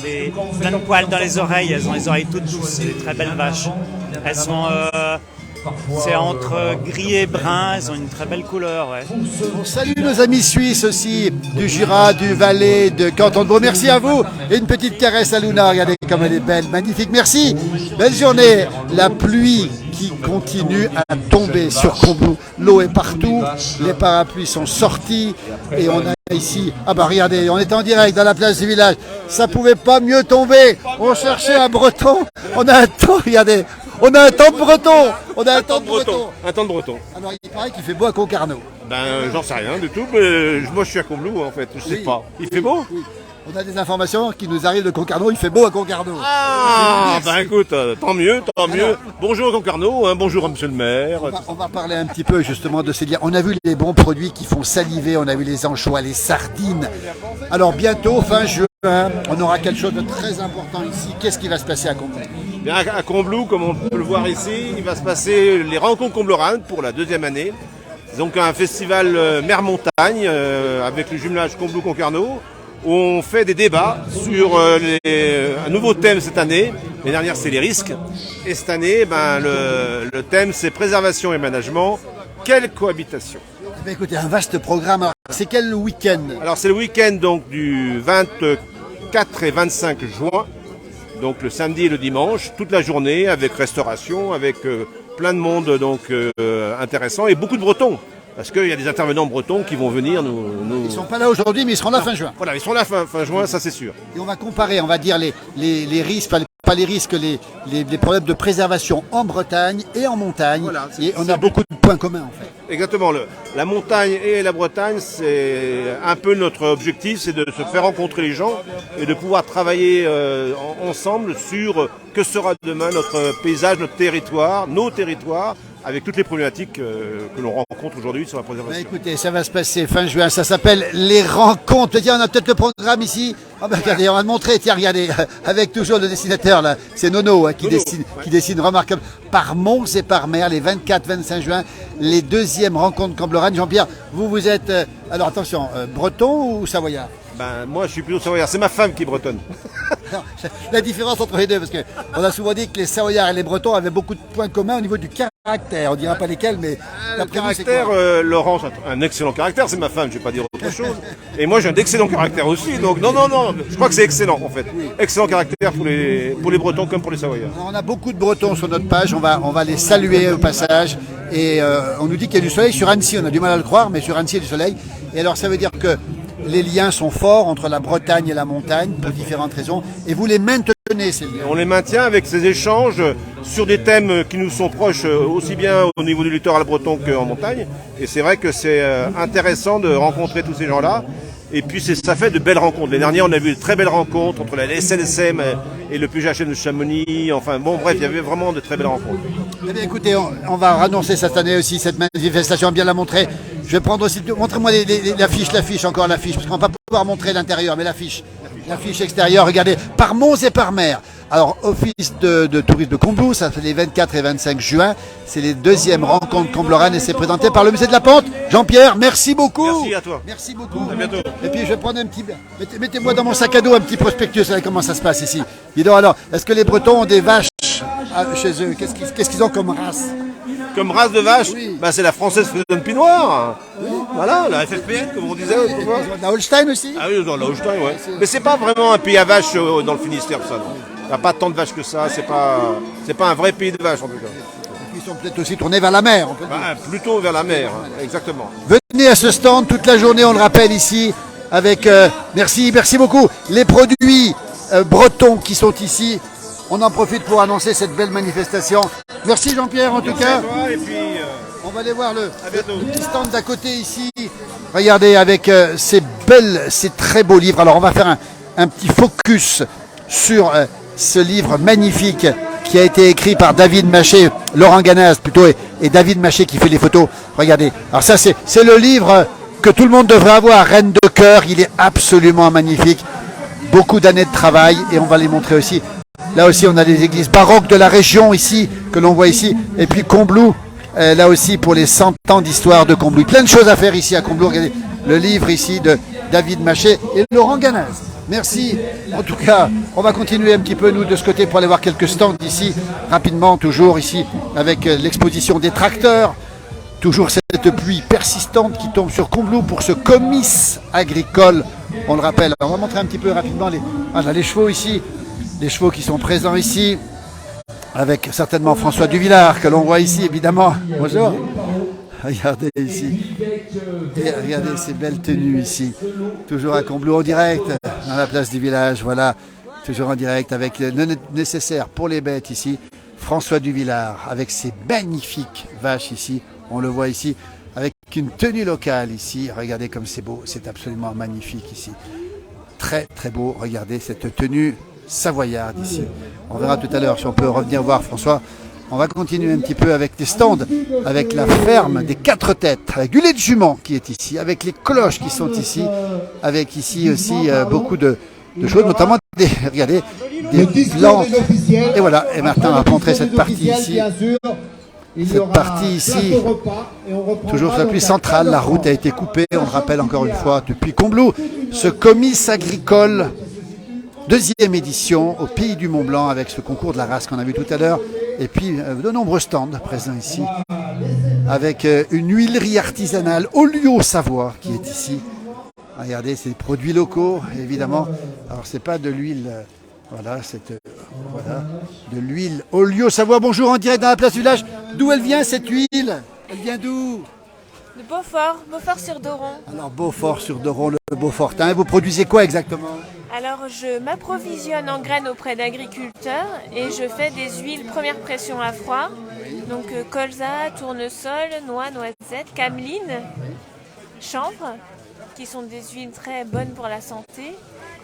plein de poils dans les oreilles, elles ont les oreilles toutes douces, c'est des très belles vaches. Elles sont... c'est entre gris et brun, elles ont une très belle couleur. Ouais. On salue nos amis suisses aussi, du Jura, du Valais, de Canton de Vaud. Merci à vous. Et une petite caresse à Luna, regardez comme elle est belle, magnifique. Merci. Belle journée. La pluie qui continue à tomber sur Combloux. L'eau est partout, les parapluies sont sortis et on a ici, ah bah regardez, on est en direct dans la place du village. Ça pouvait pas mieux tomber. On cherchait un breton. On a un temps, regardez. On a un temps de breton. On a un temps de breton. Un temps de breton. Alors il paraît qu'il fait beau à Concarneau. Ben j'en sais rien du tout, mais moi je suis à Combloux en fait, je sais pas. Il fait beau? Oui. On a des informations qui nous arrivent de Concarneau, il fait beau à Concarneau. Ah ben écoute, tant mieux, tant mieux. Bonjour Concarneau, hein, bonjour à monsieur le maire. On va parler un petit peu justement de ces liens. On a vu les bons produits qui font saliver, on a vu les anchois, les sardines. Alors bientôt, fin juin, on aura quelque chose de très important ici. Qu'est-ce qui va se passer à Combloux? Bien, à Combloux, comme on peut le voir ici, il va se passer les rencontres combloranes pour la 2e année. Donc un festival mer-montagne avec le jumelage Combloux-Concarneau, où on fait des débats sur un nouveau thème cette année. L'année dernière, c'est les risques. Et cette année, le thème, c'est préservation et management. Quelle cohabitation? Écoutez, un vaste programme. C'est quel week-end? Alors, c'est le week-end donc, du 24 et 25 juin. Donc, le samedi et le dimanche, toute la journée, avec restauration, avec plein de monde donc, intéressant et beaucoup de Bretons. Parce qu'il y a des intervenants bretons qui vont venir nous... Ils ne sont pas là aujourd'hui, mais ils seront là fin juin. Voilà, ils seront là fin juin, ça c'est sûr. Et on va comparer, on va dire les risques, pas les risques, les problèmes de préservation en Bretagne et en montagne. Voilà, et on a beaucoup de points communs en fait. Exactement. La montagne et la Bretagne, c'est un peu notre objectif, c'est de se faire rencontrer les gens et de pouvoir travailler ensemble sur que sera demain notre paysage, notre territoire, nos territoires, avec toutes les problématiques que l'on rencontre aujourd'hui sur la préservation. Écoutez, ça va se passer fin juin, ça s'appelle les rencontres. Tiens, on a peut-être le programme ici. Oh regardez, on va le montrer, tiens, regardez, avec toujours le dessinateur là, c'est Nono hein, qui dessine remarquable par Mons et par Mer, les 24-25 juin, les 2e rencontres combloranes. Jean-Pierre, vous êtes, alors attention, breton ou savoyard? Moi je suis plutôt savoyard, c'est ma femme qui est bretonne. La différence entre les deux, parce qu'on a souvent dit que les savoyards et les bretons avaient beaucoup de points communs au niveau du caractère. On ne dira pas lesquels, mais le caractère, Laurence a un excellent caractère, c'est ma femme, je ne vais pas dire autre chose. Et moi j'ai un excellent caractère aussi, donc non, je crois que c'est excellent en fait. Oui. Excellent caractère pour les Bretons comme pour les Savoyards. On a beaucoup de Bretons sur notre page, on va les saluer au passage. Et on nous dit qu'il y a du soleil sur Annecy, on a du mal à le croire, mais sur Annecy il y a du soleil. Et alors ça veut dire que les liens sont forts entre la Bretagne et la montagne pour différentes raisons. Et vous les maintenez ces liens? On les maintient avec ces échanges sur des thèmes qui nous sont proches aussi bien au niveau du littoral breton qu'en montagne. Et c'est vrai que c'est intéressant de rencontrer tous ces gens-là Et puis ça fait de belles rencontres. L'année dernière, on a vu de très belles rencontres entre la SNSM et le PGHM de Chamonix. Enfin bon, bref, il y avait vraiment de très belles rencontres. Eh bien, écoutez, on va annoncer cette année aussi cette manifestation, bien la montrer. Je vais prendre aussi, montrez-moi l'affiche encore, l'affiche, parce qu'on va pas pouvoir montrer l'intérieur, mais l'affiche extérieure, regardez, par monts et par mer. Alors, Office de tourisme de Combloux, ça fait les 24 et 25 juin. C'est les deuxièmes rencontres Combloran et c'est présenté par le musée de la Pente. Jean-Pierre, merci beaucoup. Merci à toi. Merci beaucoup. À bientôt. Et puis, je vais prendre un petit... Mettez-moi dans mon sac à dos un petit prospectus, savez comment ça se passe ici. Dis donc alors, est-ce que les Bretons ont des vaches chez eux? Qu'est-ce qu'ils ont comme race? Comme race de vache, oui. Bah, c'est la française Friesonne Pinoire. Oui. Voilà, la FFPN, comme on disait autrefois. La Holstein aussi? Ah oui, dans la Holstein, ouais. Mais c'est pas vraiment un pays à vaches dans le Finistère, ça. Il n'y a pas tant de vaches que ça, c'est pas un vrai pays de vaches en tout cas. Et puis ils sont peut-être aussi tournés vers la mer, on peut dire. Plutôt vers la mer, exactement. Venez à ce stand toute la journée, on le rappelle ici, avec, merci beaucoup, les produits bretons qui sont ici. On en profite pour annoncer cette belle manifestation. Merci Jean-Pierre en tout cas. Et puis, on va aller voir le petit stand d'à côté ici. Regardez avec ces très beaux livres. Alors on va faire un petit focus sur ce livre magnifique qui a été écrit par David Maché, Laurent Ganaz plutôt, et David Maché qui fait les photos. Regardez. Alors ça c'est le livre que tout le monde devrait avoir, Reine de cœur. Il est absolument magnifique. Beaucoup d'années de travail et on va les montrer aussi. Là aussi, on a les églises baroques de la région ici, que l'on voit ici. Et puis Combloux, là aussi pour les 100 ans d'histoire de Combloux. Plein de choses à faire ici à Combloux. Regardez le livre ici de David Maché et Laurent Ganaz. Merci. En tout cas, on va continuer un petit peu, nous, de ce côté pour aller voir quelques stands ici. Rapidement, toujours ici, avec l'exposition des tracteurs. Toujours cette pluie persistante qui tombe sur Combloux pour ce comice agricole. On le rappelle. On va montrer un petit peu rapidement les chevaux ici. Les chevaux qui sont présents ici, avec certainement François Duvillard, que l'on voit ici, évidemment. Bonjour. Regardez ici. Et regardez ces belles tenues ici. Toujours à Combloux en direct, dans la place du village. Voilà, toujours en direct, avec le nécessaire pour les bêtes ici. François Duvillard, avec ses magnifiques vaches ici. On le voit ici, avec une tenue locale ici. Regardez comme c'est beau, c'est absolument magnifique ici. Très, très beau. Regardez cette tenue savoyarde ici. On verra tout à l'heure si on peut revenir voir François. On va continuer un petit peu avec les stands, avec la ferme des 4 têtes, avec du lait de jument qui est ici, avec les cloches qui sont ici, avec ici aussi beaucoup de choses, notamment des plantes. Et voilà, et maintenant on va montrer cette partie ici. Cette partie ici, toujours sur la pluie centrale, la route a été coupée, on le rappelle encore une fois, depuis Combloux. Ce comice agricole, deuxième édition au Pays du Mont-Blanc avec ce concours de la race qu'on a vu tout à l'heure. Et puis de nombreux stands présents ici avec une huilerie artisanale Olio-Savoie qui est ici. Regardez, c'est des produits locaux évidemment. Alors c'est pas de l'huile, voilà, c'est de l'huile Olio-Savoie. Bonjour, en direct dans la place du village. D'où elle vient cette huile? Elle vient d'où? De Beaufort, Beaufort-sur-Doron. Alors Beaufort-sur-Doron, le Beaufortin. Vous produisez quoi exactement? Alors je m'approvisionne en graines auprès d'agriculteurs et je fais des huiles première pression à froid. Donc colza, tournesol, noix, noisette, cameline, chanvre, qui sont des huiles très bonnes pour la santé,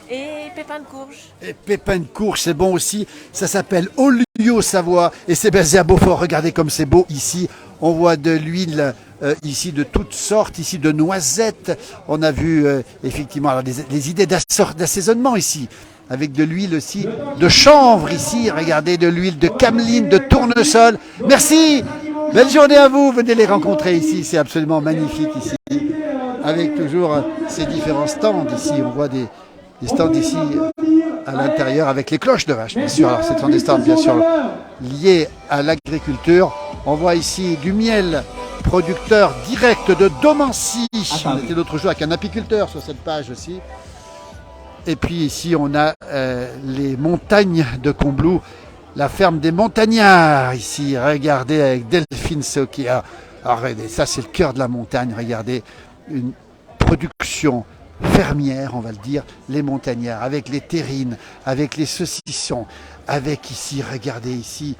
et pépins de courge. Et pépins de courge, c'est bon aussi. Ça s'appelle Olio-Savoie et c'est basé à Beaufort. Regardez comme c'est beau ici. On voit de l'huile ici de toutes sortes, ici de noisettes. On a vu effectivement alors, des idées d'assaisonnement ici, avec de l'huile aussi de chanvre ici. Regardez, de l'huile de cameline, de tournesol. Merci, belle journée à vous. Venez les rencontrer ici, c'est absolument magnifique ici. Avec toujours ces différents stands ici. On voit des stands ici à l'intérieur avec les cloches de vache, bien sûr. Alors, ce sont des stands bien sûr liés à l'agriculture. On voit ici du miel producteur direct de Domancy. On était l'autre jour avec un apiculteur sur cette page aussi. Et puis ici, on a les montagnes de Combloux, la ferme des montagnards ici. Regardez avec Delphine Sokia. Alors, regardez, ça c'est le cœur de la montagne. Regardez, une production fermière, on va le dire, les montagnards, avec les terrines, avec les saucissons, avec ici, regardez ici,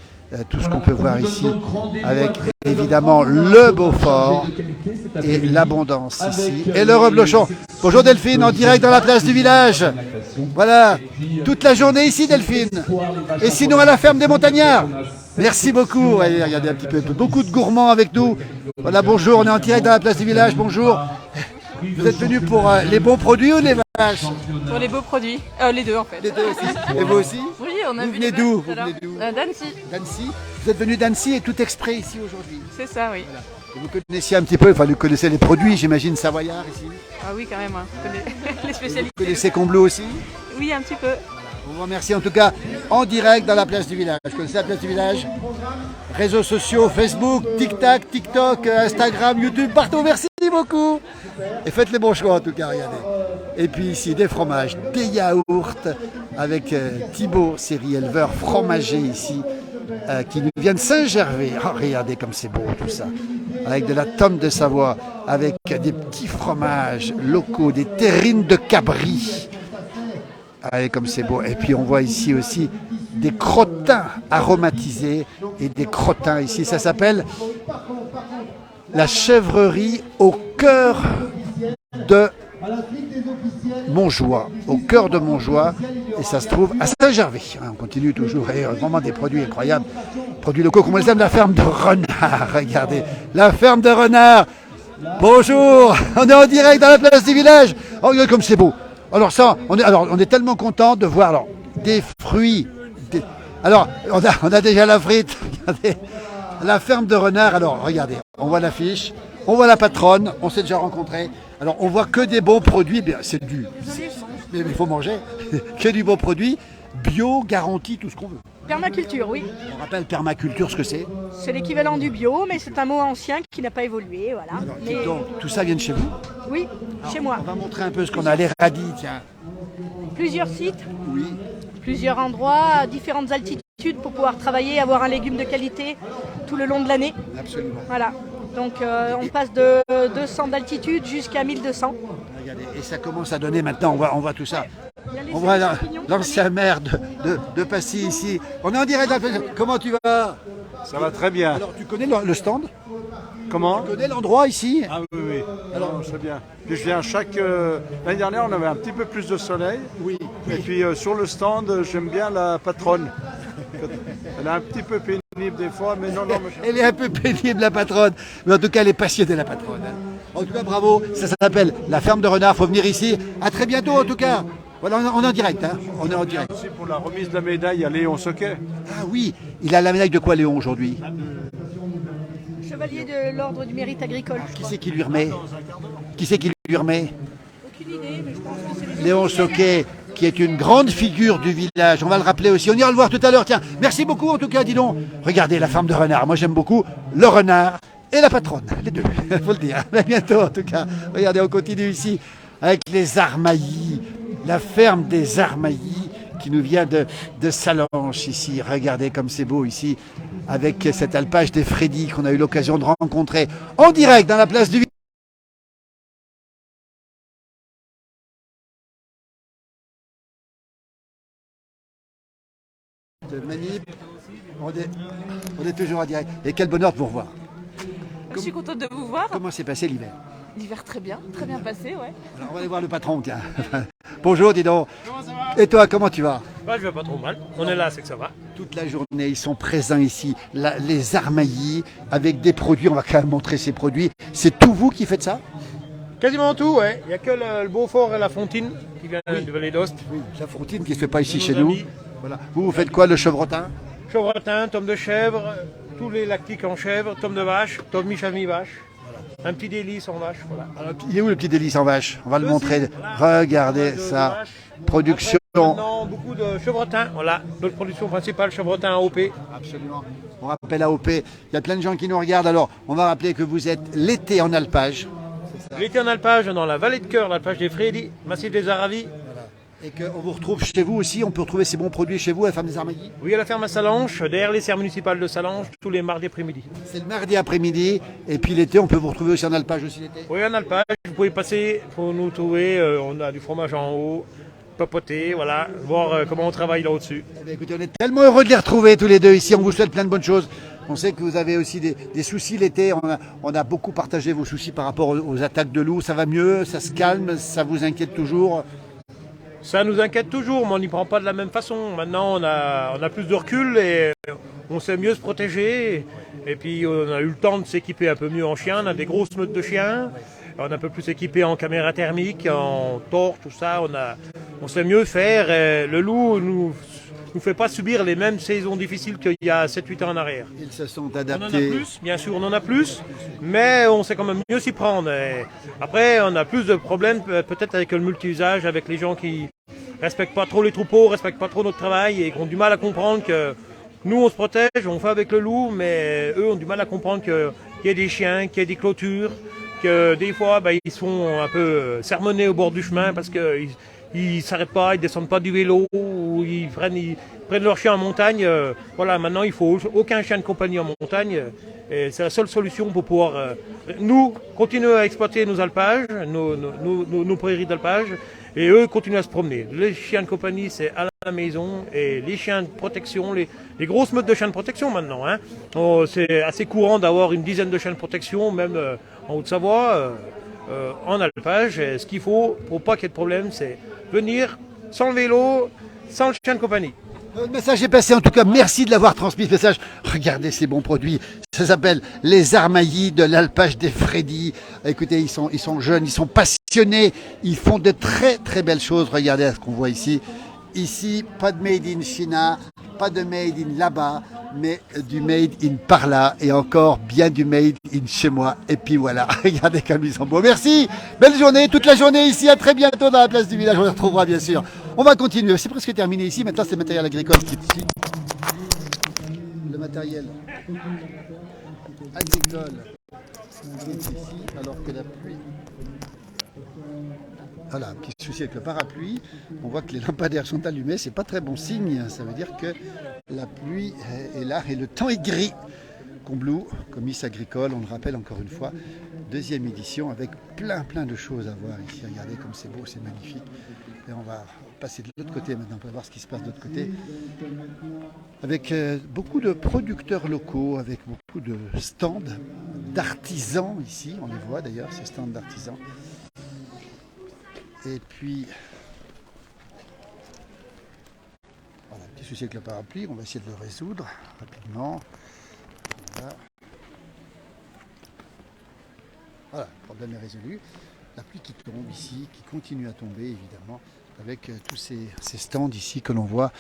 tout ce qu'on peut voir ici, avec évidemment le Beaufort, et l'abondance ici. Et le reblochon. Bonjour Delphine, en direct dans la place du village. Voilà, toute la journée ici Delphine. Et sinon à la ferme des Montagnards. Merci beaucoup. Allez, regardez un petit peu, beaucoup de gourmands avec nous. Voilà, bonjour, on est en direct dans la place du village, bonjour. Vous êtes venus pour les bons produits ou les vaches? Pour les beaux produits, les deux en fait. Les deux aussi. Et vous aussi? Oui, on a vous vu venez les d'où? vaches, Vous venez d'où? d'Annecy. D'Annecy. Vous êtes venus d'Annecy et tout exprès ici aujourd'hui. C'est ça, oui. Voilà. Et vous connaissiez un petit peu, enfin vous connaissez les produits, j'imagine, savoyards ici. Ah oui, quand même, hein. Je connais les spécialités. Vous connaissez Combloux aussi? Oui, un petit peu. On vous remercie en tout cas en direct dans la place du village. Vous connaissez la place du village? Réseaux sociaux, Facebook, TikTok, Instagram, YouTube, partout. Merci beaucoup. Et faites les bons choix en tout cas, regardez. Et puis ici, des fromages, des yaourts avec Thibaut, série éleveur fromager ici, qui nous vient de Saint-Gervais. Oh, regardez comme c'est beau tout ça. Avec de la tome de Savoie, avec des petits fromages locaux, des terrines de Cabri. Allez, comme c'est beau. Et puis on voit ici aussi des crottins aromatisés et des crottins ici. Ça s'appelle la chèvrerie au cœur de Montjoie. Au cœur de Montjoie. Et ça se trouve à Saint-Gervais. On continue toujours. Et vraiment des produits incroyables. Produits locaux comme on les aime. La ferme de Renard. Regardez. La ferme de Renard. Bonjour. On est en direct dans la place du village. Oh, regardez comme c'est beau. Alors ça, on est tellement content de voir des fruits. Alors, on a déjà la frite. Regardez, la ferme de Renard. Alors, regardez, on voit l'affiche, on voit la patronne, on s'est déjà rencontrés. Alors, on voit que des bons produits. C'est mais il faut manger. Que du bon produit, bio, garanti, tout ce qu'on veut. Permaculture, oui. On rappelle permaculture, ce que c'est? C'est l'équivalent du bio, mais c'est un mot ancien qui n'a pas évolué, voilà. Alors, donc, tout ça vient de chez vous? Oui, chez moi. On va montrer un peu ce qu'on a, les radis, tiens. Plusieurs sites, oui. Plusieurs endroits, à différentes altitudes pour pouvoir travailler, avoir un légume de qualité tout le long de l'année. Absolument. Voilà. Donc on passe de 200 d'altitude jusqu'à 1200. Regardez, et ça commence à donner maintenant, on voit tout ça. On voit l'ancien maire de Passy ici. On est en direct. Comment tu vas? Ça va très bien. Alors tu connais le stand? Comment? Tu connais l'endroit ici? Ah oui, oui. Alors, c'est bien. Puis je viens l'année dernière, on avait un petit peu plus de soleil. Oui. Et puis sur le stand, j'aime bien la patronne. Elle est un petit peu pénible des fois, mais non. Elle est un peu pénible, la patronne. Mais en tout cas, elle est passionnée, la patronne. En tout cas, bravo. Ça s'appelle la ferme de Renard. Il faut venir ici. À très bientôt, en tout cas. Voilà, on est en direct. Hein. On est en direct. Merci pour la remise de la médaille à Léon Soquet. Ah oui. Il a la médaille de quoi, Léon, aujourd'hui? Chevalier de l'ordre du mérite agricole. Qui c'est qui lui remet? Aucune idée, mais je pense que c'est les Léon Soquet, qui est une grande figure du village. On va le rappeler aussi. On ira le voir tout à l'heure. Tiens, merci beaucoup en tout cas, dis donc. Regardez la ferme de Renard. Moi, j'aime beaucoup le renard et la patronne. Les deux, il faut le dire. À bientôt en tout cas. Regardez, on continue ici avec les Armaillis. La ferme des Armaillis qui nous vient de Salanches ici. Regardez comme c'est beau ici avec cet alpage des Freddy qu'on a eu l'occasion de rencontrer en direct dans la place du village. Manip, on est toujours en direct. Et quel bonheur de vous revoir. Je suis contente de vous voir. Comment s'est passé l'hiver? L'hiver très bien passé, ouais. Alors on va aller voir le patron, tiens. Bonjour, dis donc. Comment ça va? Et toi, comment tu vas? Bah, je vais pas trop mal. On est là, c'est que ça va. Toute la journée, ils sont présents ici, les Armaillis, avec des produits. On va quand même montrer ces produits. C'est tout vous qui faites ça? Quasiment tout, ouais. Il n'y a que le Beaufort et la Fontine qui viennent de Vallée d'Ost. Oui, la Fontine qui ne se fait pas ici chez nous. Voilà. Vous faites quoi, le chevrotin? Chevrotin, tome de chèvre, tous les lactiques en chèvre, tome de vache, tome mi-vache. Un petit délice en vache, voilà. Alors, il est où le petit délice en vache? On va le montrer. Voilà. Regardez ça. Production. Maintenant, beaucoup de chevrotins, voilà. Notre production principale, chevrotin AOP. Absolument. On rappelle AOP. Il y a plein de gens qui nous regardent. Alors, on va rappeler que vous êtes l'été en alpage. L'été en alpage dans la vallée de Cœur, l'alpage des Freddy, massif des Aravis. Et qu'on vous retrouve chez vous aussi, on peut retrouver ces bons produits chez vous à la ferme des Armaillis? Oui, à la ferme à Salanches, derrière les serres municipales de Salanches, tous les mardis après-midi. C'est le mardi après-midi, et puis l'été, on peut vous retrouver aussi en alpage aussi l'été? Oui, en alpage, vous pouvez passer pour nous trouver, on a du fromage en haut, papoter, voilà, voir comment on travaille là au-dessus. Eh bien, écoutez, on est tellement heureux de les retrouver tous les deux ici, on vous souhaite plein de bonnes choses. On sait que vous avez aussi des soucis l'été. On a beaucoup partagé vos soucis par rapport aux attaques de loups. Ça va mieux, ça se calme, ça vous inquiète toujours? Ça nous inquiète toujours, mais on n'y prend pas de la même façon. Maintenant, on a plus de recul et on sait mieux se protéger. Et puis, on a eu le temps de s'équiper un peu mieux en chiens. On a des grosses meutes de chiens. On est un peu plus équipé en caméra thermique, en torche, tout ça. On sait mieux faire. Et le loup nous fait pas subir les mêmes saisons difficiles qu'il y a 7-8 ans en arrière. Ils se sont On adaptés. en a plus, bien sûr, on en a plus, mais on sait quand même mieux s'y prendre. Et après, on a plus de problèmes peut-être avec le multi-usage, avec les gens qui respectent pas trop les troupeaux, respectent pas trop notre travail et qui ont du mal à comprendre que nous, on se protège, on fait avec le loup, mais eux ont du mal à comprendre qu'il y a des chiens, qu'il y a des clôtures, que des fois, ils se font un peu sermonner au bord du chemin parce qu'ils ne s'arrêtent pas, ils ne descendent pas du vélo, ou ils prennent leur chien en montagne. Voilà, maintenant, il ne faut aucun chien de compagnie en montagne. Et c'est la seule solution pour pouvoir, nous, continuer à exploiter nos alpages, nos prairies d'alpage, et eux continuent à se promener. Les chiens de compagnie, c'est à la maison, et les chiens de protection, les grosses meutes de chiens de protection maintenant. Hein. C'est assez courant d'avoir une dizaine de chiens de protection, même en Haute-Savoie, en alpage. Et ce qu'il faut, pour pas qu'il y ait de problème, c'est venir sans le vélo, sans le chien de compagnie. Le message est passé, en tout cas, merci de l'avoir transmis ce message. Regardez ces bons produits, ça s'appelle les Armaillis de l'alpage des Freddy. Écoutez, ils sont jeunes, ils sont passionnés, ils font de très très belles choses. Regardez ce qu'on voit ici. Ici, pas de made in China, pas de made in là-bas, mais du made in par là, et encore bien du made in chez moi. Et puis voilà, regardez comme ils sont beaux. Merci, belle journée, toute la journée ici, à très bientôt dans la place du village, on les retrouvera bien sûr. On va continuer, c'est presque terminé ici, maintenant c'est le matériel agricole qui est ici. Le matériel agricole qui est ici, alors que la pluie... Voilà, un petit souci avec le parapluie. On voit que les lampadaires sont allumés, c'est pas très bon signe. Ça veut dire que la pluie est là et le temps est gris. Combloux, comice agricole, on le rappelle encore une fois, deuxième édition avec plein de choses à voir ici. Regardez comme c'est beau, c'est magnifique. Et on va passer de l'autre côté maintenant, on va voir ce qui se passe de l'autre côté. Avec beaucoup de producteurs locaux, avec beaucoup de stands d'artisans ici. On les voit d'ailleurs, ces stands d'artisans. Et puis, voilà, petit souci avec le parapluie, on va essayer de le résoudre rapidement. Voilà, le problème est résolu. La pluie qui tombe ici, qui continue à tomber évidemment, avec tous ces stands ici que l'on voit,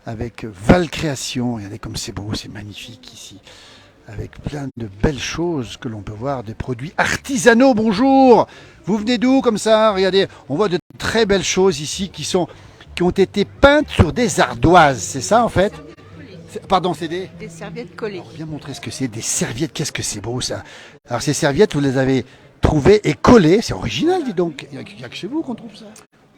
avec Val Création. Regardez comme c'est beau, c'est magnifique ici. Avec plein de belles choses que l'on peut voir, des produits artisanaux. Bonjour, vous venez d'où comme ça? Regardez, on voit de très belles choses ici qui ont été peintes sur des ardoises, c'est ça en fait? Pardon, c'est des serviettes collées. Alors, bien montrer ce que c'est, des serviettes, qu'est-ce que c'est beau ça. Alors ces serviettes, vous les avez trouvées et collées, c'est original dis donc, il n'y a que chez vous qu'on trouve ça.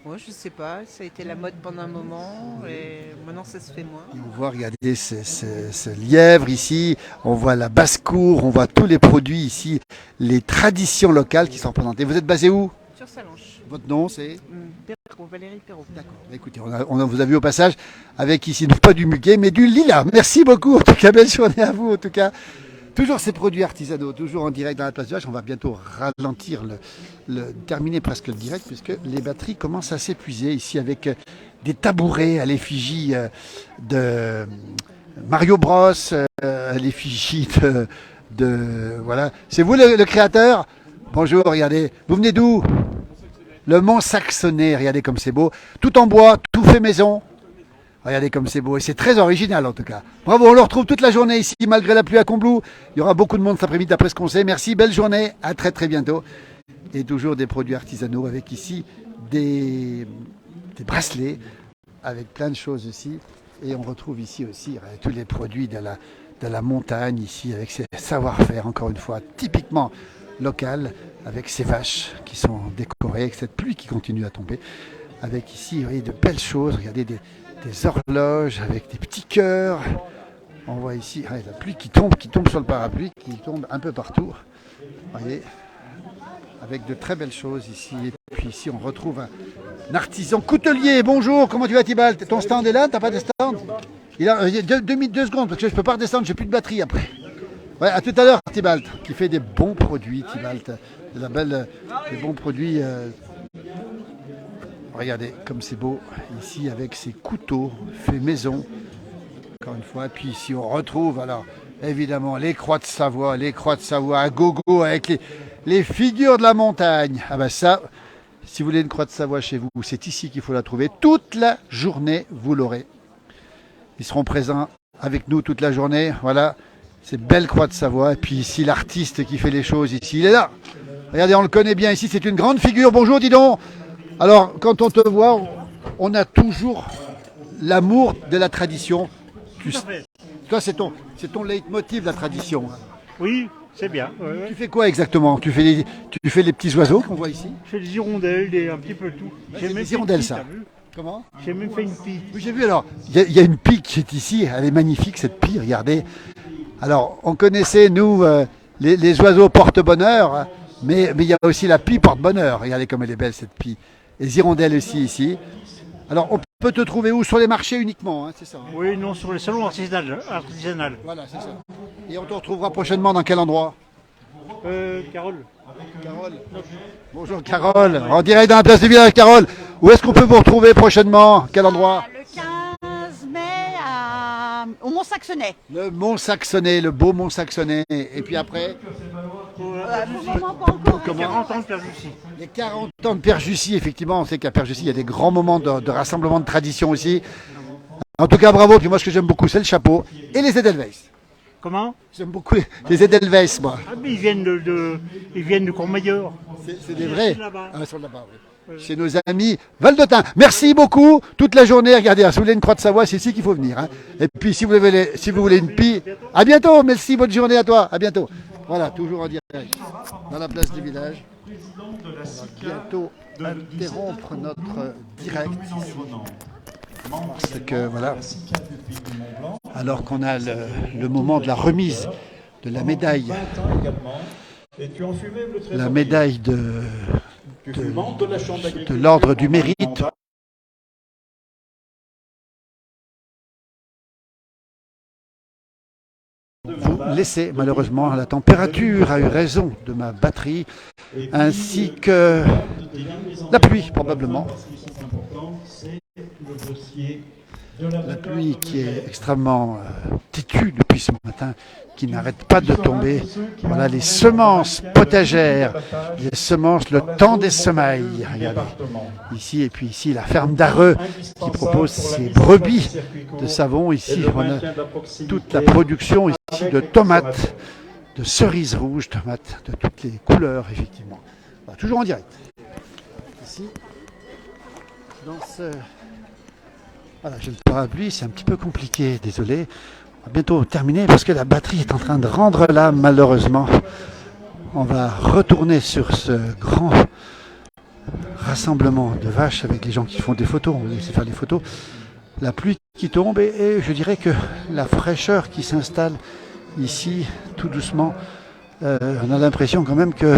Moi, je sais pas, ça a été la mode pendant un moment et maintenant ça se fait moins. Et on voit, regardez ce lièvre ici, on voit la basse-cour, on voit tous les produits ici, les traditions locales qui sont représentées. Vous êtes basé où? Sur Sallanches. Votre nom c'est? Perrault, Valérie Perrault. D'accord. Écoutez, on vous a vu au passage avec ici, non pas du muguet, mais du lilas. Merci beaucoup, en tout cas, belle journée à vous, en tout cas. Toujours ces produits artisanaux, toujours en direct dans la place du village. On va bientôt ralentir, terminer presque le direct, puisque les batteries commencent à s'épuiser ici avec des tabourets à l'effigie de Mario Bros, à l'effigie de voilà. C'est vous le créateur? Bonjour, regardez. Vous venez d'où? Le Mont Saxonnet, regardez comme c'est beau. Tout en bois, tout fait maison. Regardez comme c'est beau et c'est très original en tout cas. Bravo, on le retrouve toute la journée ici malgré la pluie à Combloux. Il y aura beaucoup de monde cet après-midi d'après ce qu'on sait. Merci, belle journée, à très bientôt. Et toujours des produits artisanaux avec ici des bracelets avec plein de choses aussi. Et on retrouve ici aussi tous les produits de la montagne ici avec ces savoir-faire encore une fois typiquement local avec ces vaches qui sont décorées avec cette pluie qui continue à tomber. Avec ici, vous voyez, de belles choses. Regardez des horloges avec des petits cœurs. On voit ici la pluie qui tombe sur le parapluie, qui tombe un peu partout. Vous voyez, avec de très belles choses ici. Et puis ici, on retrouve un artisan coutelier. Bonjour, comment tu vas Tibalt? Ton stand est là? T'as pas de stand? Il a 2 secondes parce que je peux pas redescendre, j'ai plus de batterie après. Ouais, à tout à l'heure, Tibalt, qui fait des bons produits, Tibalt. Des bons produits. Regardez comme c'est beau ici avec ces couteaux faits maison. Encore une fois, puis ici on retrouve alors évidemment les croix de Savoie à gogo avec les figures de la montagne. Ah ben ça, si vous voulez une croix de Savoie chez vous, c'est ici qu'il faut la trouver. Toute la journée, vous l'aurez. Ils seront présents avec nous toute la journée. Voilà, ces belles croix de Savoie. Et puis ici, l'artiste qui fait les choses ici, il est là. Regardez, on le connaît bien ici, c'est une grande figure. Bonjour, dis donc. Alors, quand on te voit, on a toujours l'amour de la tradition. Toi, c'est ton leitmotiv, la tradition. Oui, c'est bien. Tu fais quoi exactement? Tu fais les petits oiseaux qu'on voit ici? Je fais des hirondelles, un petit peu tout. J'ai des hirondelles, ça. Comment? J'ai même fait une pie. Oui, j'ai vu alors. Il y a une pie qui est ici. Elle est magnifique, cette pie, regardez. Alors, on connaissait, nous, les oiseaux porte-bonheur, mais il y a aussi la pie porte-bonheur. Regardez comme elle est belle, cette pie. Les hirondelles aussi ici. Alors, on peut te trouver où? Sur les marchés uniquement, hein, c'est ça? Oui, non, sur les salons artisanaux. Voilà, c'est ça. Et on te retrouvera prochainement dans quel endroit? Carole. Carole. Bonjour Carole, en direct dans la place du village, Carole. Où est-ce qu'on peut vous retrouver prochainement? Quel endroit? Le 15 mai au Mont-Saxonais. Le Mont-Saxonais, le beau Mont-Saxonais. Et puis après? Comment? 40 ans de Père Jussy. Les 40 ans de Père Jussy, effectivement. On sait qu'à Père Jussy, il y a des grands moments de rassemblement de tradition aussi. En tout cas, bravo. Puis moi, ce que j'aime beaucoup, c'est le chapeau et les Edelweiss. Comment? J'aime beaucoup les Edelweiss, moi. Ah, mais ils viennent de Courmayeur. C'est des vrais. Là-bas. Ah, ils sont là-bas, oui. Chez nos amis Valdotin. Merci beaucoup. Toute la journée, regardez, si vous voulez une croix de Savoie, c'est ici qu'il faut venir. Hein. Et puis, si vous voulez une pie, à bientôt. Merci, bonne journée à toi. À bientôt. Voilà, toujours en direct, dans la place du village. On va bientôt interrompre notre direct. Parce que, voilà, alors qu'on a le moment de la remise de la médaille, de l'ordre du mérite. Vous laissez, malheureusement, la température a eu raison de ma batterie, ainsi que la pluie, probablement. La pluie qui est extrêmement têtue depuis ce matin, qui n'arrête pas de tomber. Voilà les semences potagères, les semences, le temps des semailles. Regardez, ici et puis ici, la ferme d'Arreux qui propose ses brebis de savon. Ici, on a toute la production ici de tomates, de cerises rouges, tomates de toutes les couleurs, effectivement. Voilà, toujours en direct. Ici, dans ce... Voilà, j'ai le parapluie, c'est un petit peu compliqué, désolé. On va bientôt terminer parce que la batterie est en train de rendre là, malheureusement. On va retourner sur ce grand rassemblement de vaches avec les gens qui font des photos. On va laisser faire les photos. La pluie qui tombe et je dirais que la fraîcheur qui s'installe ici, tout doucement. On a l'impression quand même que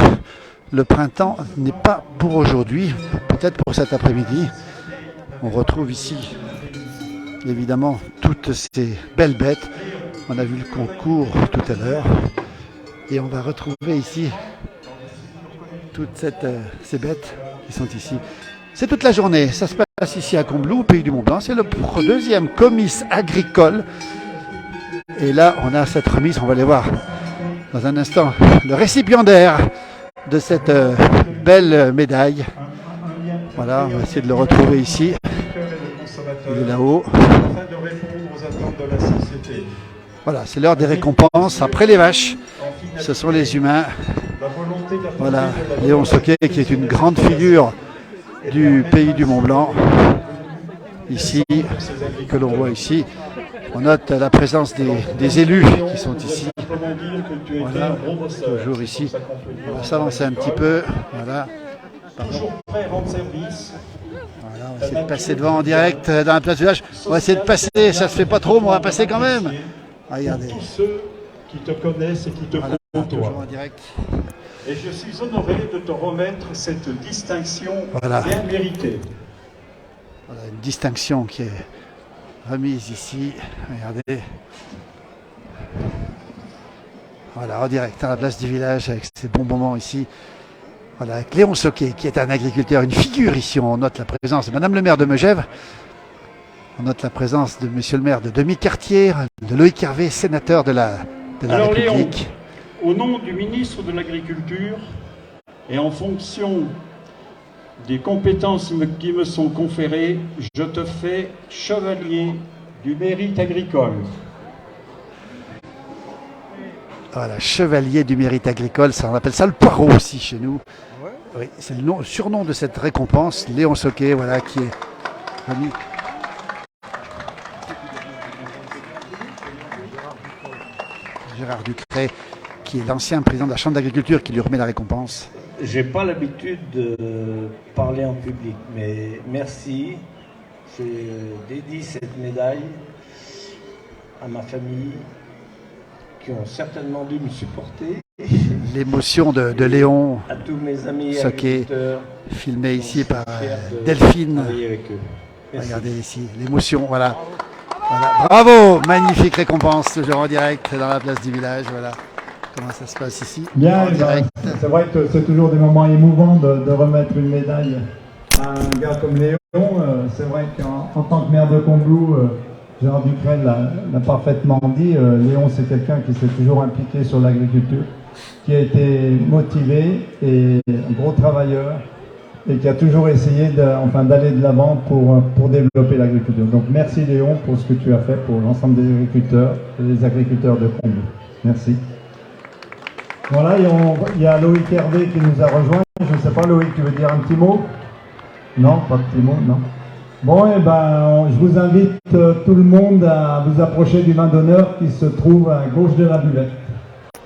le printemps n'est pas pour aujourd'hui, peut-être pour cet après-midi. On retrouve ici évidemment toutes ces belles bêtes. On a vu le concours tout à l'heure et on va retrouver ici toutes ces bêtes qui sont ici. C'est toute la journée, ça se passe ici à Combloux, au Pays du Mont-Blanc. C'est le deuxième comice agricole et là on a cette remise, on va aller voir dans un instant le récipiendaire de cette belle médaille. Voilà, on va essayer de le retrouver ici. Il est là-haut. Voilà, c'est l'heure des récompenses. Après les vaches, ce sont les humains. Voilà, Léon Soquet qui est une grande figure du Pays du Mont-Blanc. Ici, que l'on voit ici. On note la présence des élus qui sont ici. Voilà, toujours ici. On va s'avancer un petit peu. Voilà. Toujours prêt à rendre service. Voilà, on va essayer de passer devant en direct dans la place du village. On va essayer de passer, ça se fait pas trop, mais on va passer quand même. Regardez. Tous ceux qui te connaissent et qui te côtoient. En direct. Et je suis honoré de te remettre cette distinction voilà. bien méritée. Voilà, une distinction qui est remise ici. Regardez. Voilà, en direct à la place du village avec ces bons moments ici. Voilà, avec Léon Soquet, qui est un agriculteur, une figure ici. On note la présence de Madame le maire de Megève. On note la présence de Monsieur le maire de Demi-Cartier, de Loïc Hervé, sénateur de la Alors République. Léon, au nom du ministre de l'Agriculture et en fonction des compétences qui me sont conférées, je te fais chevalier du mérite agricole. Voilà, chevalier du mérite agricole, ça, on appelle ça le poireau aussi chez nous. Oui, c'est le surnom de cette récompense, Léon Soquet, voilà, qui est remis. Gérard Ducret, qui est l'ancien président de la Chambre d'agriculture, qui lui remet la récompense. J'ai pas l'habitude de parler en public, mais merci. Je dédie cette médaille à ma famille, qui ont certainement dû me supporter. L'émotion de Léon à tous mes amis Soquet, filmé ici par Delphine. Regardez ici, l'émotion, voilà. Voilà. Bravo, magnifique récompense, toujours en direct dans la place du village. Voilà comment ça se passe ici. Bien, c'est vrai que c'est toujours des moments émouvants de remettre une médaille à un gars comme Léon. C'est vrai qu'en tant que maire de Combloux, Gérard Ducret l'a parfaitement dit, Léon c'est quelqu'un qui s'est toujours impliqué sur l'agriculture, qui a été motivé et un gros travailleur et qui a toujours essayé d'aller de l'avant pour développer l'agriculture. Donc merci Léon pour ce que tu as fait pour l'ensemble des agriculteurs et les agriculteurs de Combloux. Merci. Voilà, il y a Loïc Hervé qui nous a rejoint. Je ne sais pas Loïc, tu veux dire un petit mot? Non, pas de petit mot, non. Bon, eh ben, je vous invite tout le monde à vous approcher du vin d'honneur qui se trouve à gauche de la buvette.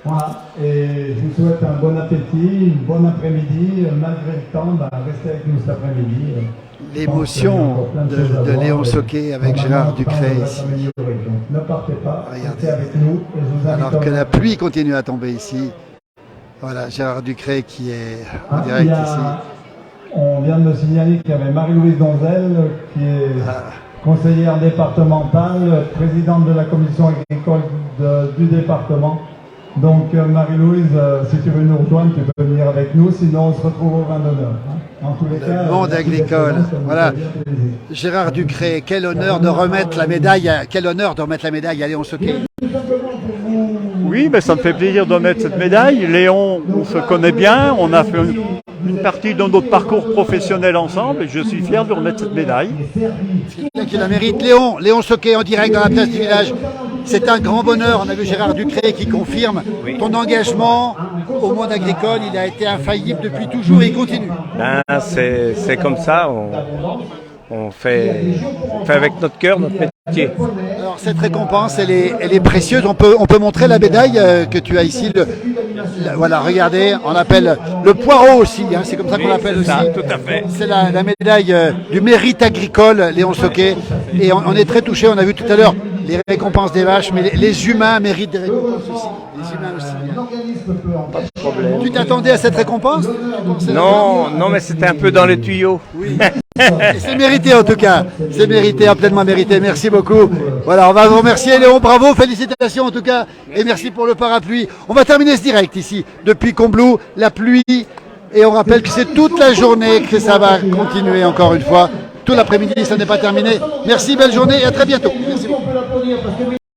Voilà, et je vous souhaite un bon appétit, une bonne après-midi. Malgré le temps, restez avec nous cet après-midi. L'émotion de Léon Soquet avec Gérard Ducret ici. Donc ne partez pas, restez avec nous. Et je vous invite alors que la pluie continue à tomber ici. Voilà, Gérard Ducret qui est en direct ici. On vient de me signaler qu'il y avait Marie-Louise Donzel, qui est conseillère départementale, présidente de la commission agricole du département. Donc Marie-Louise, si tu veux nous rejoindre, tu peux venir avec nous, sinon on se retrouve au vin d'honneur. En tous les cas, le monde agricole. Voilà. Gérard Ducret, quel honneur de remettre la médaille à Léon Soquet. Oui, mais ça me fait plaisir de mettre cette médaille. Léon, on se connaît bien, on a fait une partie de notre parcours professionnel ensemble et je suis fier de remettre cette médaille. Qui la mérite. Léon Soquet en direct dans la place du village. C'est un grand bonheur. On a vu Gérard Ducret qui confirme ton engagement au monde agricole. Il a été infaillible depuis toujours et il continue. C'est comme ça. On fait avec notre cœur notre métier. Alors cette récompense, elle est précieuse. On peut montrer la médaille que tu as ici. Voilà, regardez, on l'appelle le poireau aussi. Hein, c'est comme ça qu'on l'appelle aussi. Tout à fait. C'est la médaille du mérite agricole, Léon Soquet. Et on est très touchés. On a vu tout à l'heure les récompenses des vaches, mais les humains méritent des récompenses aussi. Les humains aussi. Pas de problème. Tu t'attendais à cette récompense? Non, mais c'était un peu dans les tuyaux. Oui. C'est mérité en tout cas, c'est mérité, pleinement mérité, merci beaucoup. Voilà, on va vous remercier Léon, bravo, félicitations en tout cas, et merci pour le parapluie. On va terminer ce direct ici, depuis Combloux, la pluie, et on rappelle que c'est toute la journée que ça va continuer encore une fois. Tout l'après-midi, ça n'est pas terminé. Merci, belle journée et à très bientôt. Merci beaucoup.